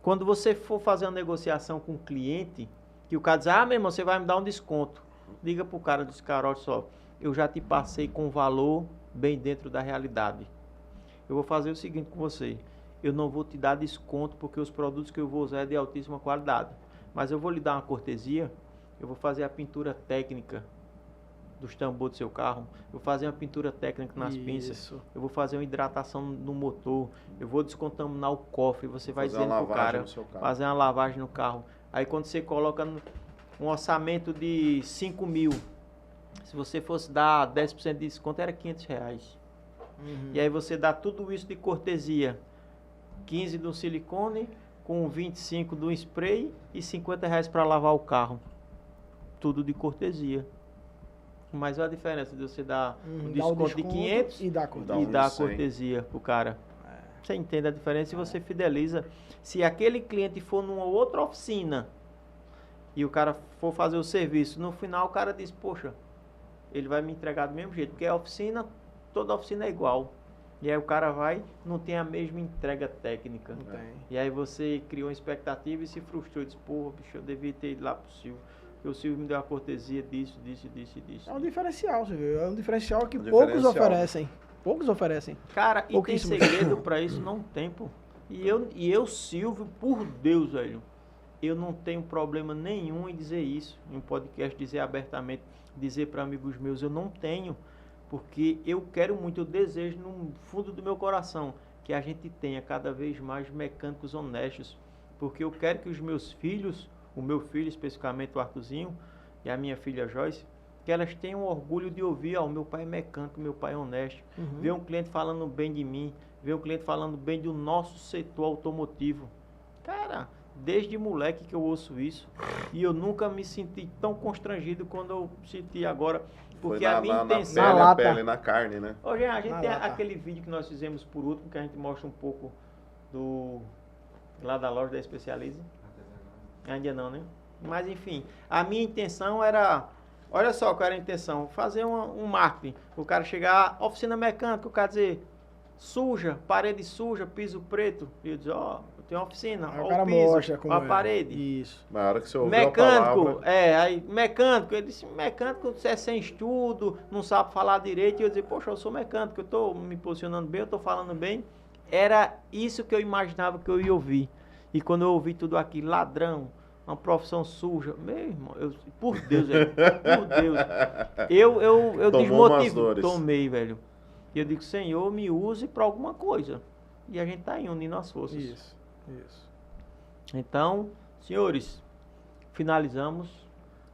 Quando você for fazer uma negociação com o cliente, que o cara diz, meu irmão, você vai me dar um desconto. Diga pro cara dos carotes só, eu já te passei com valor bem dentro da realidade. Eu vou fazer o seguinte com você, eu não vou te dar desconto porque os produtos que eu vou usar é de altíssima qualidade. Mas eu vou lhe dar uma cortesia, eu vou fazer a pintura técnica dos tambores do seu carro, eu vou fazer uma pintura técnica nas pinças, Isso. eu vou fazer uma hidratação no motor, eu vou descontaminar o cofre, você vai Fazer uma dizendo pro lavagem cara, no seu carro. fazer uma lavagem no carro. Aí quando você coloca um orçamento de 5 mil, se você fosse dar 10% de desconto, era 500 reais. E aí você dá tudo isso de cortesia, 15 do silicone, com 25 do spray e 50 reais para lavar o carro. Tudo de cortesia. Mas olha a diferença de você dar um Dá o desconto de 500 e dá a Dá cortesia. e um dar a 100. cortesia pro cara. Você entende a diferença e você fideliza. Se aquele cliente for numa outra oficina e o cara for fazer o serviço, no final o cara diz, poxa, ele vai me entregar do mesmo jeito, porque a oficina, toda oficina é igual. E aí o cara vai, não tem a mesma entrega técnica. Não tem. E aí você criou uma expectativa e se frustrou. Disse, porra, bicho, eu devia ter ido lá pro Silvio. Porque o Silvio me deu a cortesia disso. É um diferencial, você viu? É um diferencial que Um poucos diferencial. oferecem. Poucos oferecem. Cara, e tem Pouquíssimo. segredo pra isso? Não tem, pô. E eu, Silvio, por Deus, velho. eu não tenho problema nenhum em dizer isso, em um podcast, dizer abertamente, dizer para amigos meus, eu não tenho, porque eu quero muito, eu desejo no fundo do meu coração que a gente tenha cada vez mais mecânicos honestos, porque eu quero que os meus filhos, o meu filho especificamente, o Arthurzinho, e a minha filha Joyce, que elas tenham orgulho de ouvir, ó, meu pai é mecânico, meu pai é honesto, ver um cliente falando bem de mim, ver um cliente falando bem do nosso setor automotivo. Cara, desde moleque que eu ouço isso, e eu nunca me senti tão constrangido quando eu senti agora, porque a minha intenção... Na pele, na carne, né? Hoje a gente Na tem lata. aquele vídeo que nós fizemos por último, que a gente mostra um pouco lá da loja da Especialize. Ainda não, né? Mas enfim, a minha intenção era... Olha só qual era a intenção, fazer um marketing. O cara chegar, oficina mecânica, o cara dizer, suja, parede suja, piso preto. E eu dizer, ó, eu tenho uma oficina, Aí ó o cara o piso, mostra como ó é. a parede. Isso. Na hora que você ouviu a Mecânico, palavra... aí mecânico, ele disse, mecânico, você é sem estudo, não sabe falar direito. E eu disse, poxa, eu sou mecânico, eu tô me posicionando bem, eu tô falando bem. Era isso que eu imaginava que eu ia ouvir. E quando eu ouvi tudo aqui, ladrão, uma profissão suja, meu irmão, por Deus, velho, por Deus, eu Tomou umas desmotivo, dores. tomei, velho. E eu digo, Senhor, me use para alguma coisa. E a gente tá aí unindo as forças. Isso. Então, senhores, finalizamos.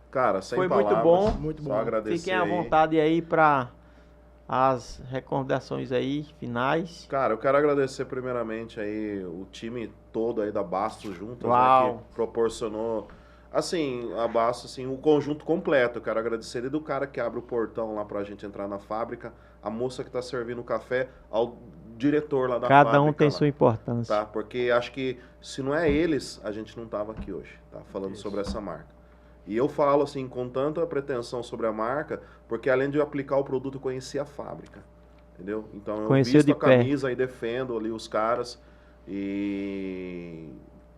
Cara, sem Foi muito palavras, bom. Muito só bom. agradecer Fiquem à aí. vontade aí para as recordações aí, finais. Cara, eu quero agradecer primeiramente aí o time todo aí da Bastos Juntas, né, Uau. que proporcionou, assim, a Bastos, assim, o conjunto completo. Eu quero agradecer desde o cara que abre o portão lá pra gente entrar na fábrica, a moça que tá servindo o café, ao diretor lá da fábrica. Cada um tem lá, sua importância. tá? Porque acho que se não é eles, a gente não tava aqui hoje, tá? Falando Isso. sobre essa marca. E eu falo assim, com tanta pretensão sobre a marca, porque além de eu aplicar o produto, eu conheci a fábrica, entendeu? Então eu Conheceu visto de a perto. camisa e defendo ali os caras. E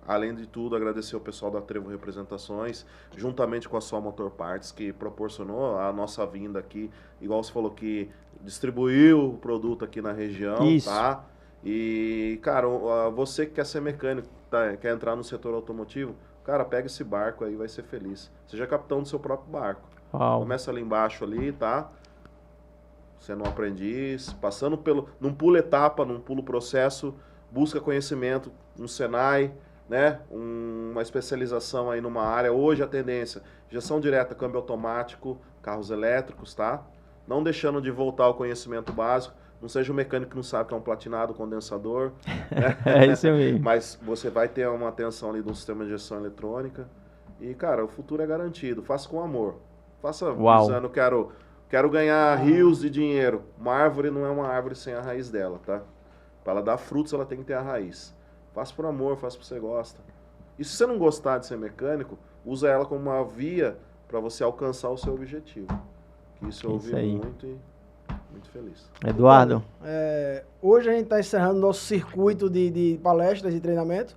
além de tudo, agradecer ao pessoal da Trevo Representações, juntamente com a Sol Motor Parts, que proporcionou a nossa vinda aqui, igual você falou que distribuiu o produto aqui na região, Isso. tá? E, cara, você que quer ser mecânico, tá, quer entrar no setor automotivo, cara, pega esse barco aí, vai ser feliz. Seja capitão do seu próprio barco. Uau. Começa ali embaixo ali, tá? Sendo um aprendiz, passando pelo... Não pula etapa, não pula o processo, busca conhecimento no Senai, né? Uma especialização aí numa área. Hoje a tendência, injeção direta, câmbio automático, carros elétricos, tá? Não deixando de voltar ao conhecimento básico. Não seja um mecânico que não sabe que é um platinado, condensador. Né? É isso mesmo. Mas você vai ter uma atenção ali do sistema de injeção eletrônica. E, cara, o futuro é garantido. Faça com amor. Faça Uau. visando, quero ganhar rios de dinheiro. Uma árvore não é uma árvore sem a raiz dela, tá? Para ela dar frutos, ela tem que ter a raiz. Faça por amor, faça porque você gosta. E se você não gostar de ser mecânico, usa ela como uma via para você alcançar o seu objetivo. Que isso eu Isso ouvi aí. muito e muito feliz. Eduardo, Hoje a gente está encerrando nosso circuito de palestras e treinamento,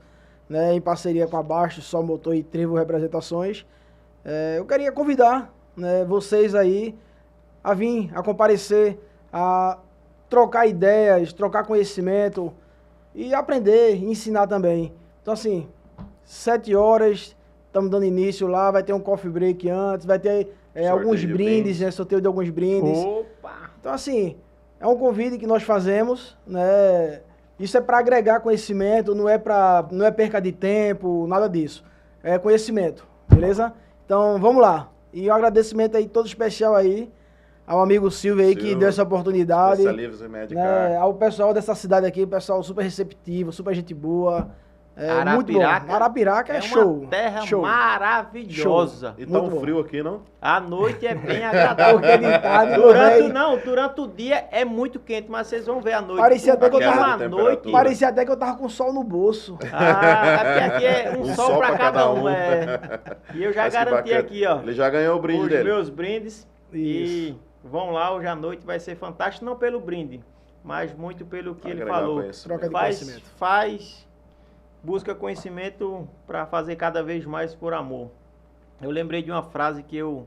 né, em parceria com a Bastos, Sol Motor e Trevo Representações. Eu queria convidar, né, vocês aí a vir, a comparecer, a trocar ideias, trocar conhecimento e aprender, ensinar também. Então assim, 7 horas, estamos dando início lá, vai ter um coffee break antes, vai ter alguns de brindes, brindes. né, sorteio de alguns brindes. opa! Então, assim, é um convite que nós fazemos, né? Isso é para agregar conhecimento, não é perca de tempo, nada disso. É conhecimento, beleza? Então, vamos lá. E um agradecimento aí todo especial aí ao amigo Silvio aí que Silvio, deu essa oportunidade, Especialistas em Medicar. né? Ao pessoal dessa cidade aqui, pessoal super receptivo, super gente boa. Muito bom. Arapiraca é show. uma terra Show. maravilhosa. E Muito tão bom. frio aqui, não? A noite é bem agradável. Porque de tarde, velho, Durante o dia é muito quente, mas vocês vão ver a noite. Parecia até que eu Porque tava- à noite. parecia até que eu tava com sol no bolso. Porque aqui é um sol pra cada um. um. E eu já Mas que garanti bacana. aqui, ó. Ele já ganhou o brinde Os dele. meus brindes. E vão lá, hoje à noite vai ser fantástico. Não pelo brinde, mas muito pelo que ele Agregar falou. conhecimento. Troca de Faz, conhecimento. busca conhecimento para fazer cada vez mais por amor. Eu lembrei de uma frase que eu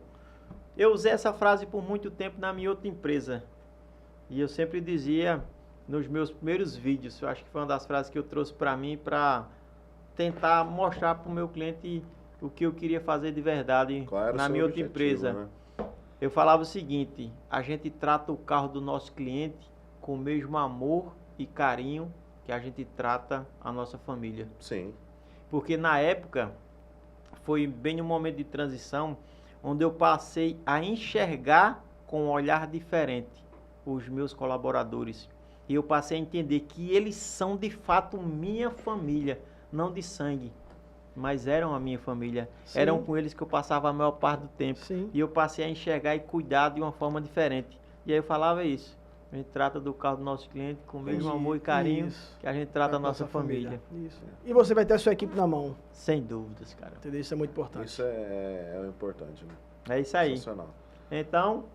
usei essa frase por muito tempo na minha outra empresa. E eu sempre dizia nos meus primeiros vídeos, eu acho que foi uma das frases que eu trouxe para mim para tentar mostrar para o meu cliente o que eu queria fazer de verdade Qual era o na seu minha outra objetivo, empresa. né? Eu falava o seguinte, a gente trata o carro do nosso cliente com o mesmo amor e carinho que a gente trata a nossa família. Sim. Porque na época, foi bem um momento de transição, onde eu passei a enxergar com um olhar diferente os meus colaboradores. E eu passei a entender que eles são de fato minha família, não de sangue, mas eram a minha família. Sim. Eram com eles que eu passava a maior parte do tempo. Sim. E eu passei a enxergar e cuidar de uma forma diferente. E aí eu falava isso. A gente trata do carro do nosso cliente com o mesmo Entendi. amor e carinho Isso. que a gente trata a nossa família. Isso. E você vai ter a sua equipe na mão. Sem dúvidas, cara. Entendeu? Isso é muito importante. Isso é o importante, né? É isso aí. Sensacional. Então,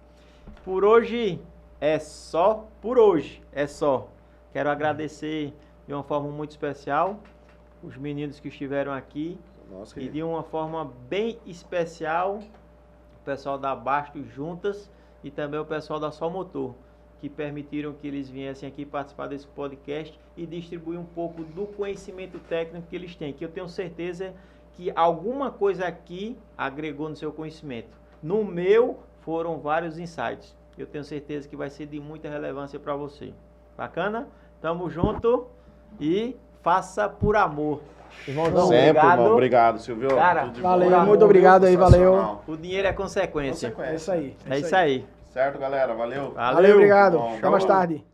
por hoje é só. Por hoje é só. Quero agradecer de uma forma muito especial os meninos que estiveram aqui. Nossa, E de uma forma bem especial o pessoal da Bastos Juntas e também o pessoal da Só Motor, que permitiram que eles viessem aqui participar desse podcast e distribuir um pouco do conhecimento técnico que eles têm, que eu tenho certeza que alguma coisa aqui agregou no seu conhecimento. No meu, foram vários insights. Eu tenho certeza que vai ser de muita relevância para você. Bacana? Tamo junto e faça por amor. Irmãozão, Sempre, obrigado. irmão. Obrigado, Silvio. Cara, Tudo de valeu, bom. muito obrigado aí, valeu. Sensacional. O dinheiro é consequência. É isso aí. É isso aí. Certo, galera? Valeu. Valeu, obrigado. Bom, Até mais tarde.